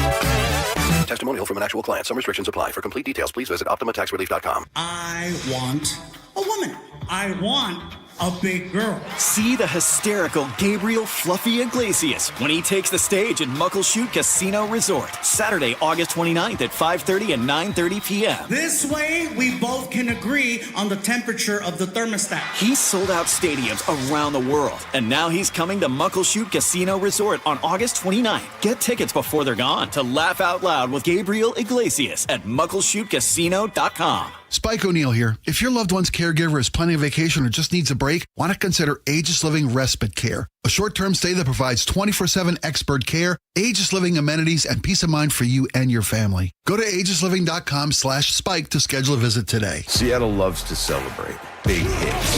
Testimonial from an actual client. Some restrictions apply. For complete details, please visit OptimaTaxRelief.com. I want a woman. I want a big girl. See the hysterical Gabriel Fluffy Iglesias when he takes the stage at Muckleshoot Casino Resort. Saturday, August 29th at 5:30 and 9:30 p.m. This way, we both can agree on the temperature of the thermostat. He's sold out stadiums around the world, and now he's coming to Muckleshoot Casino Resort on August 29th. Get tickets before they're gone to laugh out loud with Gabriel Iglesias at muckleshootcasino.com. Spike O'Neill here. If your loved one's caregiver is planning a vacation or just needs a break, why not consider Aegis Living Respite Care? A short-term stay that provides 24/7 expert care, Aegis Living amenities, and peace of mind for you and your family. Go to aegisliving.com/spike to schedule a visit today. Seattle loves to celebrate. Big hits,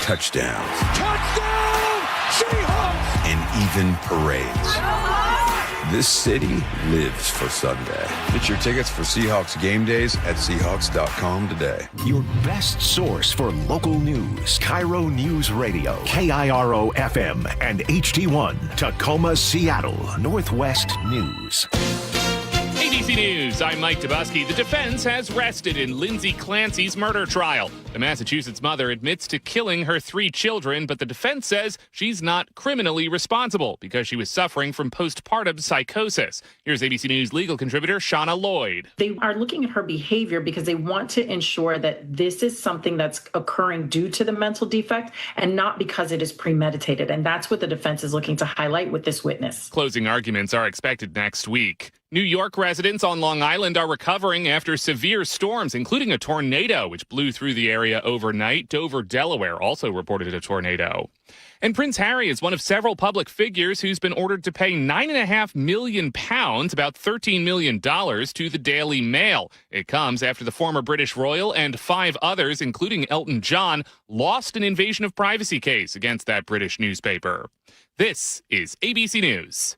touchdowns, Seahawks! and even parades. This city lives for Sunday. Get your tickets for Seahawks game days at Seahawks.com today. Your best source for local news. KIRO News Radio. KIRO FM and HD1. Tacoma, Seattle. Northwest News. ABC News, I'm Mike Dubusky. The defense has rested in Lindsay Clancy's murder trial. The Massachusetts mother admits to killing her 3 children, but the defense says she's not criminally responsible because she was suffering from postpartum psychosis. Here's ABC News legal contributor Shauna Lloyd. They are looking at her behavior because they want to ensure that this is something that's occurring due to the mental defect and not because it is premeditated. And that's what the defense is looking to highlight with this witness. Closing arguments are expected next week. New York residents on Long Island are recovering after severe storms, including a tornado, which blew through the area overnight. Dover, Delaware also reported a tornado. And Prince Harry is one of several public figures who's been ordered to pay £9.5 million, about $13 million, to the Daily Mail. It comes after the former British royal and 5 others, including Elton John, lost an invasion of privacy case against that British newspaper. This is ABC News.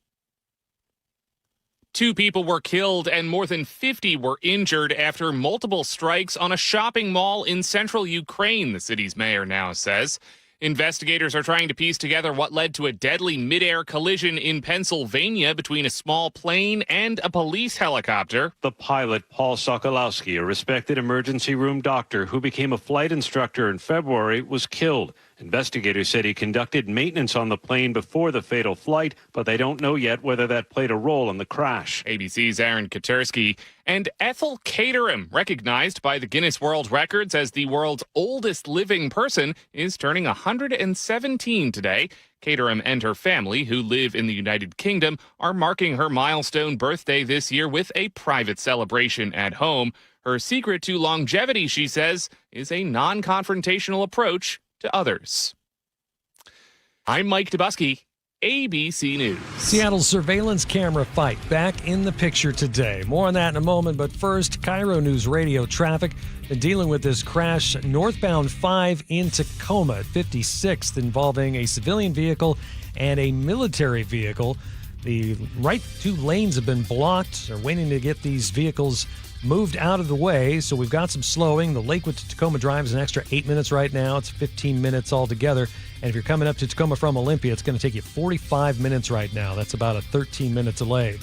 2 people were killed and more than 50 were injured after multiple strikes on a shopping mall in central Ukraine, the city's mayor now says. Investigators are trying to piece together what led to a deadly mid-air collision in Pennsylvania between a small plane and a police helicopter. The pilot, Paul Sokolowski, a respected emergency room doctor who became a flight instructor in February, was killed. Investigators said he conducted maintenance on the plane before the fatal flight, but they don't know yet whether that played a role in the crash. ABC's Aaron Katersky. And Ethel Caterham, recognized by the Guinness World Records as the world's oldest living person, is turning 117 today. Caterham and her family, who live in the United Kingdom, are marking her milestone birthday this year with a private celebration at home. Her secret to longevity, she says, is a non-confrontational approach to others. I'm Mike Dubusky, ABC News. Seattle's surveillance camera fight back in the picture today. More on that in a moment, but first, KIRO News Radio traffic. Been dealing with this crash northbound 5 in Tacoma at 56th involving a civilian vehicle and a military vehicle. The right 2 lanes have been blocked. They're waiting to get these vehicles moved out of the way, so we've got some slowing. The Lakewood to Tacoma drive is an extra 8 minutes right now. It's 15 minutes altogether. And if you're coming up to Tacoma from Olympia, it's going to take you 45 minutes right now. That's about a 13-minute delay.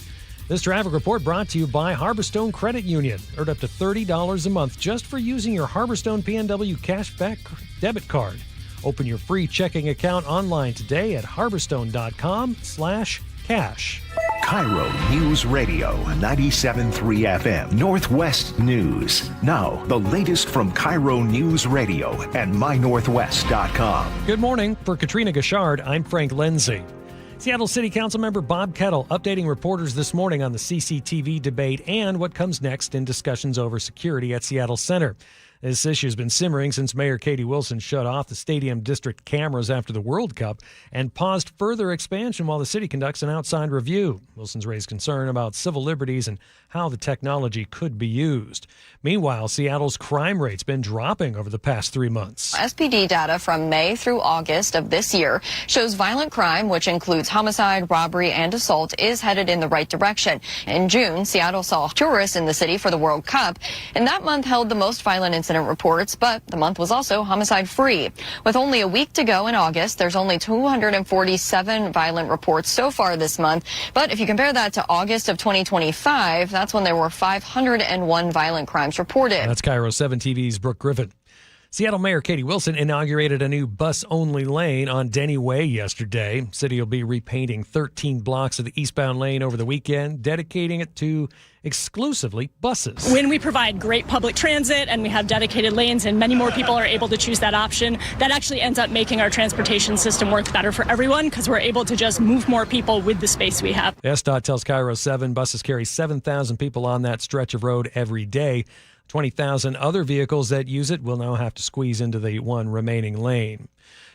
This traffic report brought to you by Harborstone Credit Union. Earn up to $30 a month just for using your Harborstone PNW Cashback debit card. Open your free checking account online today at harborstone.com/cash. KIRO News Radio, 97.3 FM, Northwest News. Now, the latest from KIRO News Radio and mynorthwest.com. Good morning. For Katrina Gashard, I'm Frank Lindsay. Seattle City Council member Bob Kettle updating reporters this morning on the CCTV debate and what comes next in discussions over security at Seattle Center. This issue has been simmering since Mayor Katie Wilson shut off the stadium district cameras after the World Cup and paused further expansion while the city conducts an outside review. Wilson's raised concern about civil liberties and how the technology could be used. Meanwhile, Seattle's crime rate's been dropping over the past 3 months. SPD data from May through August of this year shows violent crime, which includes homicide, robbery, and assault, is headed in the right direction. In June, Seattle saw tourists in the city for the World Cup, and that month held the most violent incident reports, but the month was also homicide-free. With only a week to go in August, there's only 247 violent reports so far this month. But if you compare that to August of 2025, that's when there were 501 violent crimes reported. That's KIRO 7 TV's Brooke Griffin. Seattle Mayor Katie Wilson inaugurated a new bus-only lane on Denny Way yesterday. City will be repainting 13 blocks of the eastbound lane over the weekend, dedicating it to exclusively buses. When we provide great public transit and we have dedicated lanes and many more people are able to choose that option, that actually ends up making our transportation system work better for everyone because we're able to just move more people with the space we have. SDOT tells KIRO 7 buses carry 7,000 people on that stretch of road every day. 20,000 other vehicles that use it will now have to squeeze into the one remaining lane.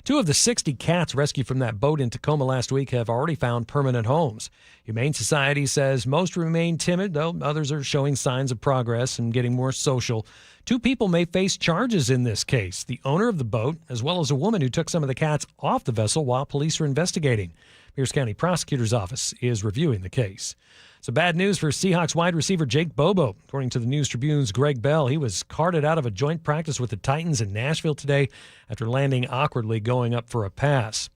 2 of the 60 cats rescued from that boat in Tacoma last week have already found permanent homes. Humane Society says most remain timid, though others are showing signs of progress and getting more social. 2 people may face charges in this case, the owner of the boat, as well as a woman who took some of the cats off the vessel while police are investigating. Pierce County Prosecutor's Office is reviewing the case. So bad news for Seahawks wide receiver Jake Bobo. According to the News Tribune's Greg Bell, he was carted out of a joint practice with the Titans in Nashville today after landing awkwardly going up for a pass.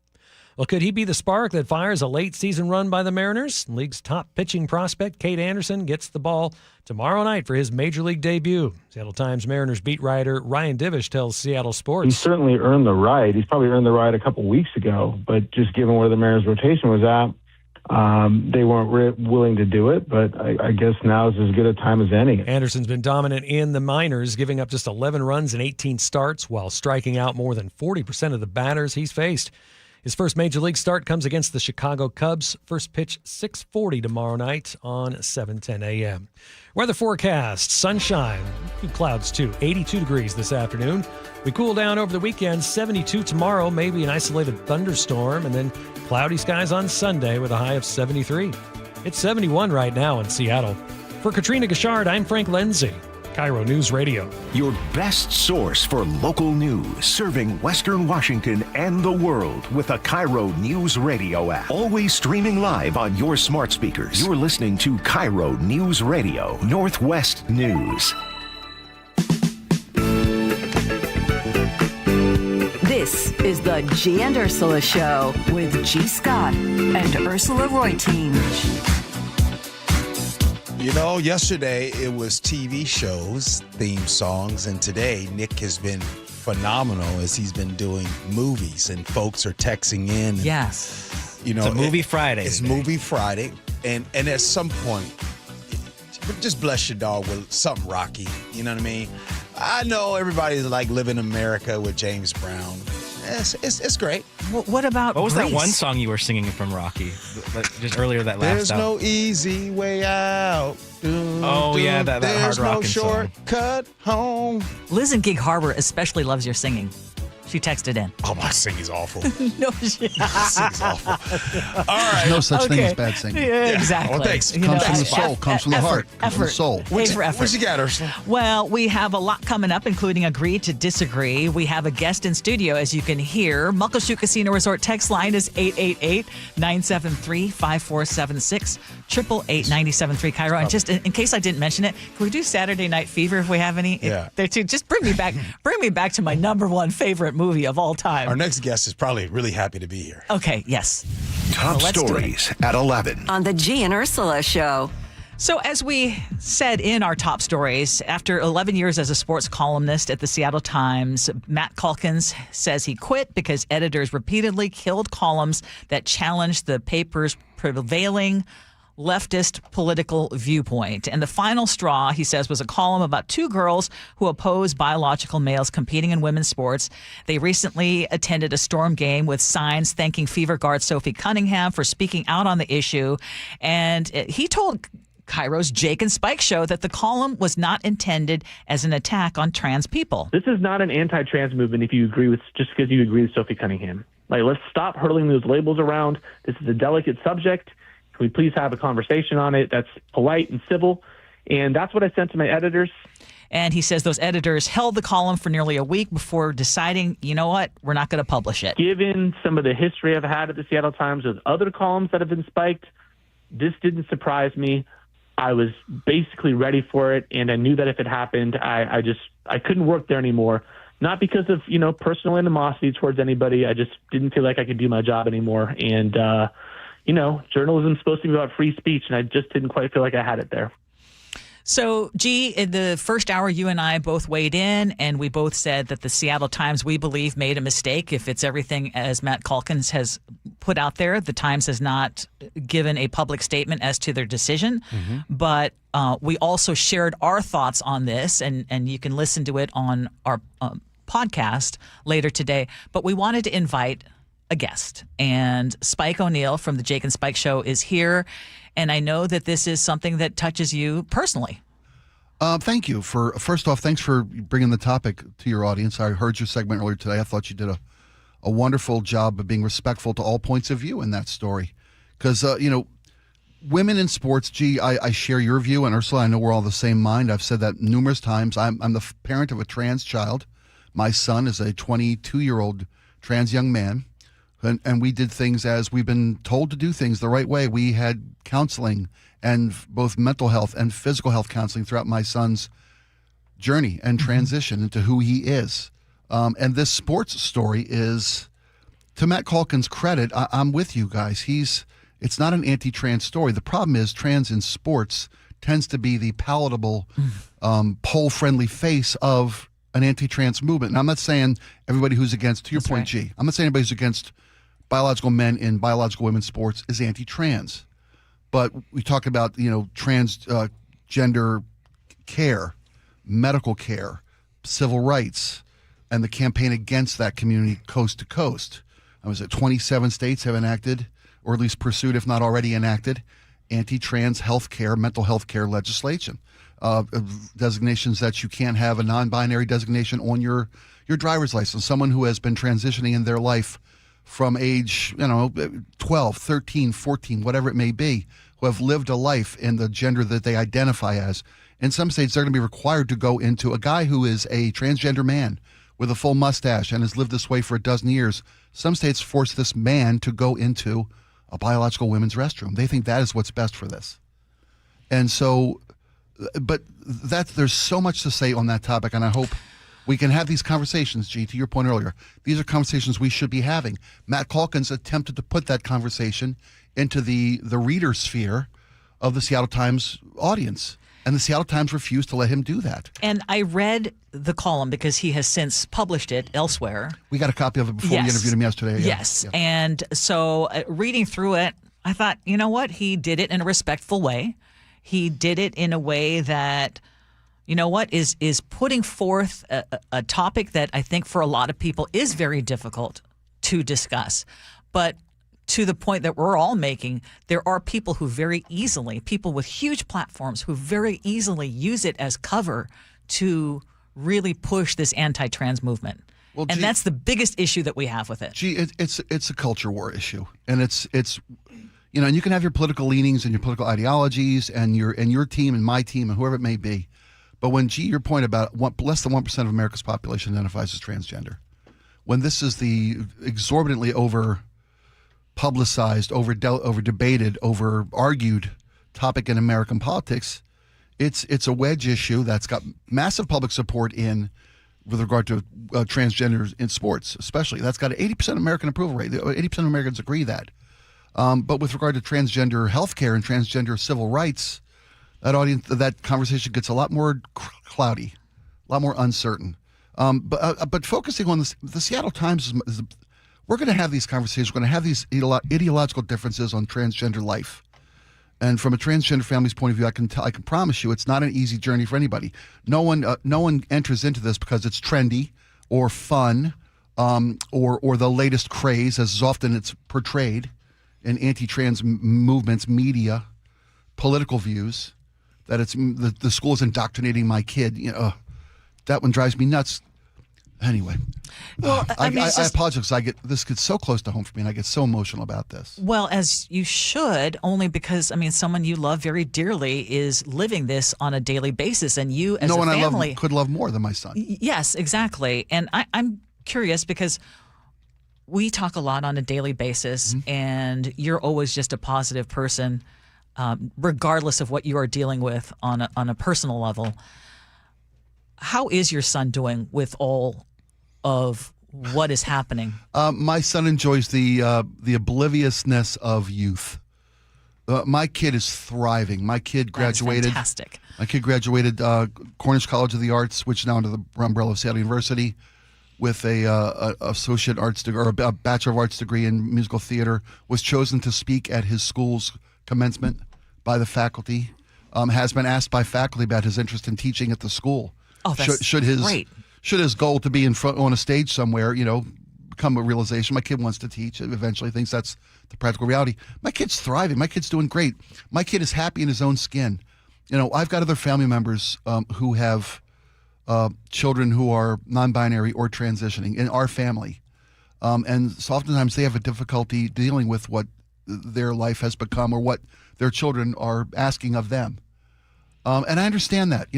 Well, could he be the spark that fires a late season run by the Mariners? League's top pitching prospect, Cade Anderson, gets the ball tomorrow night for his Major League debut. Seattle Times Mariners beat writer Ryan Divish tells Seattle Sports. He certainly earned the right. He's probably earned the right a couple weeks ago, but just given where the Mariners rotation was at, they weren't willing to do it, but I guess now is as good a time as any. Anderson's been dominant in the minors, giving up just 11 runs in 18 starts while striking out more than 40% of the batters he's faced. His first Major League start comes against the Chicago Cubs. First pitch 6:40 tomorrow night on 7:10 a.m. Weather forecast, sunshine, few clouds too, 82 degrees this afternoon. We cool down over the weekend, 72 tomorrow, maybe an isolated thunderstorm, and then cloudy skies on Sunday with a high of 73. It's 71 right now in Seattle. For Katrina Gashard, I'm Frank Lenzi. KIRO News Radio. Your best source for local news, serving Western Washington and the world with a KIRO News Radio app. Always streaming live on your smart speakers. You're listening to KIRO News Radio, Northwest News. This is the Gee and Ursula Show with G. Scott and Ursula Reutin. You know, yesterday it was TV shows, theme songs, and today Nick has been phenomenal as he's been doing movies, and folks are texting in. And, yes. You know, it's a movie Friday. It's today. Movie Friday, and at some point, just bless your dog with something rocky. You know what I mean? I know everybody's like living in America with James Brown. It's great. What about What was Grease? that one song you were singing from Rocky? Just earlier that last There's no easy way out. Yeah, that hard There's no rockin' song. shortcut home. Liz in Gig Harbor especially loves your singing. She texted in. Oh, my singing's awful. No, she singing's awful. All right. There's no such thing as bad singing. Yeah, exactly. Well, thanks. Comes from the soul, comes from the heart, comes from the soul. What you got, Ursula? Well, we have a lot coming up, including Agree to Disagree. We have a guest in studio, as you can hear. Muckleshoot Casino Resort text line is 888-973-5476, 888-973 KIRO. And just in case I didn't mention it, can we do Saturday Night Fever if we have any? Yeah. There too. Just bring me back to my number one favorite movie of all time. Our next guest is probably really happy to be here. Okay, yes. Top stories at 11. On the Gee and Ursula Show. So as we said in our top stories, after 11 years as a sports columnist at the Seattle Times, Matt Calkins says he quit because editors repeatedly killed columns that challenged the paper's prevailing leftist political viewpoint. And the final straw, he says, was a column about 2 girls who oppose biological males competing in women's sports. They recently attended a Storm game with signs thanking Fever guard Sophie Cunningham for speaking out on the issue. And he told KIRO's Jake and Spike show that the column was not intended as an attack on trans people. This is not an anti-trans movement if you agree with, just because you agree with Sophie Cunningham. Like, let's stop hurling those labels around. This is a delicate subject. Can we please have a conversation on it that's polite and civil? And that's what I sent to my editors. And he says those editors held the column for nearly a week before deciding, you know what, we're not going to publish it. Given some of the history I've had at the Seattle Times with other columns that have been spiked, this didn't surprise me. I was basically ready for it, and I knew that if it happened, I couldn't work there anymore. Not because of, personal animosity towards anybody. I just didn't feel like I could do my job anymore. And, journalism is supposed to be about free speech, and I just didn't quite feel like I had it there. So, Gee, in the first hour, you and I both weighed in, and we both said that the Seattle Times, we believe, made a mistake. If it's everything as Matt Calkins has put out there, the Times has not given a public statement as to their decision. But we also shared our thoughts on this, and you can listen to it on our podcast later today. But we wanted to invite a guest, and Spike O'Neill from the Jake and Spike Show is here. And I know that this is something that touches you personally. Thank you. First off, thanks for bringing the topic to your audience. I heard your segment earlier today. I thought you did a wonderful job of being respectful to all points of view in that story. Because, women in sports, Gee, I share your view. And Ursula, I know we're all the same mind. I've said that numerous times. I'm the parent of a trans child. My son is a 22-year-old trans young man. And we did things as we've been told to do things the right way. We had counseling and both mental health and physical health counseling throughout my son's journey and transition into who he is. And this sports story is, to Matt Calkins' credit, I'm with you guys. It's not an anti-trans story. The problem is trans in sports tends to be the palatable, poll-friendly face of an anti-trans movement. And I'm not saying everybody who's against, to your point, Gee, I'm not saying anybody who's against biological men in biological women's sports is anti-trans. But we talk about, transgender care, medical care, civil rights, and the campaign against that community coast to coast. I was at 27 states have enacted, or at least pursued, if not already enacted, anti-trans health care, mental health care legislation. Designations that you can't have a non-binary designation on your driver's license. Someone who has been transitioning in their life from age, 12, 13, 14, whatever it may be, who have lived a life in the gender that they identify as. In some states, they're going to be required to go into a guy who is a transgender man with a full mustache and has lived this way for a dozen years. Some states force this man to go into a biological women's restroom. They think that is what's best for this. And so, but there's so much to say on that topic, and I hope we can have these conversations, Gee, to your point earlier. These are conversations we should be having. Matt Calkins attempted to put that conversation into the reader sphere of the Seattle Times audience, and the Seattle Times refused to let him do that. And I read the column because he has since published it elsewhere. We got a copy of it before we interviewed him yesterday. Yes. Yeah. And so reading through it, I thought, you know what? He did it in a respectful way. He did it in a way that, is putting forth a topic that I think for a lot of people is very difficult to discuss. But to the point that we're all making, there are people who people with huge platforms who very easily use it as cover to really push this anti-trans movement. Well, and that's the biggest issue that we have with it. Gee, it's a culture war issue. And it's and you can have your political leanings and your political ideologies and your team and my team and whoever it may be. But when, Gee, your point about less than 1% of America's population identifies as transgender, when this is the exorbitantly over-publicized, over-debated, over-argued topic in American politics, it's a wedge issue that's got massive public support with regard to transgenders in sports, especially. That's got an 80% American approval rate. 80% of Americans agree that. But with regard to transgender health care and transgender civil rights, that conversation gets a lot more cloudy, a lot more uncertain. But focusing on the Seattle Times, we're going to have these conversations. We're going to have these ideological differences on transgender life. And from a transgender family's point of view, I can promise you, it's not an easy journey for anybody. No one enters into this because it's trendy or fun, or the latest craze, as often it's portrayed in anti-trans movements, media, political views. That it's the school is indoctrinating my kid. That one drives me nuts. Anyway, well, I apologize. This gets so close to home for me, and I get so emotional about this. Well, as you should, only because someone you love very dearly is living this on a daily basis, and you as a family, I love could love more than my son. Yes, exactly. And I'm curious because we talk a lot on a daily basis, and you're always just a positive person. Regardless of what you are dealing with on a personal level. How is your son doing with all of what is happening? My son enjoys the obliviousness of youth. My kid is thriving. My kid graduated. That is fantastic. My kid graduated Cornish College of the Arts, which is now under the umbrella of Seattle University, with a associate arts degree or a bachelor of arts degree in musical theater. Was chosen to speak at his school's commencement by the faculty. Has been asked by faculty about his interest in teaching at the school. Oh, that's great. Should his goal to be in front on a stage somewhere, come a realization. My kid wants to teach. Eventually thinks that's the practical reality. My kid's thriving. My kid's doing great. My kid is happy in his own skin. I've got other family members who have children who are non-binary or transitioning in our family. And so oftentimes they have a difficulty dealing with what their life has become or what their children are asking of them. And I understand that.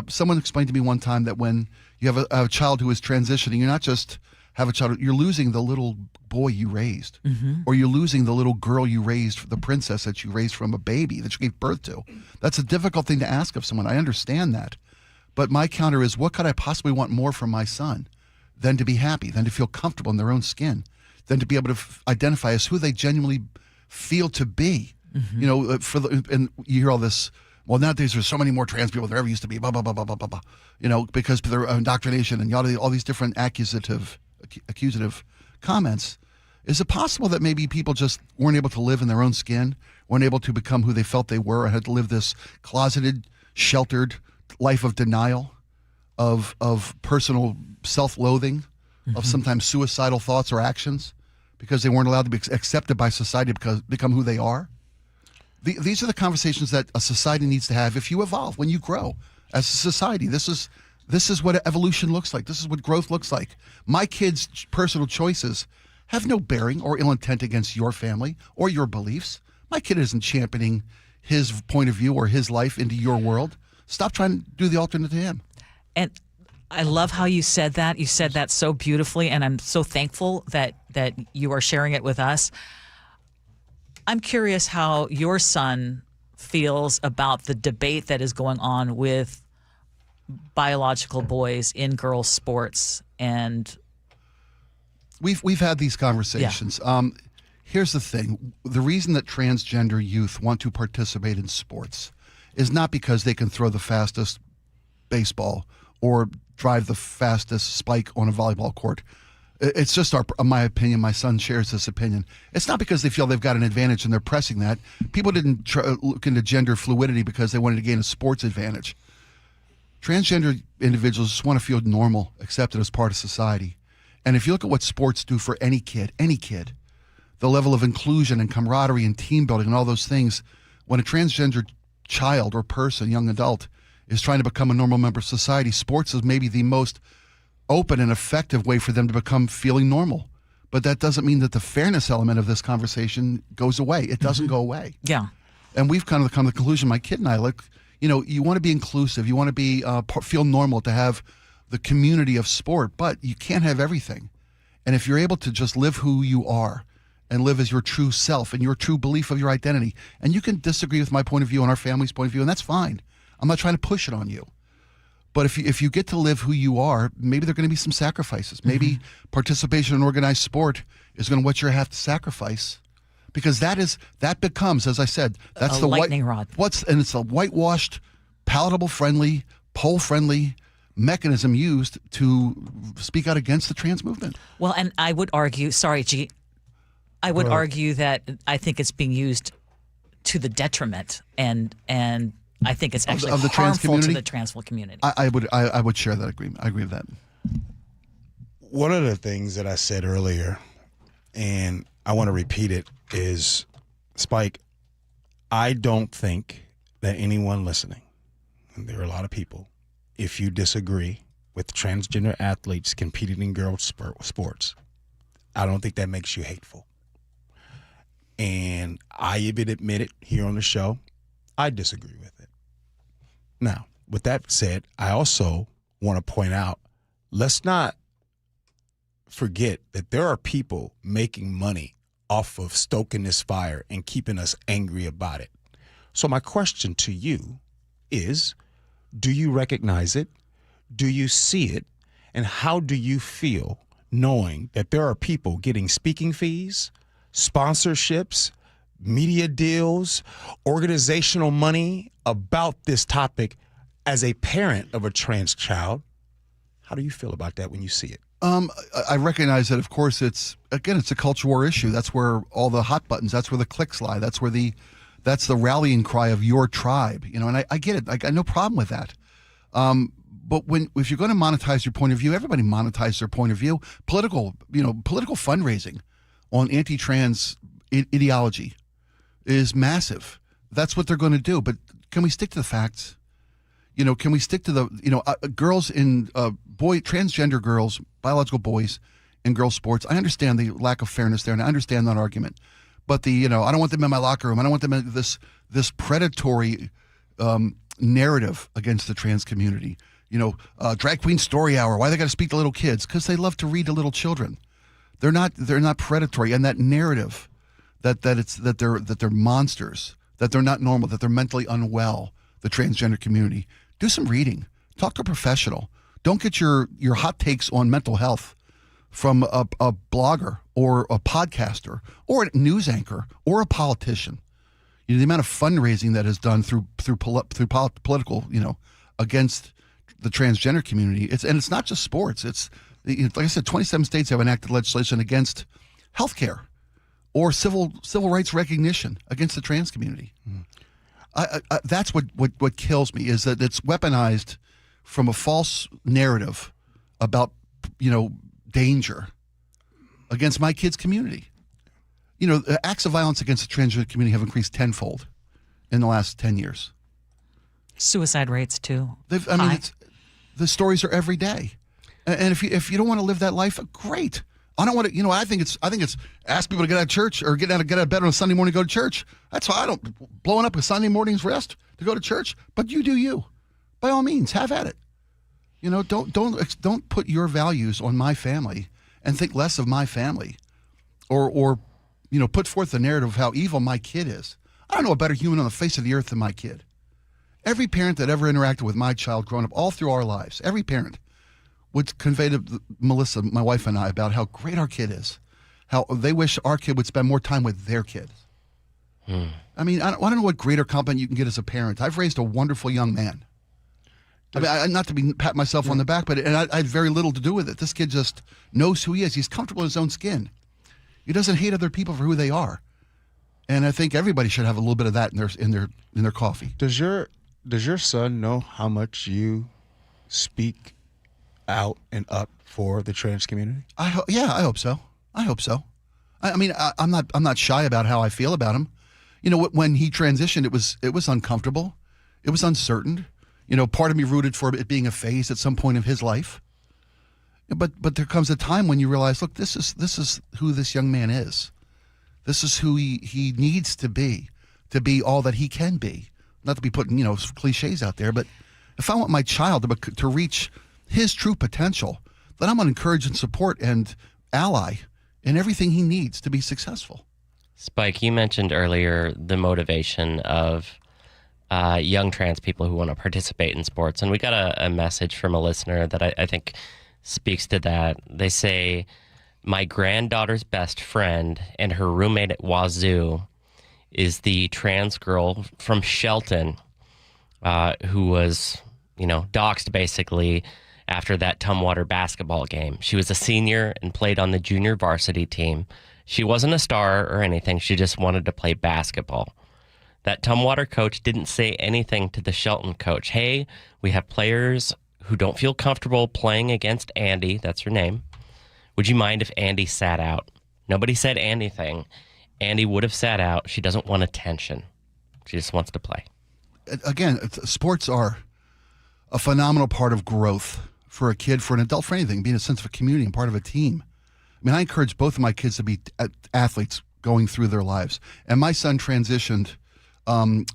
Someone explained to me one time that when you have a child who is transitioning, you're not just have a child, you're losing the little boy you raised, or you're losing the little girl you raised, the princess that you raised from a baby that you gave birth to. That's a difficult thing to ask of someone. I understand that. But my counter is, what could I possibly want more from my son than to be happy, than to feel comfortable in their own skin, than to be able to identify as who they genuinely feel to be? And you hear all this, well, nowadays there's so many more trans people than there ever used to be, blah, blah, blah, blah, blah, blah, blah, because of their indoctrination and all these different accusative comments. Is it possible that maybe people just weren't able to live in their own skin, weren't able to become who they felt they were, and had to live this closeted, sheltered life of denial, of personal self-loathing, of sometimes suicidal thoughts or actions, because they weren't allowed to be accepted by society to become who they are? These are the conversations that a society needs to have if you evolve, when you grow as a society. This is what evolution looks like. This is what growth looks like. My kids' personal choices have no bearing or ill intent against your family or your beliefs. My kid isn't championing his point of view or his life into your world. Stop trying to do the alternate to him. And I love how you said that. You said that so beautifully, and I'm so thankful that you are sharing it with us. I'm curious how your son feels about the debate that is going on with biological boys in girls' sports, and we've had these conversations. Yeah. Here's the thing: the reason that transgender youth want to participate in sports is not because they can throw the fastest baseball or drive the fastest spike on a volleyball court. It's just my opinion. My son shares this opinion. It's not because they feel they've got an advantage and they're pressing that. People didn't look into gender fluidity because they wanted to gain a sports advantage. Transgender individuals just want to feel normal, accepted as part of society. And if you look at what sports do for any kid, the level of inclusion and camaraderie and team building and all those things, when a transgender child or person, young adult, is trying to become a normal member of society, sports is maybe the most open and effective way for them to become feeling normal. But that doesn't mean that the fairness element of this conversation goes away. It doesn't go away. Yeah. And we've kind of come to the conclusion, my kid and I, you want to be inclusive. You want to be feel normal, to have the community of sport, but you can't have everything. And if you're able to just live who you are and live as your true self and your true belief of your identity, and you can disagree with my point of view and our family's point of view, and that's fine. I'm not trying to push it on you. But if you get to live who you are, maybe there are going to be some sacrifices. Maybe participation in organized sport is going to what you have to sacrifice, because that becomes, as I said, that's the lightning rod. And it's a whitewashed, palatable friendly, poll friendly mechanism used to speak out against the trans movement. Well, and I would argue, sorry, G, I would argue that I think it's being used to the detriment, and I think it's actually of the trans harmful community? to the trans community. I would share that agreement. I agree with that. One of the things that I said earlier, and I want to repeat it, is, Spike, I don't think that anyone listening, and there are a lot of people, if you disagree with transgender athletes competing in girls' sports, I don't think that makes you hateful. And I even admit it here on the show, I disagree with it. Now, with that said, I also want to point out, let's not forget that there are people making money off of stoking this fire and keeping us angry about it. So my question to you is, do you recognize it? Do you see it? And how do you feel knowing that there are people getting speaking fees, sponsorships, media deals, organizational money about this topic as a parent of a trans child. How do you feel about that when you see it? I recognize that, of course, it's a culture war issue. That's where all the hot buttons, that's where the clicks lie. That's the rallying cry of your tribe, and I get it. I got no problem with that. But if you're going to monetize your point of view, everybody monetizes their point of view. Political fundraising on anti-trans ideology is massive. That's what they're going to do. But can we stick to the facts? Can we stick to the, girls in transgender girls, biological boys in girls sports? I understand the lack of fairness there, and I understand that argument. But I don't want them in my locker room. I don't want them in this predatory narrative against the trans community. Drag queen story hour. Why they got to speak to little kids? Because they love to read to little children. They're not predatory, and that narrative that they're monsters, that they're not normal, that they're mentally unwell. The transgender community. Do some reading. Talk to a professional. Don't get your hot takes on mental health from a blogger or a podcaster or a news anchor or a politician. The amount of fundraising that is done through political, against the transgender community. It's not just sports. It's like I said, 27 states have enacted legislation against healthcare or civil rights recognition against the trans community. That's what kills me, is that it's weaponized from a false narrative about danger against my kids' community. Acts of violence against the transgender community have increased tenfold in the last 10 years. Suicide rates too. The stories are every day, and if you don't want to live that life, great. I don't want to. I think it's ask people to get out of church or get out of bed on a Sunday morning to go to church. That's why I don't blowing up a Sunday morning's rest to go to church. But you do you. By all means, have at it. Don't put your values on my family and think less of my family, or put forth the narrative of how evil my kid is. I don't know a better human on the face of the earth than my kid. Every parent that ever interacted with my child growing up, all through our lives, every parent would convey to Melissa, my wife, and I about how great our kid is, how they wish our kid would spend more time with their kids. I mean, I don't know what greater compliment you can get as a parent. I've raised a wonderful young man. Not to pat myself on the back, but I had very little to do with it. This kid just knows who he is. He's comfortable in his own skin. He doesn't hate other people for who they are, and I think everybody should have a little bit of that in their coffee. Does your son know how much you speak out and up for the trans community? I hope so. I mean, I'm not shy about how I feel about him. When he transitioned, it was uncomfortable, it was uncertain. Part of me rooted for it being a phase at some point of his life. But there comes a time when you realize, look, this is who this young man is. This is who he needs to be all that he can be. Not to be putting cliches out there, but if I want my child to reach his true potential, then I'm going to encourage and support and ally in everything he needs to be successful. Spike, you mentioned earlier the motivation of young trans people who want to participate in sports, and we got a message from a listener that I think speaks to that. They say, my granddaughter's best friend and her roommate at Wazoo is the trans girl from Shelton who was, doxxed basically after that Tumwater basketball game. She was a senior and played on the junior varsity team. She wasn't a star or anything. She just wanted to play basketball. That Tumwater coach didn't say anything to the Shelton coach. Hey, we have players who don't feel comfortable playing against Andy. That's her name. Would you mind if Andy sat out? Nobody said anything. Andy would have sat out. She doesn't want attention. She just wants to play. Again, sports are a phenomenal part of growth for a kid, for an adult, for anything, being a sense of a community and part of a team. I mean, I encourage both of my kids to be athletes going through their lives. And my son transitioned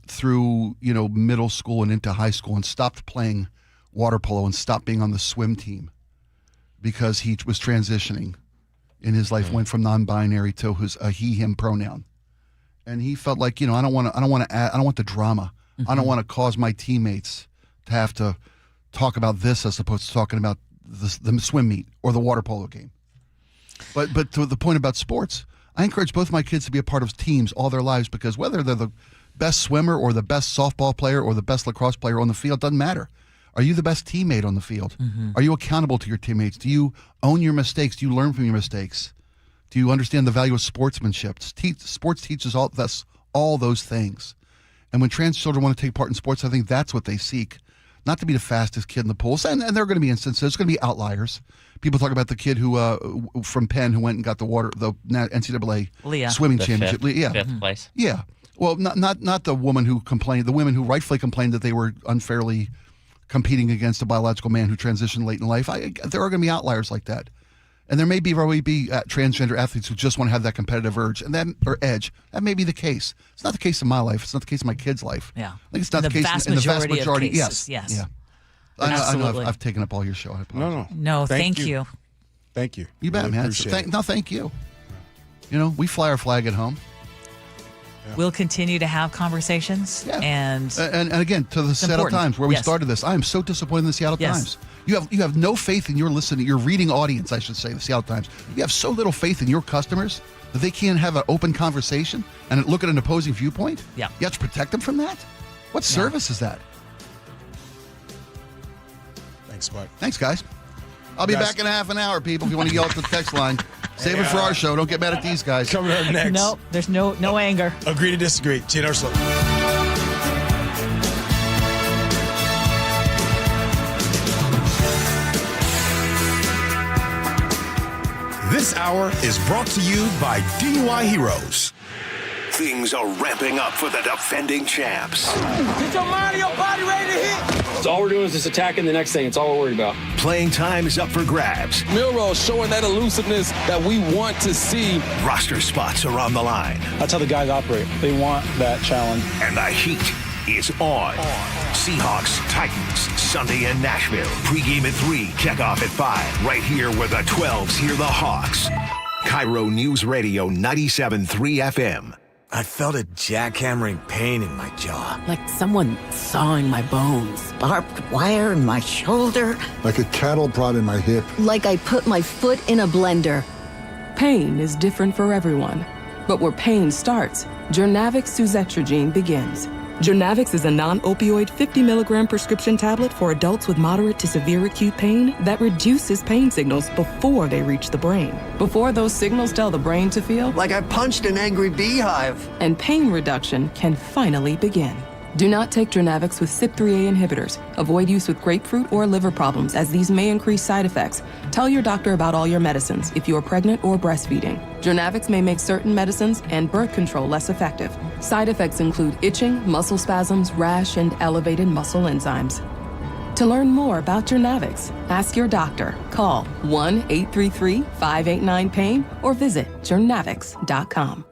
through, middle school and into high school and stopped playing water polo and stopped being on the swim team because he was transitioning in his life, went from non-binary to a he/him pronoun. And he felt like, I don't want the drama. I don't want to cause my teammates to have to talk about this as opposed to talking about the swim meet or the water polo game. But to the point about sports, I encourage both my kids to be a part of teams all their lives because whether they're the best swimmer or the best softball player or the best lacrosse player on the field, doesn't matter. Are you the best teammate on the field? Mm-hmm. Are you accountable to your teammates? Do you own your mistakes? Do you learn from your mistakes? Do you understand the value of sportsmanship? Sports teaches all those things. And when trans children want to take part in sports, I think that's what they seek. Not to be the fastest kid in the pools. And there are going to be instances. There's going to be outliers. People talk about the kid who from Penn who went and got the NCAA swimming championship. Fifth place. Yeah. Well, not the woman who complained. The women who rightfully complained that they were unfairly competing against a biological man who transitioned late in life. There are going to be outliers like that. And there may be transgender athletes who just want to have that competitive urge or edge. That may be the case. It's not the case in my life. It's not the case in my kids' life. Yeah. I think it's not the case in the vast majority. Of cases, yes. Yeah. I know I've taken up all your show. No, thank you. Thank you. You bet, man. Thank you. You know, we fly our flag at home. Yeah. We'll continue to have conversations. Yeah. And again, to the Seattle Times, where we started this, I am so disappointed in the Seattle Times. You have no faith in your reading audience, I should say, the Seattle Times. You have so little faith in your customers that they can't have an open conversation and look at an opposing viewpoint? Yeah. You have to protect them from that? What service is that? Thanks, Mike. Thanks, guys. I'll be back in half an hour, people, if you want to yell at the text line. Save it for our show. Don't get mad at these guys. Coming up next. No, there's no anger. Agree to disagree. Gee Ursula. This hour is brought to you by DUI Heroes. Things are ramping up for the defending champs. Get your mind and your body ready to hit. So all we're doing is just attacking the next thing. It's all we're worried about. Playing time is up for grabs. Milrow showing that elusiveness that we want to see. Roster spots are on the line. That's how the guys operate. They want that challenge. And the heat is on. Seahawks, Titans, Sunday in Nashville. Pre-game at 3, kickoff at 5. Right here where the 12s hear the Hawks. KIRO Newsradio 97.3 FM. I felt a jackhammering pain in my jaw. Like someone sawing my bones. Barbed wire in my shoulder. Like a cattle prod in my hip. Like I put my foot in a blender. Pain is different for everyone. But where pain starts, Jurnavix suzetrigine begins. Jurnavix is a non-opioid 50-milligram prescription tablet for adults with moderate to severe acute pain that reduces pain signals before they reach the brain. Before those signals tell the brain to feel like I punched an angry beehive. And pain reduction can finally begin. Do not take Jurnavix with CYP3A inhibitors. Avoid use with grapefruit or liver problems, as these may increase side effects. Tell your doctor about all your medicines if you are pregnant or breastfeeding. Jurnavix may make certain medicines and birth control less effective. Side effects include itching, muscle spasms, rash, and elevated muscle enzymes. To learn more about Jurnavix, ask your doctor. Call 1-833-589-PAIN or visit jurnavix.com.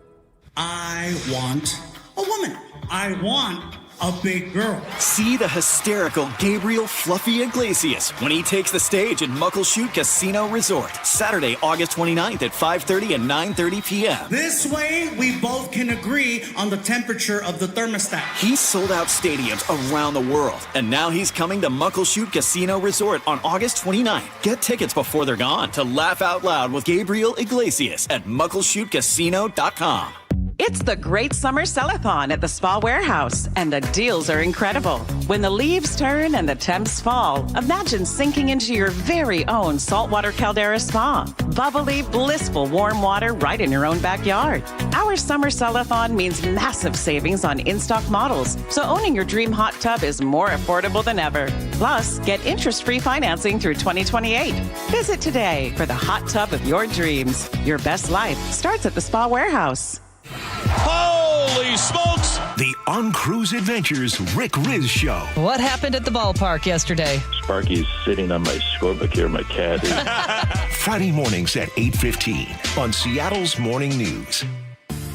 I want a woman. I want a big girl. See the hysterical Gabriel Fluffy Iglesias when he takes the stage at Muckleshoot Casino Resort, Saturday, August 29th at 5:30 and 9:30 p.m. This way, we both can agree on the temperature of the thermostat. He's sold out stadiums around the world, and now he's coming to Muckleshoot Casino Resort on August 29th. Get tickets before they're gone to laugh out loud with Gabriel Iglesias at muckleshootcasino.com. It's the Great Summer Sellathon at the Spa Warehouse, and the deals are incredible. When the leaves turn and the temps fall, imagine sinking into your very own saltwater caldera spa. Bubbly, blissful, warm water right in your own backyard. Our Summer Sellathon means massive savings on in-stock models, so owning your dream hot tub is more affordable than ever. Plus, get interest-free financing through 2028. Visit today for the hot tub of your dreams. Your best life starts at the Spa Warehouse. Holy smokes! The On Cruise Adventures Rick Riz Show. What happened at the ballpark yesterday? Sparky's sitting on my scorebook here, my cat. Friday mornings at 8:15 on Seattle's Morning News.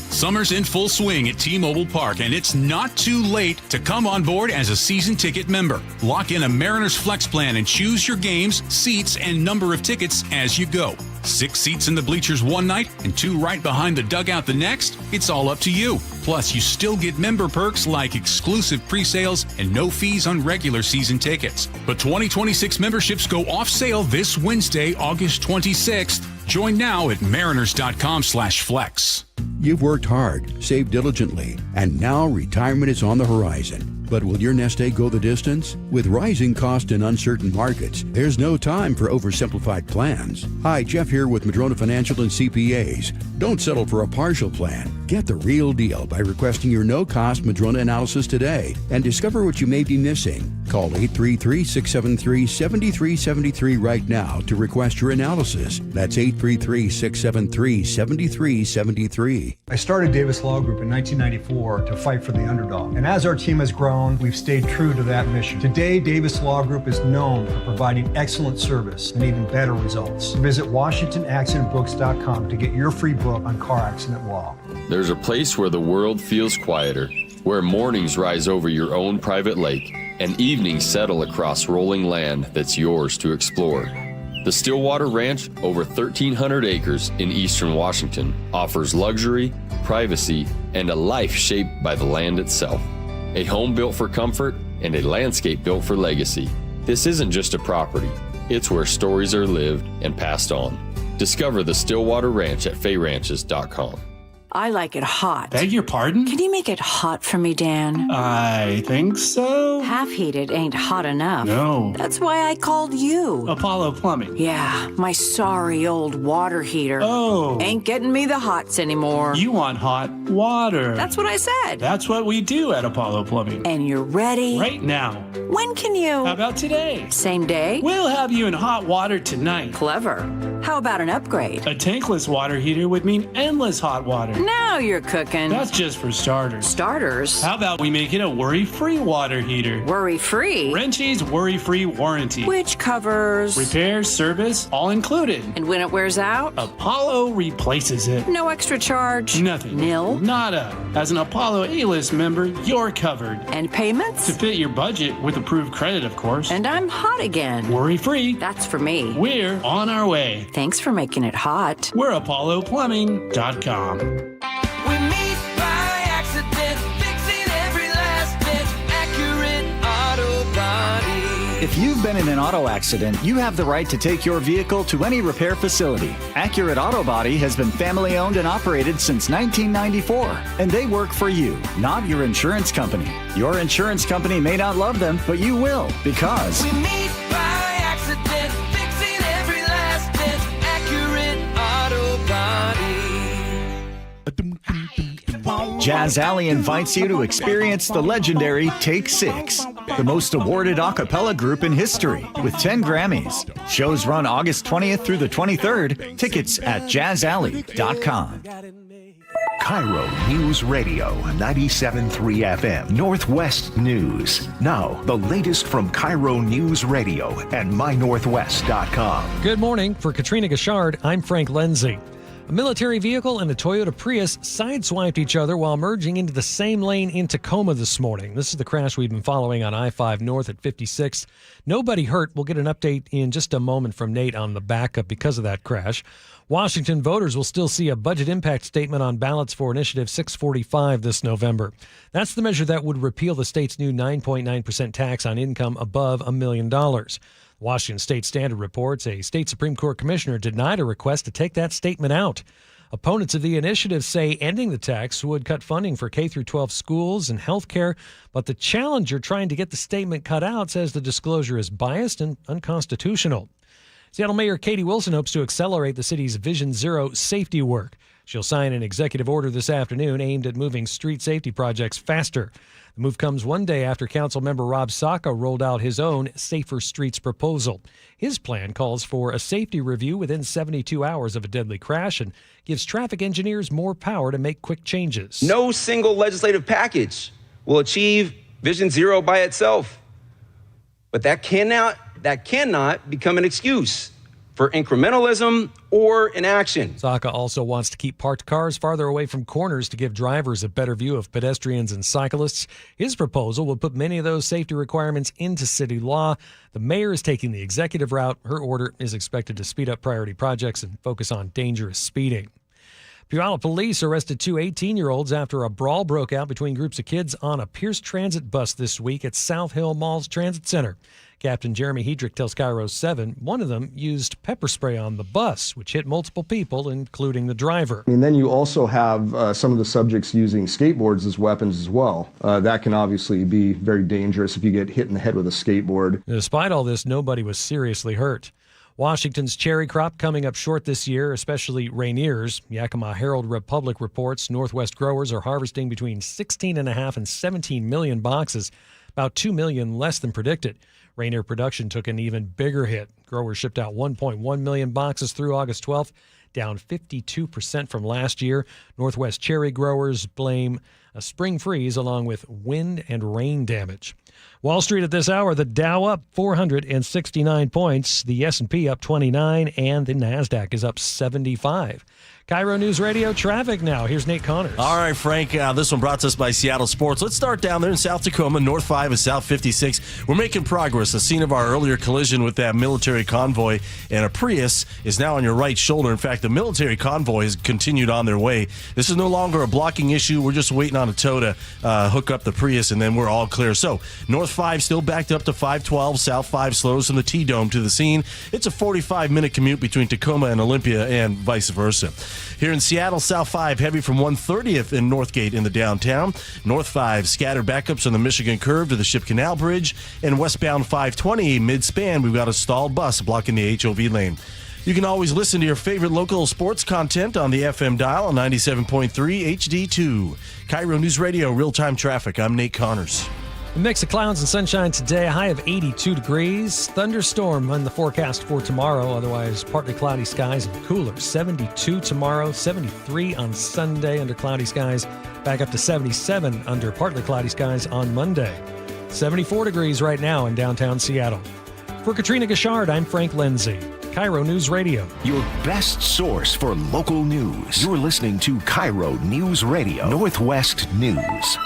Summer's in full swing at T-Mobile Park, and it's not too late to come on board as a season ticket member. Lock in a Mariners Flex plan and choose your games, seats, and number of tickets as you go. 6 seats in the bleachers one night and 2 right behind the dugout the next? It's all up to you. Plus, you still get member perks like exclusive pre-sales and no fees on regular season tickets. But 2026 memberships go off sale this Wednesday, August 26th. Join now at mariners.com/flex. You've worked hard, saved diligently, and now retirement is on the horizon. But will your nest egg go the distance? With rising costs and uncertain markets, there's no time for oversimplified plans. Hi, Jeff here with Madrona Financial and CPAs. Don't settle for a partial plan. Get the real deal by requesting your no-cost Madrona analysis today and discover what you may be missing. Call 833-673-7373 right now to request your analysis. That's 833-673-7373. I started Davis Law Group in 1994 to fight for the underdog. And as our team has grown, we've stayed true to that mission. Today, Davis Law Group is known for providing excellent service and even better results. Visit WashingtonAccidentBooks.com to get your free book on car accident law. There's a place where the world feels quieter, where mornings rise over your own private lake and evenings settle across rolling land that's yours to explore. The Stillwater Ranch, over 1,300 acres in eastern Washington, offers luxury, privacy, and a life shaped by the land itself. A home built for comfort and a landscape built for legacy. This isn't just a property, it's where stories are lived and passed on. Discover the Stillwater Ranch at fayranches.com. I like it hot. Beg your pardon? Can you make it hot for me, Dan? I think so. Half heated ain't hot enough. No. That's why I called you. Apollo Plumbing. Yeah, my sorry old water heater. Oh. Ain't getting me the hots anymore. You want hot water. That's what I said. That's what we do at Apollo Plumbing. And you're ready? Right now. When can you? How about today? Same day? We'll have you in hot water tonight. Clever. How about an upgrade? A tankless water heater would mean endless hot water. Now you're cooking. That's just for starters. Starters? How about we make it a worry-free water heater? Worry-free? Wrenchie's worry-free warranty. Which covers? Repair, service, all included. And when it wears out? Apollo replaces it. No extra charge? Nothing. Nil? Nada. As an Apollo A-list member, you're covered. And payments? To fit your budget with approved credit, of course. And I'm hot again. Worry-free. That's for me. We're on our way. Thanks for making it hot. We're ApolloPlumbing.com. We meet by accident, fixing every last bit, accurate auto body. If you've been in an auto accident, you have the right to take your vehicle to any repair facility. Accurate Auto Body has been family owned and operated since 1994, and they work for you, not your insurance company. Your insurance company may not love them, but you will, because we meet by accident, fixing every last bit, accurate auto body. Jazz Alley invites you to experience the legendary Take 6, the most awarded a cappella group in history, with 10 Grammys. Shows run August 20th through the 23rd. Tickets at jazzalley.com. KIRO News Radio 97.3 FM Northwest News. Now, the latest from KIRO News Radio and mynorthwest.com. Good morning. For Katrina Gashard, I'm Frank Lenzi. A military vehicle and a Toyota Prius sideswiped each other while merging into the same lane in Tacoma this morning. This is the crash we've been following on I-5 North at 56. Nobody hurt. We'll get an update in just a moment from Nate on the backup because of that crash. Washington voters will still see a budget impact statement on ballots for Initiative 645 this November. That's the measure that would repeal the state's new 9.9% tax on income above $1 million. Washington State Standard reports a state Supreme Court commissioner denied a request to take that statement out. Opponents of the initiative say ending the tax would cut funding for K-12 schools and health care, but the challenger trying to get the statement cut out says the disclosure is biased and unconstitutional. Seattle Mayor Katie Wilson hopes to accelerate the city's Vision Zero safety work. She'll sign an executive order this afternoon aimed at moving street safety projects faster. The move comes one day after council member Rob Saka rolled out his own Safer Streets proposal. His plan calls for a safety review within 72 hours of a deadly crash and gives traffic engineers more power to make quick changes. No single legislative package will achieve Vision Zero by itself. But that cannot become an excuse for incrementalism or inaction. Saka also wants to keep parked cars farther away from corners to give drivers a better view of pedestrians and cyclists. His proposal would put many of those safety requirements into city law. The mayor is taking the executive route. Her order is expected to speed up priority projects and focus on dangerous speeding. Puyallup police arrested two 18-year-olds after a brawl broke out between groups of kids on a Pierce Transit bus this week at South Hill Mall's Transit Center. Captain Jeremy Hedrick tells KIRO 7 one of them used pepper spray on the bus, which hit multiple people, including the driver. And then you also have some of the subjects using skateboards as weapons as well. That can obviously be very dangerous if you get hit in the head with a skateboard. Despite all this, nobody was seriously hurt. Washington's cherry crop coming up short this year, especially Rainier's. Yakima Herald Republic reports Northwest growers are harvesting between 16.5 and 17 million boxes, about 2 million less than predicted. Rainier production took an even bigger hit. Growers shipped out 1.1 million boxes through August 12th, down 52% from last year. Northwest cherry growers blame a spring freeze along with wind and rain damage. Wall Street at this hour, the Dow up 469 points, the S&P up 29, and the NASDAQ is up 75. KIRO News Radio traffic now. Here's Nate Connors. All right, Frank, this one brought to us by Seattle Sports. Let's start down there in South Tacoma, North 5 and South 56. We're making progress. The scene of our earlier collision with that military convoy and a Prius is now on your right shoulder. In fact, the military convoy has continued on their way. This is no longer a blocking issue. We're just waiting on a tow to hook up the Prius, and then we're all clear. So, North 5 still backed up to 512. South 5 slows from the T-Dome to the scene. It's a 45-minute commute between Tacoma and Olympia and vice versa. Here in Seattle, South 5 heavy from 130th in Northgate in the downtown. North 5 scattered backups on the Michigan Curve to the Ship Canal Bridge. And westbound 520 mid-span, we've got a stalled bus blocking the HOV lane. You can always listen to your favorite local sports content on the FM dial on 97.3 HD2. KIRO News Radio, real-time traffic. I'm Nate Connors. A mix of clouds and sunshine today, a high of 82 degrees. Thunderstorm on the forecast for tomorrow, otherwise partly cloudy skies and cooler. 72 tomorrow, 73 on Sunday under cloudy skies, back up to 77 under partly cloudy skies on Monday. 74 degrees right now in downtown Seattle. For Katrina Gashard, I'm Frank Lindsay. KIRO News Radio. Your best source for local news. You're listening to KIRO News Radio, Northwest News.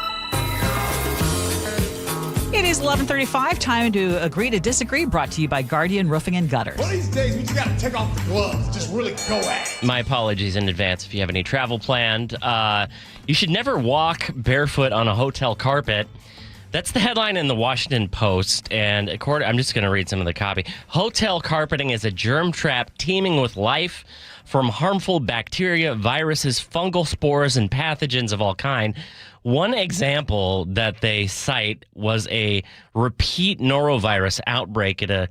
It is 11:35. Time to agree to disagree. Brought to you by Guardian Roofing and Gutters. One of these days, we just got to take off the gloves. Just really go at it. My apologies in advance if you have any travel planned. You should never walk barefoot on a hotel carpet. That's the headline in the Washington Post, and I'm just going to read some of the copy. Hotel carpeting is a germ trap teeming with life from harmful bacteria, viruses, fungal spores, and pathogens of all kind. One example that they cite was a repeat norovirus outbreak at a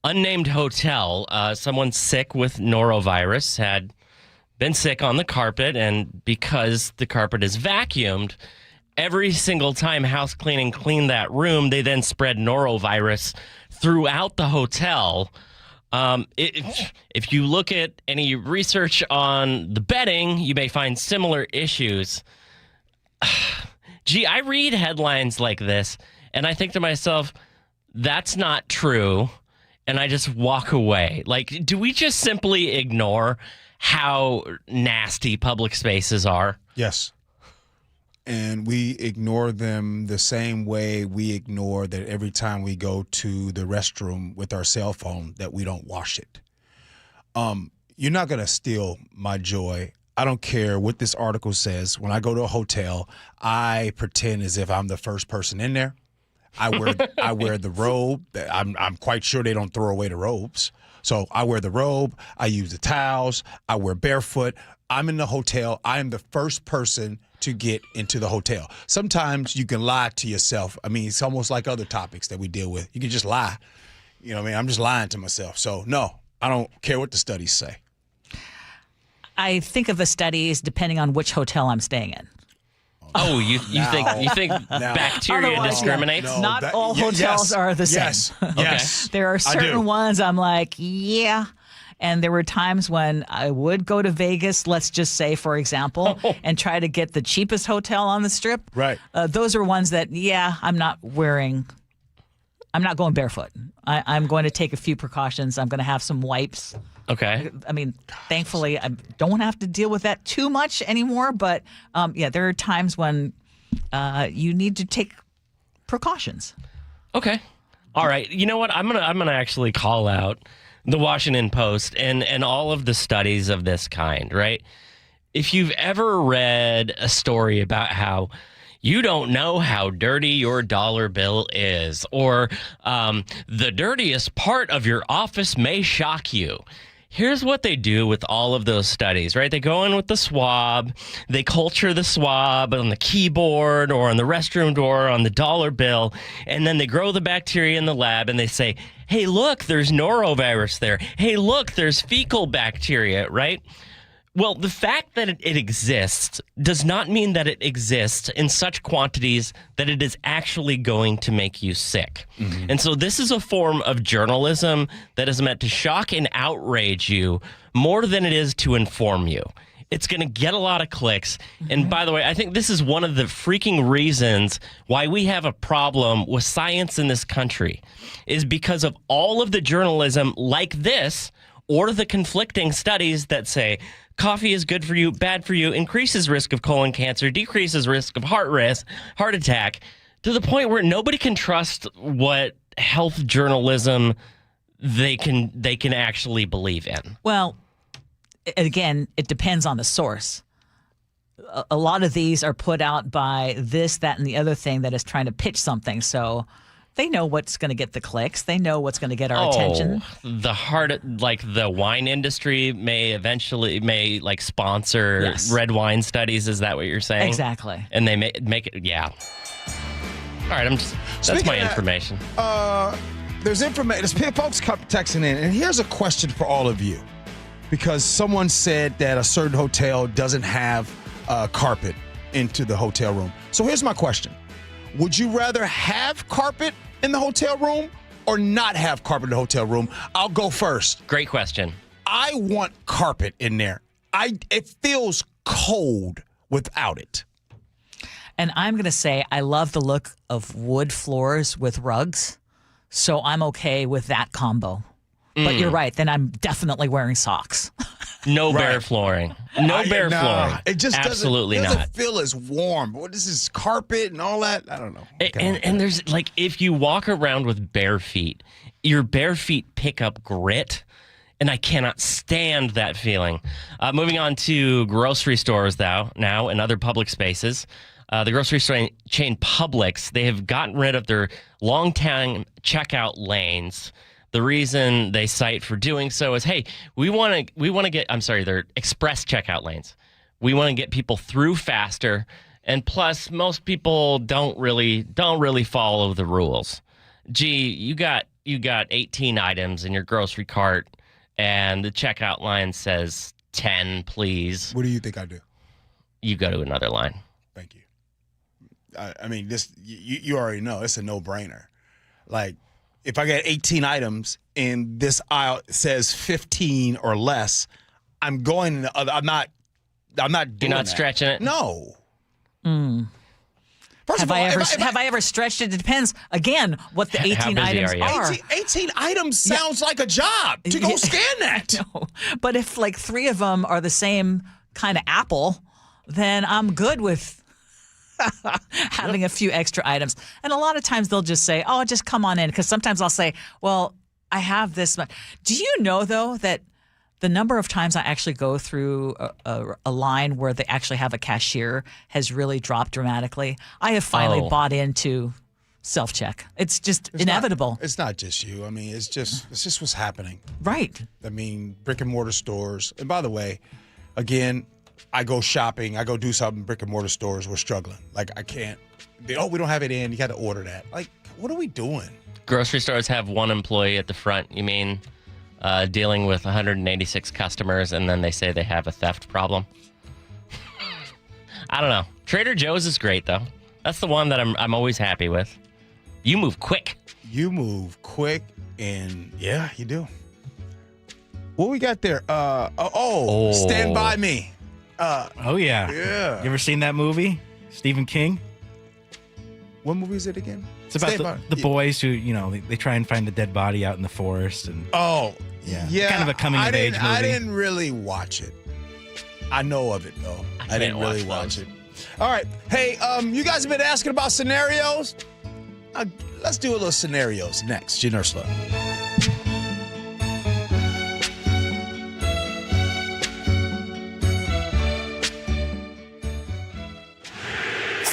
unnamed hotel. Someone sick with norovirus had been sick on the carpet, and because the carpet is vacuumed, every single time house cleaning cleaned that room, they then spread norovirus throughout the hotel. If you look at any research on the bedding, you may find similar issues. Gee, I read headlines like this, and I think to myself, that's not true, and I just walk away. Like, do we just simply ignore how nasty public spaces are? Yes. And we ignore them the same way we ignore that every time we go to the restroom with our cell phone that we don't wash it. You're not going to steal my joy. I don't care what this article says. When I go to a hotel, I pretend as if I'm the first person in there. I wear the robe. I'm quite sure they don't throw away the robes. So I wear the robe. I use the towels. I wear barefoot. I'm in the hotel. I am the first person to get into the hotel. Sometimes you can lie to yourself. I mean, it's almost like other topics that we deal with. You can just lie. You know what I mean? I'm just lying to myself. So, no, I don't care what the studies say. I think of the studies depending on which hotel I'm staying in. Oh, you think bacteria discriminates? Yeah. Not all hotels are the same. Yes. There are certain ones I'm like, yeah. And there were times when I would go to Vegas, let's just say, for example, and try to get the cheapest hotel on the strip. Right. Those are ones that, I'm not going barefoot. I'm going to take a few precautions. I'm going to have some wipes. Okay. I mean, thankfully, I don't have to deal with that too much anymore. But, there are times when you need to take precautions. Okay. All right. You know what? I'm gonna actually call out the Washington Post and all of the studies of this kind, right? If you've ever read a story about how you don't know how dirty your dollar bill is, or the dirtiest part of your office may shock you. Here's what they do with all of those studies, right? They go in with the swab, they culture the swab on the keyboard or on the restroom door, on the dollar bill, and then they grow the bacteria in the lab and they say, hey, look, there's norovirus there. Hey, look, there's fecal bacteria, right? Well, the fact that it exists does not mean that it exists in such quantities that it is actually going to make you sick. Mm-hmm. And so this is a form of journalism that is meant to shock and outrage you more than it is to inform you. It's going to get a lot of clicks. Mm-hmm. And by the way, I think this is one of the freaking reasons why we have a problem with science in this country, is because of all of the journalism like this, or the conflicting studies that say coffee is good for you, bad for you, increases risk of colon cancer, decreases risk of heart attack, to the point where nobody can trust what health journalism they can actually believe in. Well, again, it depends on the source. A lot of these are put out by this, that, and the other thing that is trying to pitch something. So they know what's going to get the clicks. They know what's going to get our attention. The wine industry may sponsor red wine studies. Is that what you're saying? Exactly. And they make it, yeah. All right, that's my information. There's folks texting in, and here's a question for all of you, because someone said that a certain hotel doesn't have carpet into the hotel room. So here's my question. Would you rather have carpet in the hotel room or not have carpet in the hotel room? I'll go first. Great question. I want carpet in there. It feels cold without it. And I'm going to say I love the look of wood floors with rugs, so I'm okay with that combo. But you're right. Then I'm definitely wearing socks. No bare flooring. No bare flooring. It just absolutely doesn't feel as warm. What is this, carpet and all that? I don't know. And there's if you walk around with bare feet, your bare feet pick up grit. And I cannot stand that feeling. Moving on to grocery stores now and other public spaces. The grocery store chain Publix, they have gotten rid of their long-time checkout lanes. The reason they cite for doing so is, hey, we want to get, they're express checkout lanes. We want to get people through faster, and plus most people don't really follow the rules. Gee, you got 18 items in your grocery cart, and the checkout line says 10, please. What do you think I do? You go to another line. Thank you. I mean, this you already know. It's a no-brainer. Like, if I get 18 items and this aisle says 15 or less, I'm going. I'm not doing You're not that. stretching it? No. Have I ever stretched it? It depends, again, what the 18 items are. 18 items sounds like a job to go scan that. No. But if 3 of them are the same kind of apple, then I'm good with having a few extra items. And a lot of times they'll just say, oh, just come on in. Because sometimes I'll say, well, I have this much. Do you know, though, that the number of times I actually go through a line where they actually have a cashier has really dropped dramatically? I have finally bought into self-check. It's just inevitable. It's not just you. I mean, it's just what's happening. Right. I mean, brick and mortar stores. And by the way, again, I go shopping. I go do something. Brick and mortar stores. We're struggling. I can't. We don't have it in. You got to order that. What are we doing? Grocery stores have one employee at the front. You mean dealing with 186 customers, and then they say they have a theft problem? I don't know. Trader Joe's is great, though. That's the one that I'm always happy with. You move quick. You move quick, and yeah, you do. What we got there? Stand By Me. Oh, yeah. Yeah. You ever seen that movie? Stephen King? What movie is it again? It's about the boys who, they try and find the dead body out in the forest. And yeah. Kind of a coming-of-age movie. I didn't really watch it. I know of it, though. I didn't really watch it. All right. Hey, you guys have been asking about scenarios? Let's do a little scenarios next. Gee Ursula.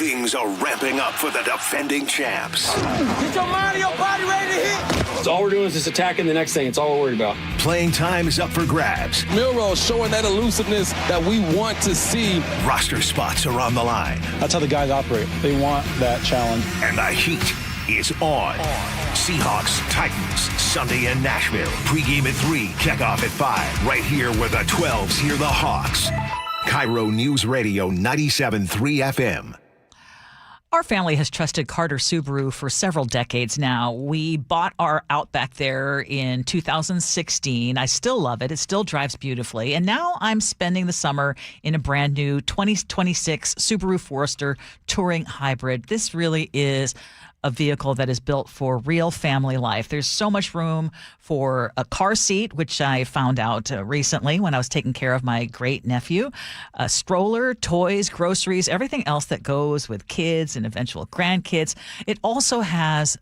Things are ramping up for the defending champs. Get your mind and your body ready to hit. So all we're doing is just attacking the next thing. It's all we're worried about. Playing time is up for grabs. Milroe showing that elusiveness that we want to see. Roster spots are on the line. That's how the guys operate. They want that challenge. And the heat is on. Seahawks, Titans, Sunday in Nashville. Pregame at 3, kickoff at 5. Right here where the 12s hear the Hawks. KIRO Newsradio 97.3 FM. Our family has trusted Carter Subaru for several decades now. We bought our Outback there in 2016. I still love it. It still drives beautifully. And now I'm spending the summer in a brand new 2026 Subaru Forester Touring Hybrid. This really is a vehicle that is built for real family life. There's so much room for a car seat, which I found out recently when I was taking care of my great nephew, a stroller, toys, groceries, everything else that goes with kids and eventual grandkids. It also has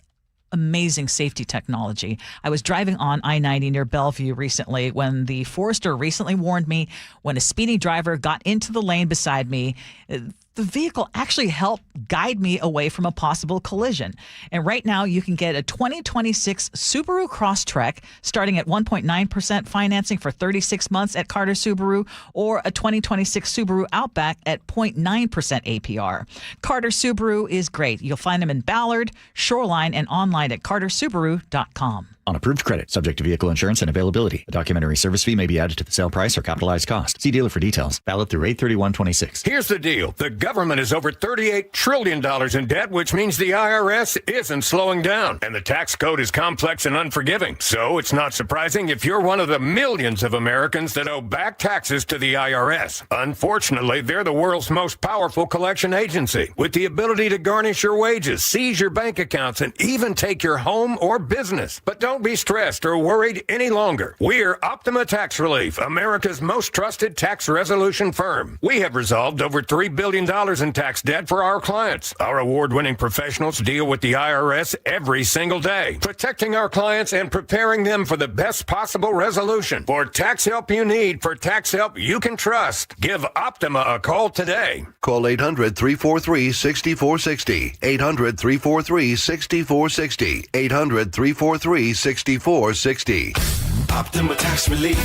amazing safety technology. I was driving on I-90 near Bellevue recently when the Forester recently warned me when a speeding driver got into the lane beside me. The vehicle actually helped guide me away from a possible collision. And right now you can get a 2026 Subaru Crosstrek starting at 1.9% financing for 36 months at Carter Subaru, or a 2026 Subaru Outback at 0.9% APR. Carter Subaru is great. You'll find them in Ballard, Shoreline, and online at cartersubaru.com. On approved credit, subject to vehicle insurance and availability. A documentary service fee may be added to the sale price or capitalized cost. See dealer for details. Valid through 8/31/26. Here's the deal. The government is over $38 trillion in debt, which means the IRS isn't slowing down. And the tax code is complex and unforgiving. So it's not surprising if you're one of the millions of Americans that owe back taxes to the IRS. Unfortunately, they're the world's most powerful collection agency, with the ability to garnish your wages, seize your bank accounts, and even take your home or business. But don't be stressed or worried any longer. We're Optima Tax Relief, America's most trusted tax resolution firm. We have resolved over $3 billion in tax debt for our clients. Our award-winning professionals deal with the IRS every single day, protecting our clients and preparing them for the best possible resolution. For tax help you need, for tax help you can trust, give Optima a call today. Call 800-343-6460. 800-343-6460. 800-343-6460. Optima Tax Relief.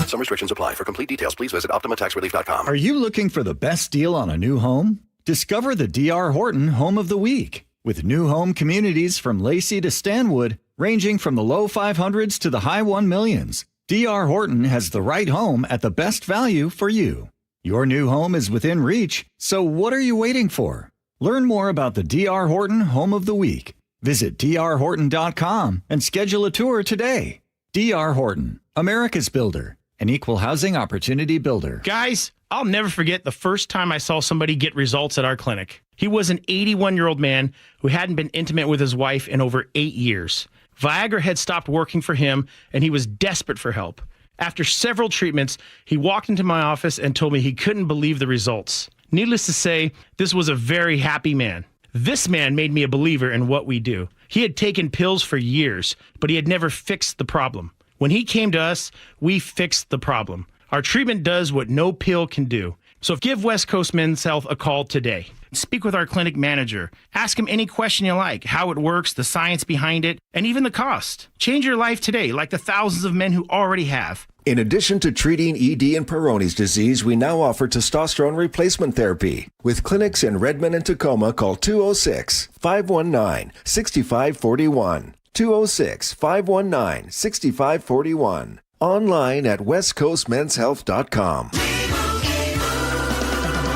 Some restrictions apply. For complete details, please visit OptimaTaxRelief.com. Are you looking for the best deal on a new home? Discover the D.R. Horton Home of the Week. With new home communities from Lacey to Stanwood, ranging from the low 500s to the high 1 millions, D.R. Horton has the right home at the best value for you. Your new home is within reach, so what are you waiting for? Learn more about the D.R. Horton Home of the Week. Visit drhorton.com and schedule a tour today. D.R. Horton, America's builder, an equal housing opportunity builder. Guys, I'll never forget the first time I saw somebody get results at our clinic. He was an 81-year-old man who hadn't been intimate with his wife in over 8 years. Viagra had stopped working for him, and he was desperate for help. After several treatments, he walked into my office and told me he couldn't believe the results. Needless to say, this was a very happy man. This man made me a believer in what we do. He had taken pills for years, but he had never fixed the problem. When he came to us, we fixed the problem. Our treatment does what no pill can do. So give West Coast Men's Health a call today. Speak with our clinic manager. Ask him any question you like, how it works, the science behind it, and even the cost. Change your life today, like the thousands of men who already have. In addition to treating ED and Peyronie's disease, we now offer testosterone replacement therapy. With clinics in Redmond and Tacoma, call 206-519-6541. 206-519-6541. Online at westcoastmenshealth.com.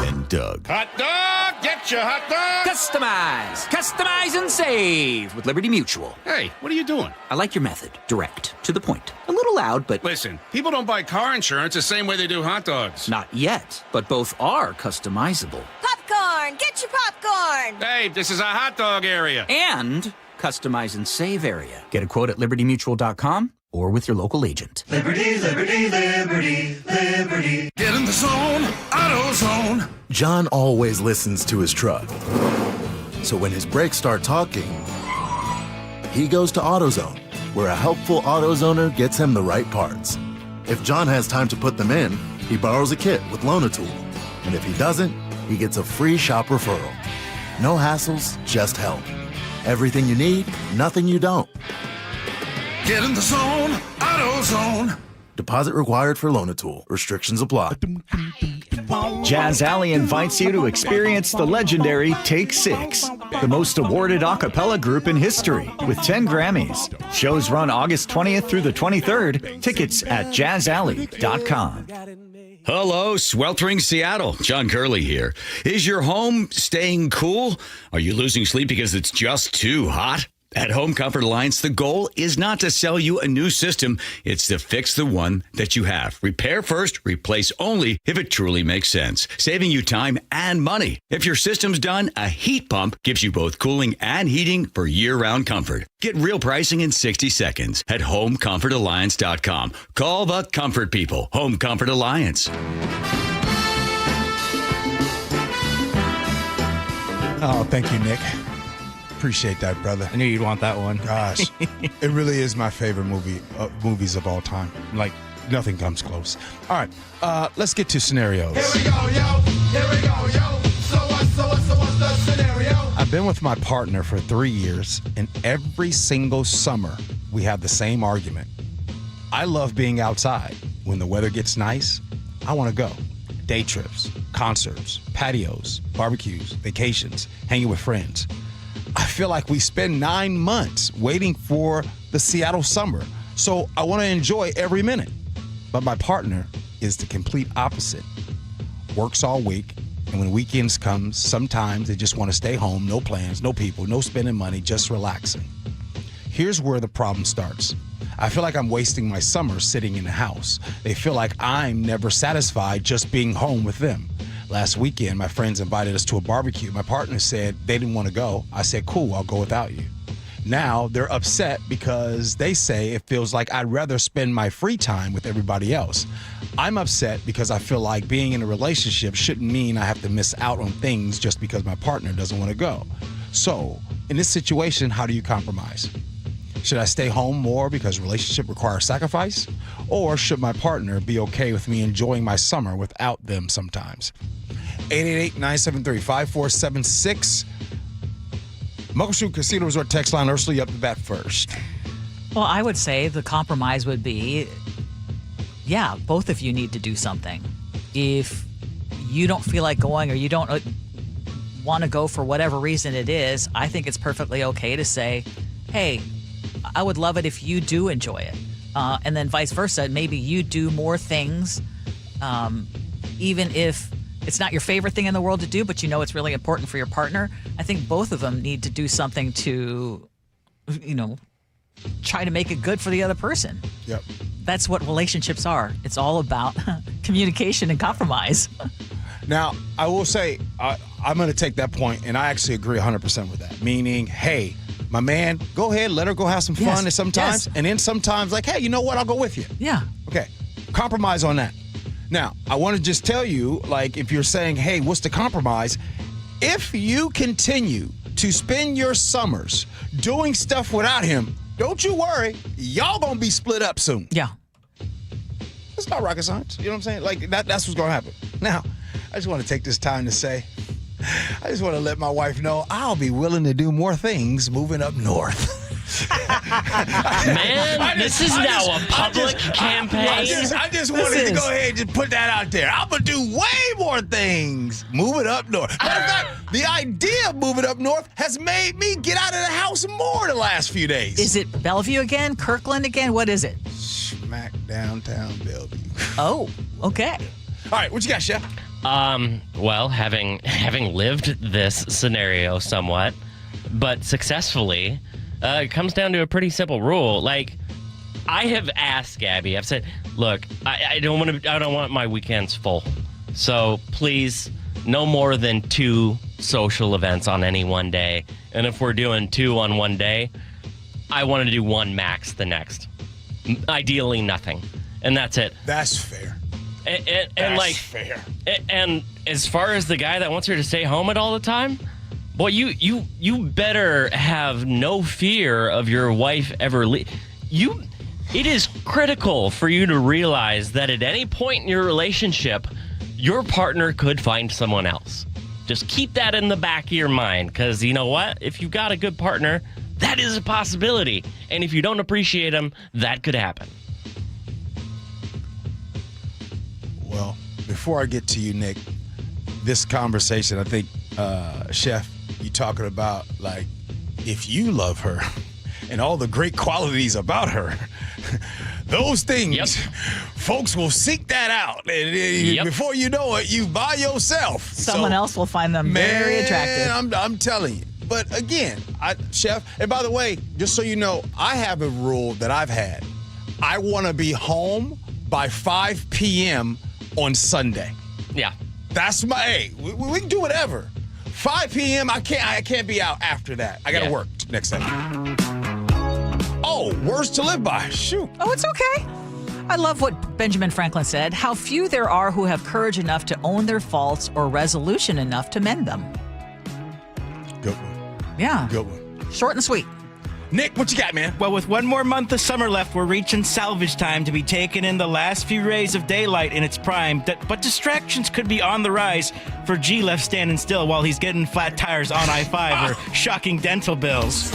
And Doug. Hot dog! Get your hot dog! Customize! Customize and save with Liberty Mutual. Hey, what are you doing? I like your method. Direct. To the point. A little loud, but... Listen, people don't buy car insurance the same way they do hot dogs. Not yet, but both are customizable. Popcorn! Get your popcorn! Hey, this is a hot dog area. And customize and save area. Get a quote at libertymutual.com or with your local agent. Liberty, liberty, liberty, liberty. Get in the zone, AutoZone. John always listens to his truck. So when his brakes start talking, he goes to AutoZone, where a helpful AutoZoner gets him the right parts. If John has time to put them in, he borrows a kit with Loan-A-Tool. And if he doesn't, he gets a free shop referral. No hassles, just help. Everything you need, nothing you don't. Get in the zone, AutoZone. Deposit required for Loan-A-Tool. Restrictions apply. Jazz Alley invites you to experience the legendary Take 6, the most awarded a cappella group in history, with 10 Grammys. Shows run August 20th through the 23rd. Tickets at jazzalley.com. Hello, sweltering Seattle. John Curley here. Is your home staying cool? Are you losing sleep because it's just too hot? At Home Comfort Alliance, the goal is not to sell you a new system. It's to fix the one that you have. Repair first, replace only if it truly makes sense, saving you time and money. If your system's done, a heat pump gives you both cooling and heating for year-round comfort. Get real pricing in 60 seconds at HomeComfortAlliance.com. Call the comfort people. Home Comfort Alliance. Oh, thank you, Nick. Appreciate that, brother. I knew you'd want that one. Gosh, it really is my favorite movies of all time. Like, nothing comes close. All right, let's get to scenarios. Here we go, yo. Here we go, yo. So what's the scenario? I've been with my partner for 3 years, and every single summer we have the same argument. I love being outside. When the weather gets nice, I want to go. Day trips, concerts, patios, barbecues, vacations, hanging with friends. I feel like we spend 9 months waiting for the Seattle summer, so I want to enjoy every minute. But my partner is the complete opposite. Works all week, and when weekends come, sometimes they just want to stay home, no plans, no people, no spending money, just relaxing. Here's where the problem starts. I feel like I'm wasting my summer sitting in the house. They feel like I'm never satisfied just being home with them. Last weekend, my friends invited us to a barbecue. My partner said they didn't want to go. I said, cool, I'll go without you. Now they're upset because they say it feels like I'd rather spend my free time with everybody else. I'm upset because I feel like being in a relationship shouldn't mean I have to miss out on things just because my partner doesn't want to go. So, in this situation, how do you compromise? Should I stay home more because relationship requires sacrifice? Or should my partner be okay with me enjoying my summer without them sometimes? 888-973-5476. Muckleshoot Casino Resort text line. Ursula, you up to bat first. Well, I would say the compromise would be, yeah, both of you need to do something. If you don't feel like going or you don't want to go for whatever reason it is, I think it's perfectly okay to say, hey, I would love it if you do enjoy it. And then vice versa, maybe you do more things, even if it's not your favorite thing in the world to do, but you know it's really important for your partner. I think both of them need to do something to, try to make it good for the other person. Yep. That's what relationships are. It's all about communication and compromise. Now, I will say, I'm going to take that point, and I actually agree 100% with that. Meaning, hey, my man, go ahead, let her go have some fun and sometimes. And then sometimes, like, hey, you know what? I'll go with you. Yeah. Okay. Compromise on that. Now, I want to just tell you, like, if you're saying, hey, what's the compromise? If you continue to spend your summers doing stuff without him, don't you worry. Y'all going to be split up soon. Yeah. It's not rocket science. You know what I'm saying? Like, that's what's going to happen. Now, I just want to take this time to say, I just want to let my wife know I'll be willing to do more things moving up north. Man, this is now a public campaign. I just wanted to go ahead and just put that out there. I'm going to do way more things moving up north. Matter of fact, the idea of moving up north has made me get out of the house more the last few days. Is it Bellevue again? Kirkland again? What is it? Smack downtown Bellevue. Oh, okay. All right, what you got, Chef? Well, having lived this scenario somewhat, but successfully, it comes down to a pretty simple rule. Like, I have asked Gabby. I've said, "Look, I don't want my weekends full. So please, no more than 2 social events on any one day. And if we're doing 2 on one day, I want to do 1 max the next. Ideally, nothing, and that's it. That's fair. And like, fair. And as far as the guy that wants her to stay home at all the time, boy, you better have no fear of your wife ever It is critical for you to realize that at any point in your relationship, your partner could find someone else. Just keep that in the back of your mind, because you know what? If you've got a good partner, that is a possibility. And if you don't appreciate them, that could happen. Well, before I get to you, Nick, this conversation, I think, Chef, you talking about, like, if you love her and all the great qualities about her, those things, folks will seek that out. And before you know it, you by yourself. Someone else will find them very attractive. I'm telling you. But again, Chef, and by the way, just so you know, I have a rule that I've had. I want to be home by 5 p.m. on Sunday. Yeah. That's my, hey, we can do whatever. 5 p.m., I can't be out after that. I got to work next Sunday. Oh, words to live by. Shoot. Oh, it's okay. I love what Benjamin Franklin said, how few there are who have courage enough to own their faults or resolution enough to mend them. Good one. Yeah. Good one. Short and sweet. Nick, what you got, man? Well, with one more month of summer left, we're reaching salvage time to be taking in the last few rays of daylight in its prime. But distractions could be on the rise for G left standing still while he's getting flat tires on I-5 or shocking dental bills.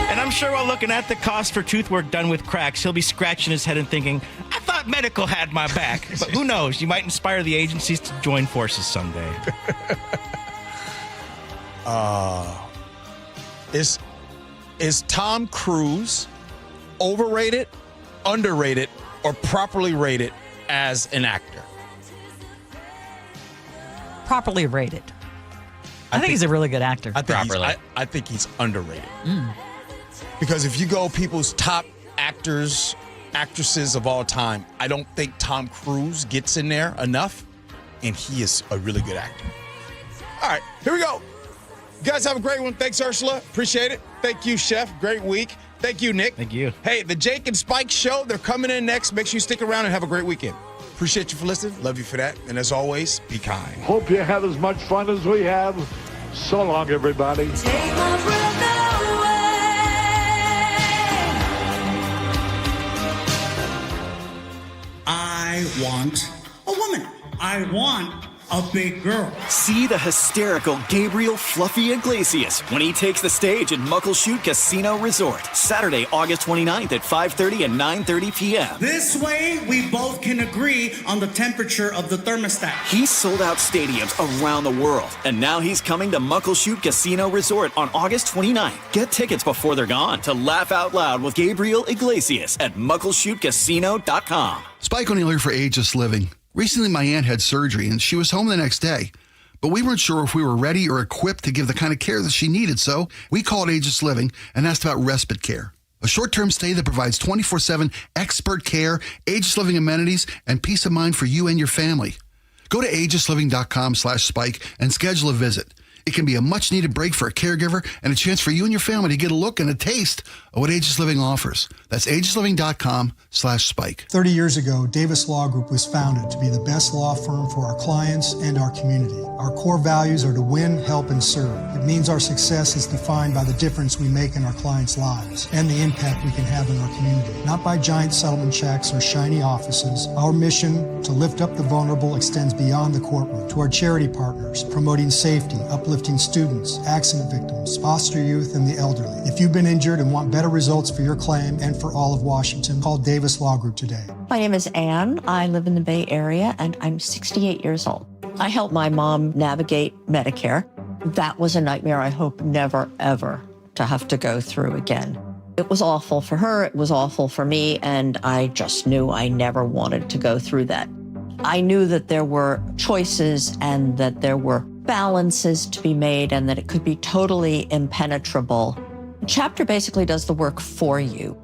And I'm sure while looking at the cost for tooth work done with cracks, he'll be scratching his head and thinking, I thought medical had my back. But who knows? You might inspire the agencies to join forces someday. Is Tom Cruise overrated, underrated, or properly rated as an actor? Properly rated. I think he's a really good actor. I think he's underrated. Because if you go people's top actors, actresses of all time, I don't think Tom Cruise gets in there enough, and he is a really good actor. All right, here we go. You guys have a great one. Thanks, Ursula. Appreciate it. Thank you, Chef. Great week. Thank you, Nick. Thank you. Hey, the Jake and Spike Show, they're coming in next. Make sure you stick around and have a great weekend. Appreciate you for listening. Love you for that. And as always, be kind. Hope you had as much fun as we have. So long, everybody. I want a woman. I want a big girl. See the hysterical Gabriel Fluffy Iglesias when he takes the stage at Muckleshoot Casino Resort. Saturday, August 29th at 5:30 and 9:30 p.m. This way, we both can agree on the temperature of the thermostat. He's sold out stadiums around the world, and now he's coming to Muckleshoot Casino Resort on August 29th. Get tickets before they're gone to laugh out loud with Gabriel Iglesias at muckleshootcasino.com. Spike O'Neill here for Ageless Living. Recently, my aunt had surgery, and she was home the next day. But we weren't sure if we were ready or equipped to give the kind of care that she needed, so we called Ageless Living and asked about respite care. A short-term stay that provides 24/7 expert care, Ageless Living amenities, and peace of mind for you and your family. Go to agelessliving.com/spike and schedule a visit. It can be a much-needed break for a caregiver and a chance for you and your family to get a look and a taste of what Ageless Living offers. That's agelessliving.com/spike. 30 years ago, Davis Law Group was founded to be the best law firm for our clients and our community. Our core values are to win, help, and serve. It means our success is defined by the difference we make in our clients' lives and the impact we can have in our community. Not by giant settlement checks or shiny offices. Our mission to lift up the vulnerable extends beyond the courtroom to our charity partners, promoting safety, uplifting students, accident victims, foster youth, and the elderly. If you've been injured and want better results for your claim and for all of Washington, call Davis Law Group today. My name is Ann. I live in the Bay Area, and I'm 68 years old. I helped my mom navigate Medicare. That was a nightmare I hope never, ever to have to go through again. It was awful for her. It was awful for me, and I just knew I never wanted to go through that. I knew that there were choices and that there were balances to be made and that it could be totally impenetrable. Chapter basically does the work for you.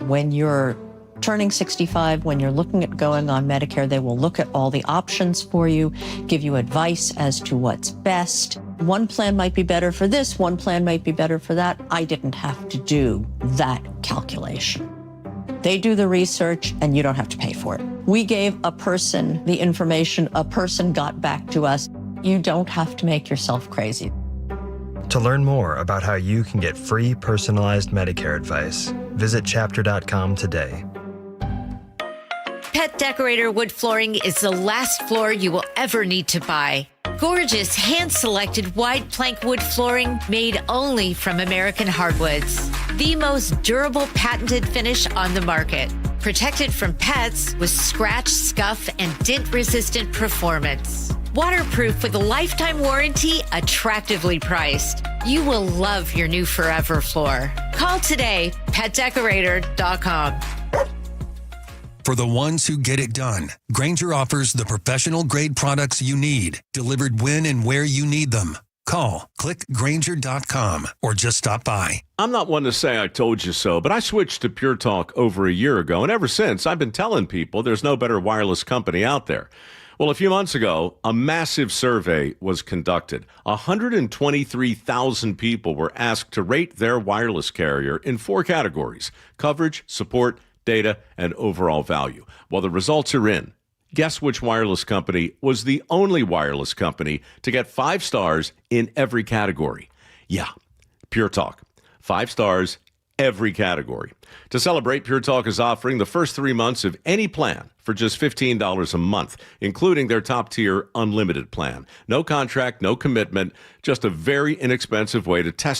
When you're turning 65, when you're looking at going on Medicare, they will look at all the options for you, give you advice as to what's best. One plan might be better for this, one plan might be better for that. I didn't have to do that calculation. They do the research and you don't have to pay for it. We gave a person the information, a person got back to us. You don't have to make yourself crazy. To learn more about how you can get free personalized Medicare advice, visit chapter.com today. Pet Decorator wood flooring is the last floor you will ever need to buy. Gorgeous hand-selected wide plank wood flooring made only from American hardwoods. The most durable patented finish on the market. Protected from pets with scratch, scuff, and dent-resistant performance. Waterproof with a lifetime warranty, attractively priced. You will love your new Forever floor. Call today, petdecorator.com. For the ones who get it done, Grainger offers the professional-grade products you need, delivered when and where you need them. Call, click Grainger.com, or just stop by. I'm not one to say I told you so, but I switched to Pure Talk over a year ago, and ever since, I've been telling people there's no better wireless company out there. Well, a few months ago, a massive survey was conducted. 123,000 people were asked to rate their wireless carrier in 4 categories: coverage, support, data, and overall value. Well, the results are in. Guess which wireless company was the only wireless company to get 5 stars in every category? Yeah, Pure Talk. 5 stars, every category. To celebrate, Pure Talk is offering the first 3 months of any plan for just $15 a month, including their top-tier unlimited plan. No contract, no commitment, just a very inexpensive way to test